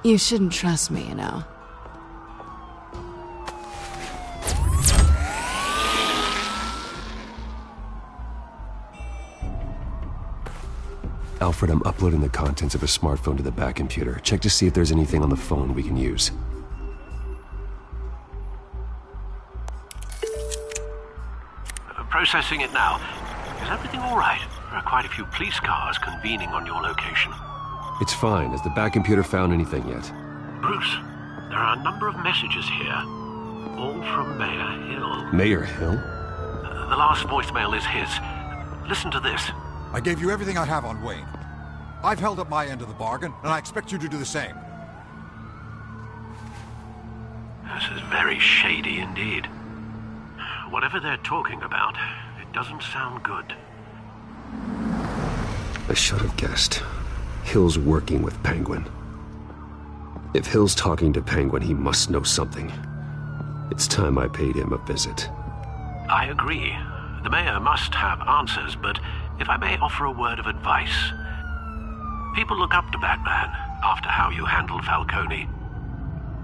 You shouldn't trust me, you know. Alfred, I'm uploading the contents of a smartphone to the back computer. Check to see if there's anything on the phone we can use. Processing it now. Is everything all right? There are quite a few police cars convening on your location. It's fine. Has the back computer found anything yet? Bruce, there are a number of messages here. All from Mayor Hill. Mayor Hill? The last voicemail is his. Listen to this. I gave you everything I have on Wayne. I've held up my end of the bargain, and I expect you to do the same. This is very shady indeed. Whatever they're talking about, it doesn't sound good. I should have guessed. Hill's working with Penguin. If Hill's talking to Penguin, he must know something. It's time I paid him a visit. I agree. The mayor must have answers, but if I may offer a word of advice. People look up to Batman after how you handled Falcone.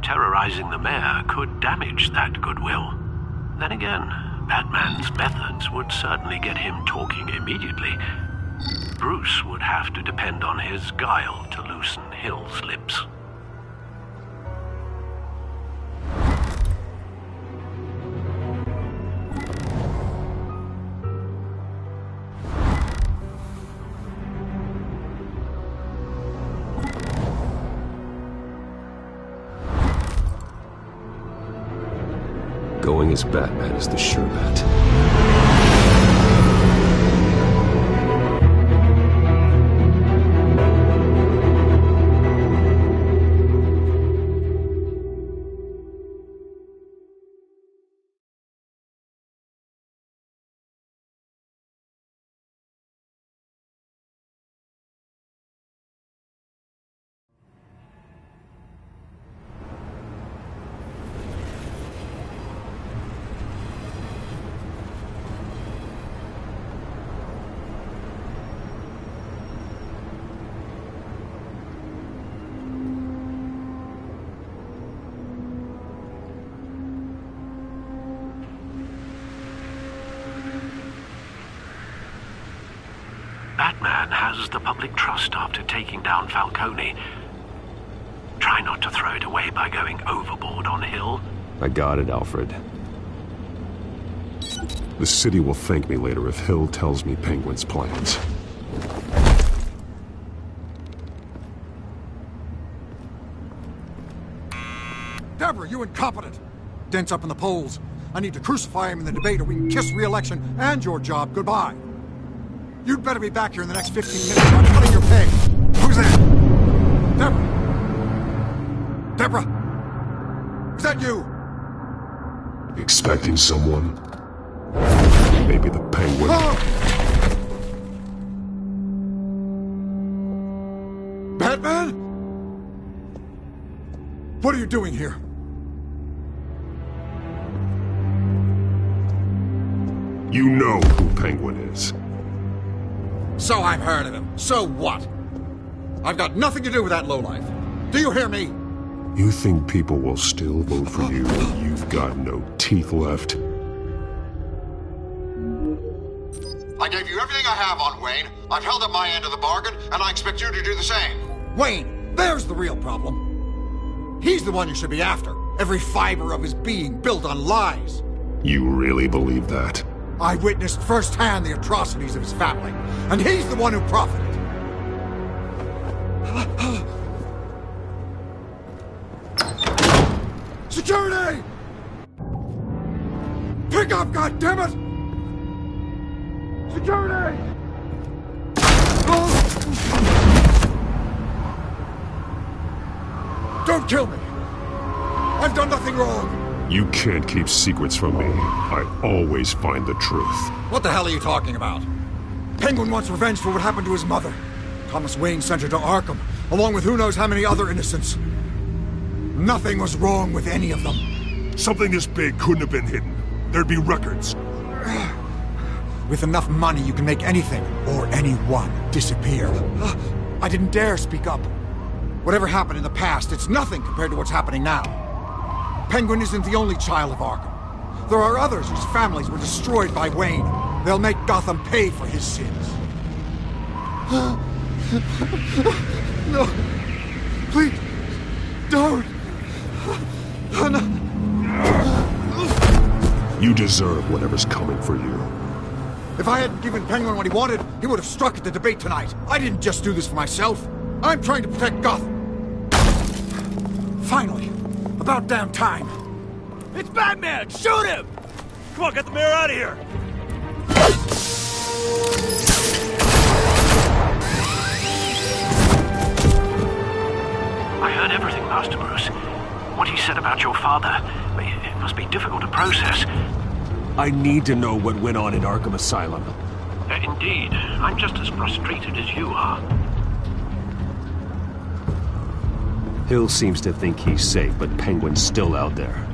Terrorizing the mayor could damage that goodwill. Then again, Batman's methods would certainly get him talking immediately. Bruce would have to depend on his guile to loosen Hill's lips. Going as Batman is the sure bet. Batman has the public trust after taking down Falcone. Try not to throw it away by going overboard on Hill. I got it, Alfred. The city will thank me later if Hill tells me Penguin's plans. Deborah, you incompetent! Dent's up in the polls. I need to crucify him in the debate or we can kiss re-election and your job goodbye. You'd better be back here in the next 15 minutes or I'm cutting your pay. Who's that? Deborah? Deborah? Is that you? Expecting someone? Maybe the Penguin. Batman? What are you doing here? You know who Penguin is. So I've heard of him. So what? I've got nothing to do with that lowlife. Do you hear me? You think people will still vote for you when you've got no teeth left? I gave you everything I have on Wayne. I've held up my end of the bargain, and I expect you to do the same. Wayne, there's the real problem. He's the one you should be after. Every fiber of his being built on lies. You really believe that? I witnessed firsthand the atrocities of his family, and he's the one who profited. Security! Pick up, goddammit! Security! Don't kill me! I've done nothing wrong! You can't keep secrets from me. I always find the truth. What the hell are you talking about? Penguin wants revenge for what happened to his mother. Thomas Wayne sent her to Arkham, along with who knows how many other innocents. Nothing was wrong with any of them. Something this big couldn't have been hidden. There'd be records. With enough money, you can make anything, or anyone, disappear. I didn't dare speak up. Whatever happened in the past, it's nothing compared to what's happening now. Penguin isn't the only child of Arkham. There are others whose families were destroyed by Wayne. They'll make Gotham pay for his sins. No. Please. Don't. No. You deserve whatever's coming for you. If I hadn't given Penguin what he wanted, he would have struck at the debate tonight. I didn't just do this for myself. I'm trying to protect Gotham. Finally. About damn time. It's Batman! Shoot him! Come on, get the mayor out of here! I heard everything, Master Bruce. What he said about your father, it must be difficult to process. I need to know what went on in Arkham Asylum. Indeed. I'm just as frustrated as you are. Hill seems to think he's safe, but Penguin's still out there.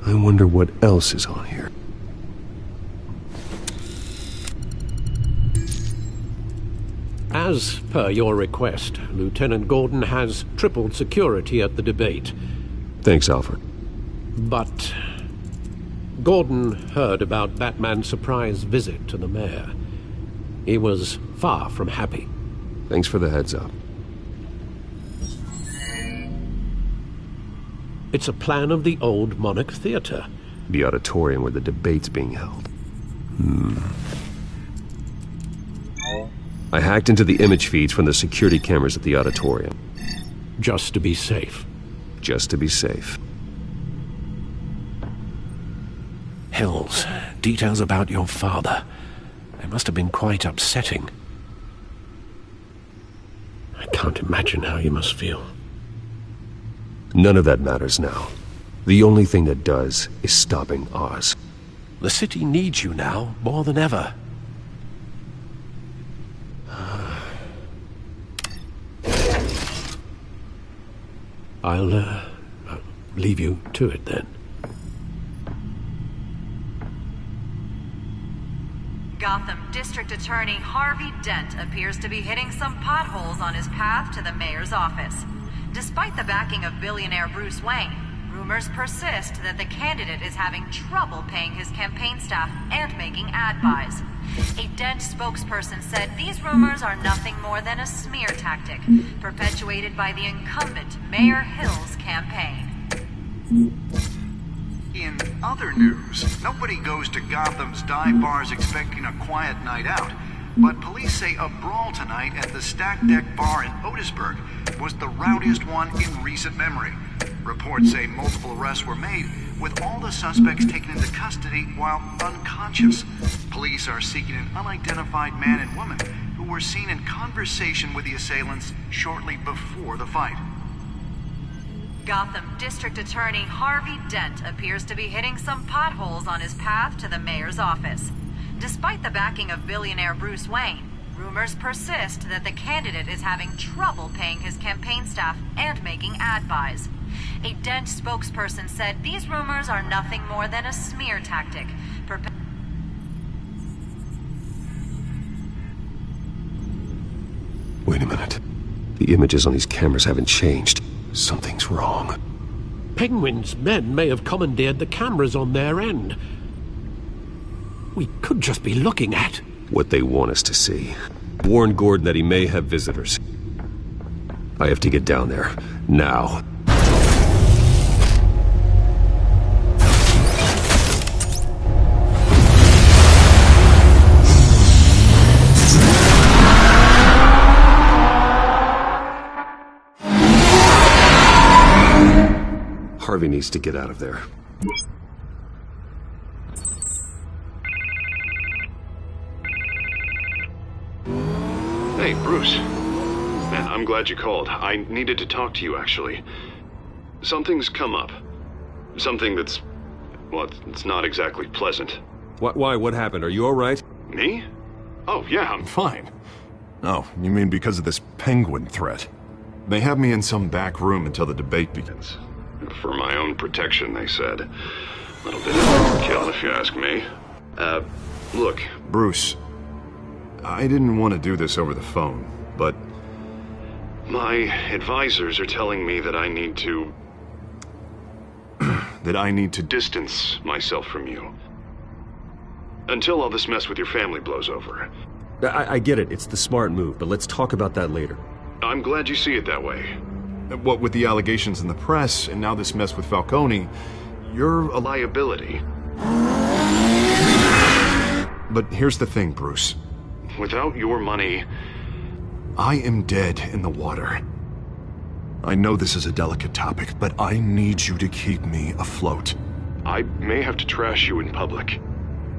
I wonder what else is on here. As per your request, Lieutenant Gordon has tripled security at the debate. Thanks, Alfred. But Gordon heard about Batman's surprise visit to the mayor. He was far from happy. Thanks for the heads up. It's a plan of the old Monarch Theater. The auditorium where the debate's being held. I hacked into the image feeds from the security cameras at the auditorium. Just to be safe. Just to be safe. Hills, details about your father. They must have been quite upsetting. I can't imagine how you must feel. None of that matters now. The only thing that does is stopping Oz. The city needs you now, more than ever. I'll leave you to it then. Gotham District Attorney Harvey Dent appears to be hitting some potholes on his path to the mayor's office. Despite the backing of billionaire Bruce Wayne, rumors persist that the candidate is having trouble paying his campaign staff and making ad buys. A Dent spokesperson said these rumors are nothing more than a smear tactic, perpetuated by the incumbent Mayor Hill's campaign. In other news, nobody goes to Gotham's dive bars expecting a quiet night out, but police say a brawl tonight at the Stack Deck Bar in Otisburg was the rowdiest one in recent memory. Reports say multiple arrests were made, with all the suspects taken into custody while unconscious. Police are seeking an unidentified man and woman who were seen in conversation with the assailants shortly before the fight. Gotham District Attorney Harvey Dent appears to be hitting some potholes on his path to the mayor's office. Despite the backing of billionaire Bruce Wayne, rumors persist that the candidate is having trouble paying his campaign staff and making ad buys. A Dent spokesperson said these rumors are nothing more than a smear tactic. Wait a minute. The images on these cameras haven't changed. Something's wrong. Penguin's men may have commandeered the cameras on their end. We could just be looking at what they want us to see. Warn Gordon that he may have visitors. I have to get down there. Now. Harvey needs to get out of there. Hey, Bruce. Man, I'm glad you called. I needed to talk to you, actually. Something's come up. Something that's... well, it's not exactly pleasant. Why? What happened? Are you all right? Me? Oh, yeah, I'm fine. Oh, you mean because of this penguin threat? They have me in some back room until the debate begins. For my own protection, they said. A little bit of overkill, if you ask me. Look. Bruce, I didn't want to do this over the phone, but... my advisors are telling me that I need to... that I need to distance myself from you. Until all this mess with your family blows over. I get it. It's the smart move, but let's talk about that later. I'm glad you see it that way. What with the allegations in the press, and now this mess with Falcone, you're a liability. But here's the thing, Bruce. Without your money... I am dead in the water. I know this is a delicate topic, but I need you to keep me afloat. I may have to trash you in public,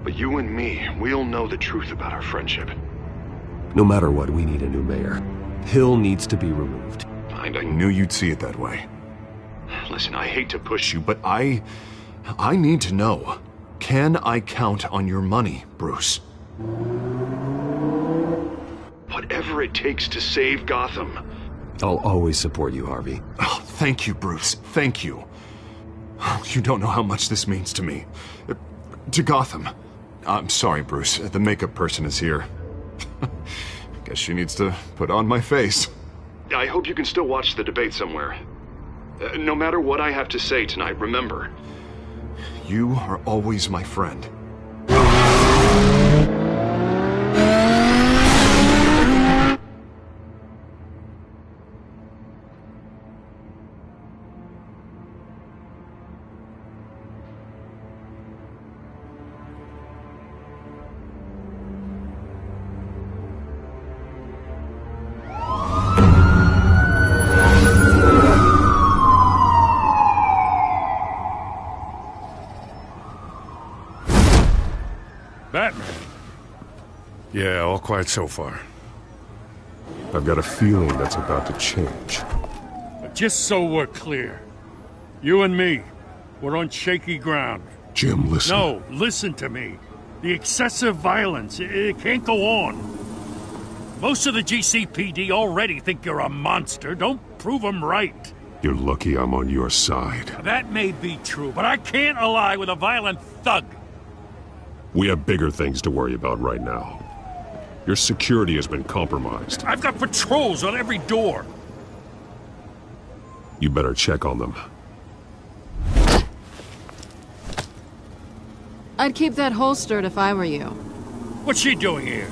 but you and me, we'll know the truth about our friendship. No matter what, we need a new mayor. Hill needs to be removed. I knew you'd see it that way. Listen, I hate to push you, but I need to know. Can I count on your money, Bruce? Whatever it takes to save Gotham. I'll always support you, Harvey. Oh, thank you, Bruce. Thank you. You don't know how much this means to me. To Gotham. I'm sorry, Bruce. The makeup person is here. Guess she needs to put on my face. I hope you can still watch the debate somewhere. No matter what I have to say tonight, remember. You are always my friend. Yeah, all quiet so far. I've got a feeling that's about to change. Just so we're clear, you and me, we're on shaky ground. Jim, listen. No, listen to me. The excessive violence, it can't go on. Most of the GCPD already think you're a monster. Don't prove them right. You're lucky I'm on your side. That may be true, but I can't ally with a violent thug. We have bigger things to worry about right now. Your security has been compromised. I've got patrols on every door. You better check on them. I'd keep that holstered if I were you. What's she doing here?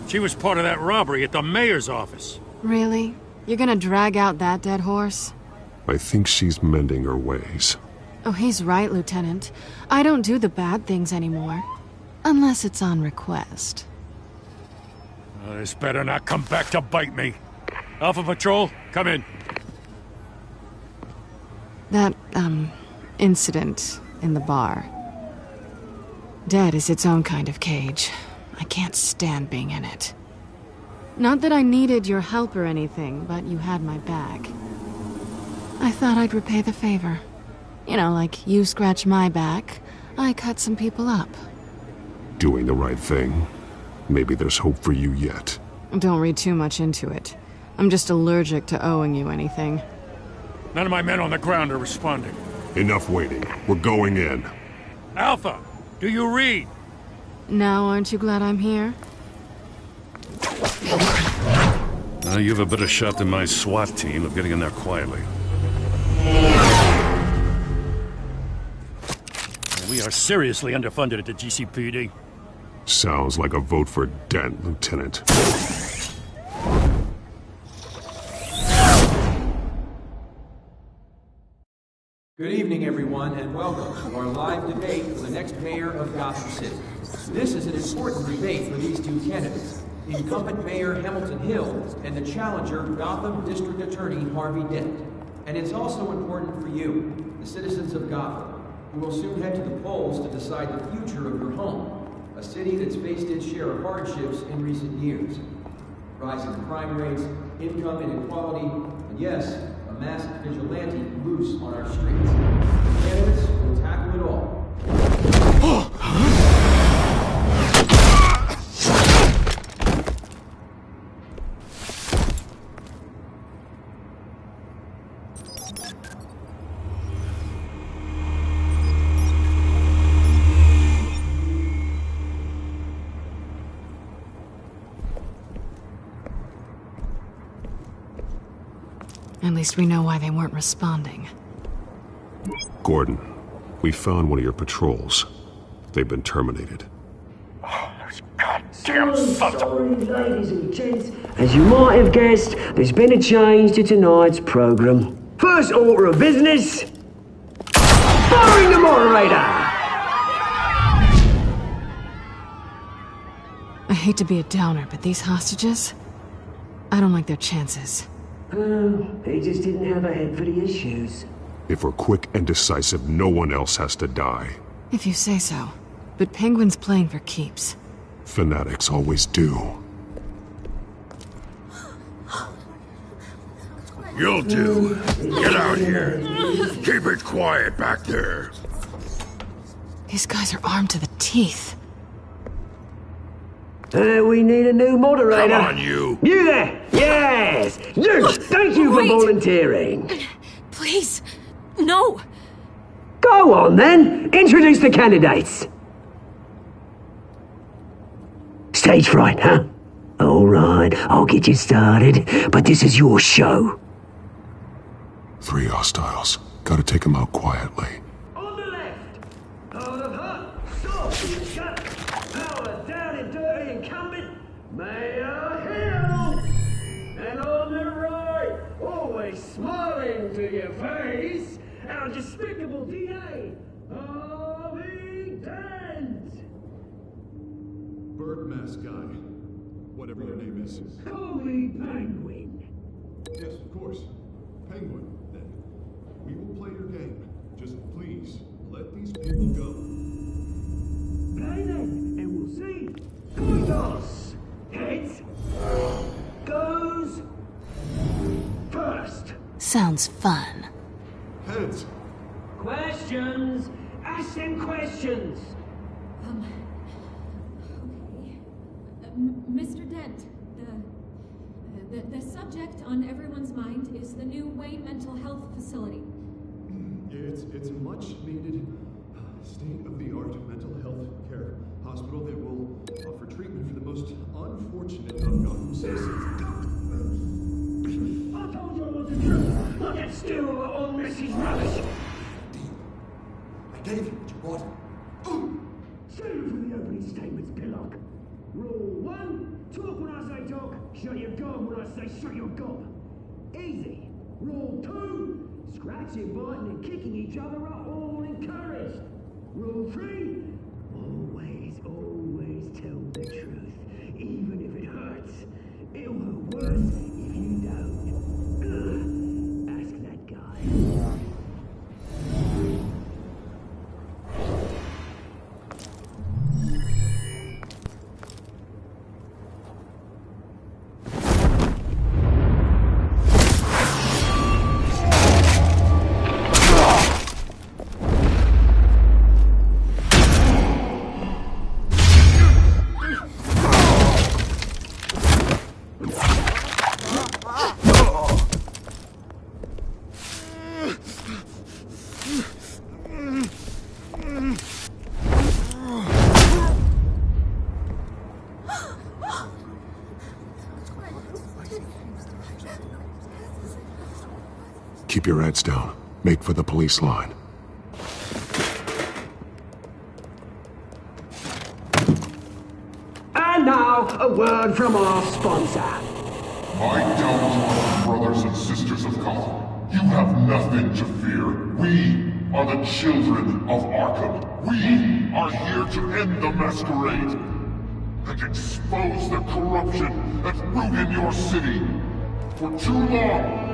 She was part of that robbery at the mayor's office. Really? You're gonna drag out that dead horse? I think she's mending her ways. Oh, he's right, Lieutenant. I don't do the bad things anymore. Unless it's on request. This better not come back to bite me. Alpha Patrol, come in. That, incident in the bar. Dead is its own kind of cage. I can't stand being in it. Not that I needed your help or anything, but you had my back. I thought I'd repay the favor. You know, like you scratch my back, I cut some people up. Doing the right thing. Maybe there's hope for you yet. Don't read too much into it. I'm just allergic to owing you anything. None of my men on the ground are responding. Enough waiting. We're going in. Alpha, do you read? Now aren't you glad I'm here? You have a better shot than my SWAT team of getting in there quietly. We are seriously underfunded at the GCPD. Sounds like a vote for Dent, Lieutenant. Good evening, everyone, and welcome to our live debate for the next mayor of Gotham City. This is an important debate for these two candidates, incumbent Mayor Hamilton Hill and the challenger, Gotham District Attorney Harvey Dent. And it's also important for you, the citizens of Gotham, who will soon head to the polls to decide the future of your home, a city that's faced its share of hardships in recent years. Rising crime rates, income inequality, and yes, a masked vigilante loose on our streets. The candidates will tackle it all. At least we know why they weren't responding. Gordon, we found one of your patrols. They've been terminated. Damn sorry, ladies and gents. As you might have guessed, there's been a change to tonight's program. First order of business, firing the moderator! I hate to be a downer, but these hostages, I don't like their chances. They just didn't have a head for the issues. If we're quick and decisive, no one else has to die. If you say so. But Penguin's playing for keeps. Fanatics always do. You'll do. Get out here. Keep it quiet back there. These guys are armed to the teeth. We need a new moderator. Come on, you. You there! Yes! You! Thank you for volunteering. Please, no. Go on, then. Introduce the candidates. Stage fright, huh? All right, I'll get you started, but this is your show. 3 hostiles. Gotta take them out quietly. On the left, out of hut, stop, shut, power down and dirty incumbent, Mayor Hill. And on the right, always smiling to your face, our despicable DA, Harvey Dent. Bird mask guy. Whatever your name is. Call me Penguin. Yes, of course. Penguin, then. We will play your game. Just please, let these people go. Play then, and we'll see. Kudos! Sounds fun. Heads. Questions! Ask them questions! Mr. Dent, the subject on everyone's mind is the new Wayne Mental Health Facility. It's a much-needed, state-of-the-art mental health care hospital that will offer treatment for the most unfortunate of Gotham citizens. I told you I wasn't true! Look at still all Mrs. Rubbish! I gave you what you wanted. Shut you for the opening statements, Pillock. Rule 1, talk when I say talk, shut your gob when I say shut your gob. Easy. Rule 2, scratching, biting and kicking each other are all encouraged. Rule 3, always tell the truth, even if it hurts. It'll hurt worse if you don't. Ask that guy. Keep your heads down. Make for the police line. And now, a word from our sponsor. My downtrodden brothers and sisters of Gotham, you have nothing to fear. We are the children of Arkham. We are here to end the masquerade and expose the corruption that rooted your city. For too long,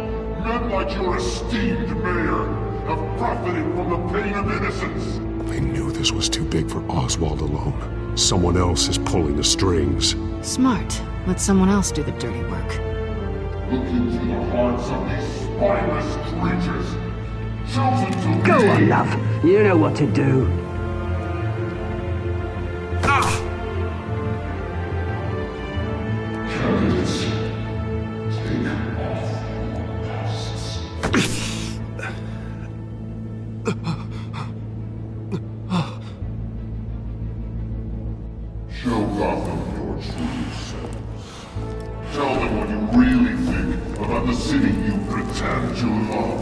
men like your esteemed mayor have profited from the pain of innocence. They knew this was too big for Oswald alone. Someone else is pulling the strings. Smart. Let someone else do the dirty work. Look into the hearts of these spineless creatures, chosen to Go on, love. You know what to do. Candidates, take off your masks. Show Gotham your true selves. Tell them what you really think about the city you pretend to love.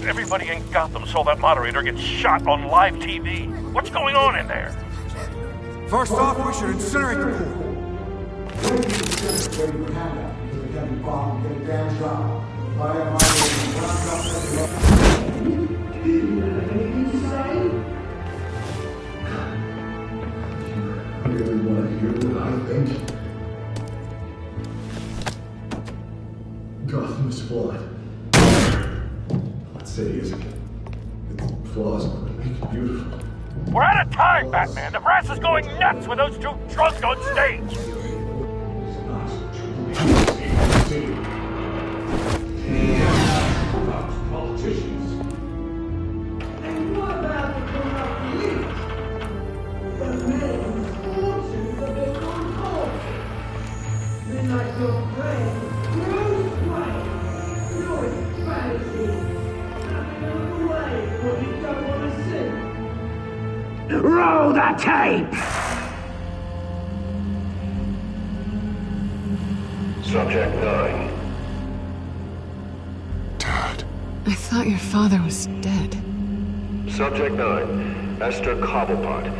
Everybody in Gotham saw that moderator get shot on live TV. What's going on in there? First off, we should incinerate the pool. Really want to hear what I think? Gotham is flawed. That city isn't. Its flaws are what make it beautiful. We're out of time, Batman. The brass is going nuts with those two drunks on stage. Politicians. And what about the corrupt elite? The men whose fortunes are built on gold. Men like your friend, Bruce Wayne. You're a fantasy. Nothing on the way what you don't want to see. Roll the tape! Subject 9. I thought your father was dead. Subject 9, Esther Cobblepot.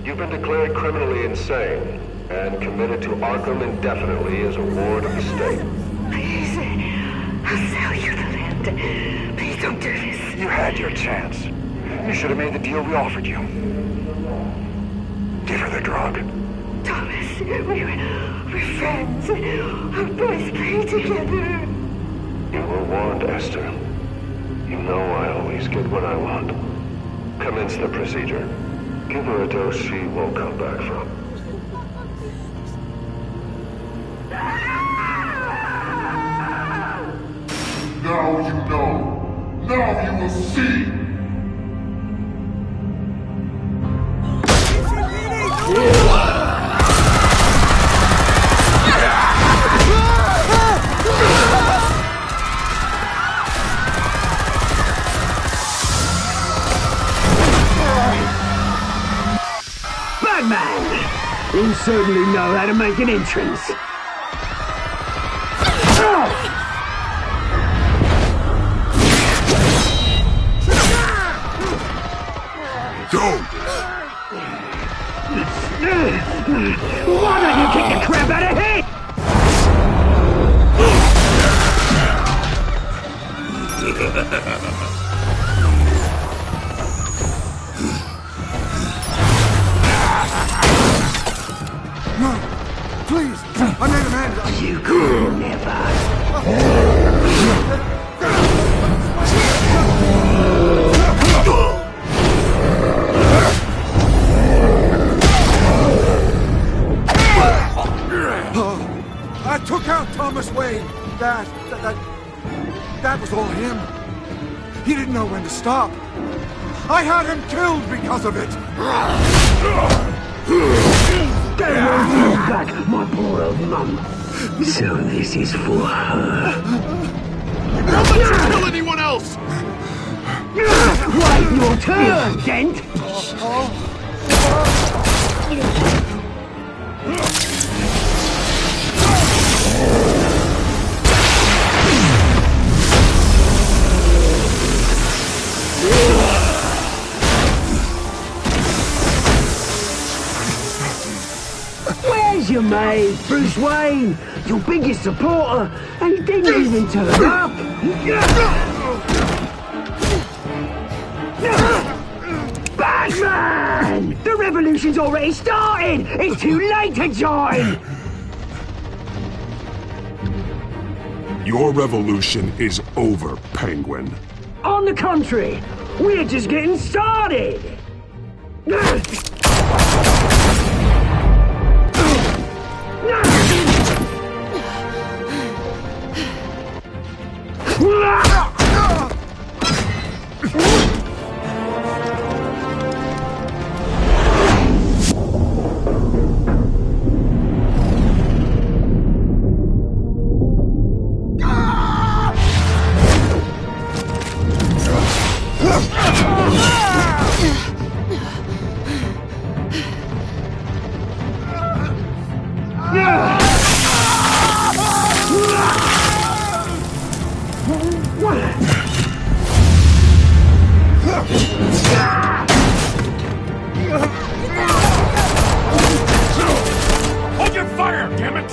You've been declared criminally insane and committed to Arkham indefinitely as a ward of the state. Please, I'll sell you the land. Please don't do this. You had your chance. You should have made the deal we offered you. Give her the drug. Thomas, we're friends. Our boys play together. You were warned, Esther. You know I always get what I want. Commence the procedure. Give her a dose she won't come back from. Now you know. Now you will see. Batman! You certainly know how to make an entrance. Don't! Why don't you kick the crap out of here? No! Please! I made a man! You could never. I took out Thomas Wayne. That was all him. He didn't know when to stop. I had him killed because of it. They won't bring back my poor old mum. So this is for her. Don't let you kill anyone else! Wait your turn, Dent! Where's your mate, Bruce Wayne? Your biggest supporter, and he didn't even turn up! Batman! The revolution's already started! It's too late to join! Your revolution is over, Penguin. On the contrary, we're just getting started! Hold your fire, damn it!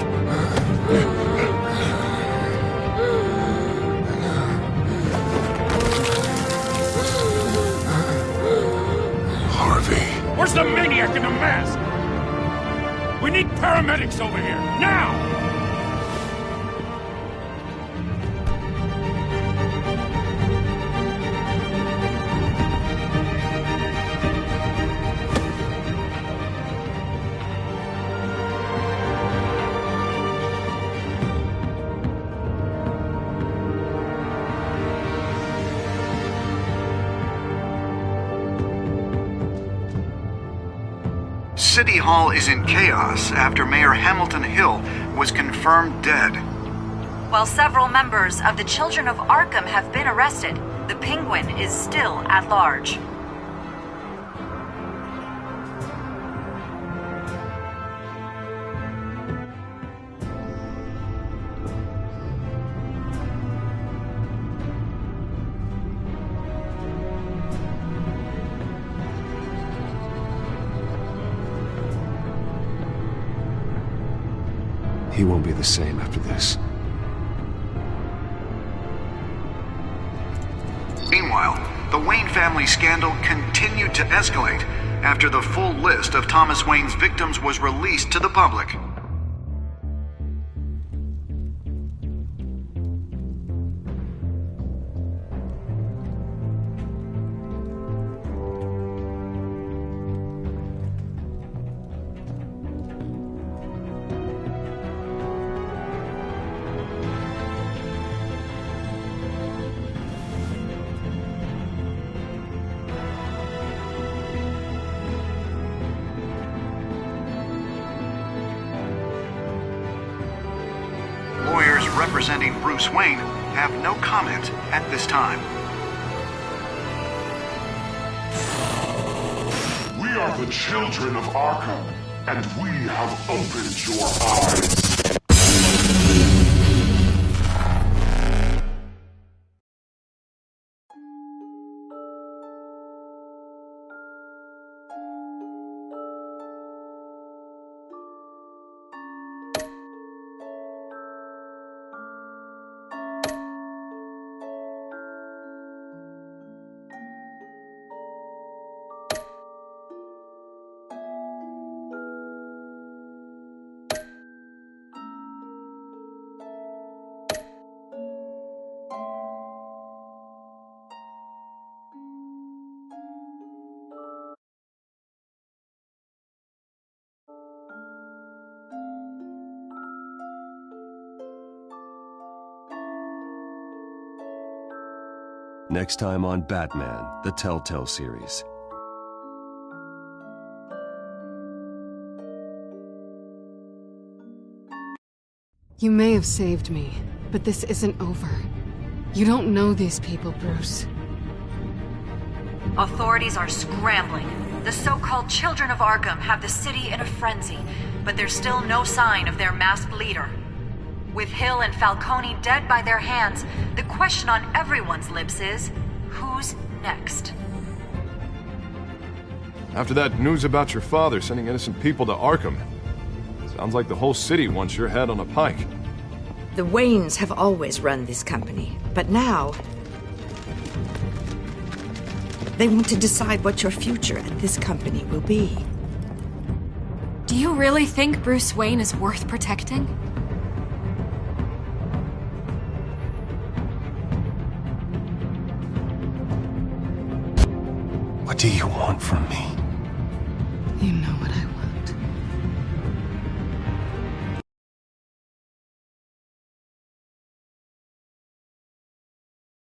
Harvey. Where's the maniac in the mask? We need paramedics over here, now! City Hall is in chaos after Mayor Hamilton Hill was confirmed dead. While several members of the Children of Arkham have been arrested, the Penguin is still at large. He won't be the same after this. Meanwhile, the Wayne family scandal continued to escalate after the full list of Thomas Wayne's victims was released to the public. representing Bruce Wayne have no comment at this time. We are the children of Arkham, and we have opened your eyes. Next time on Batman, the Telltale series. You may have saved me, but this isn't over. You don't know these people, Bruce. Authorities are scrambling. The so-called Children of Arkham have the city in a frenzy, but there's still no sign of their masked leader. With Hill and Falcone dead by their hands, the question on everyone's lips is, who's next? After that news about your father sending innocent people to Arkham, sounds like the whole city wants your head on a pike. The Waynes have always run this company, but now they want to decide what your future at this company will be. Do you really think Bruce Wayne is worth protecting? What do you want from me? You know what I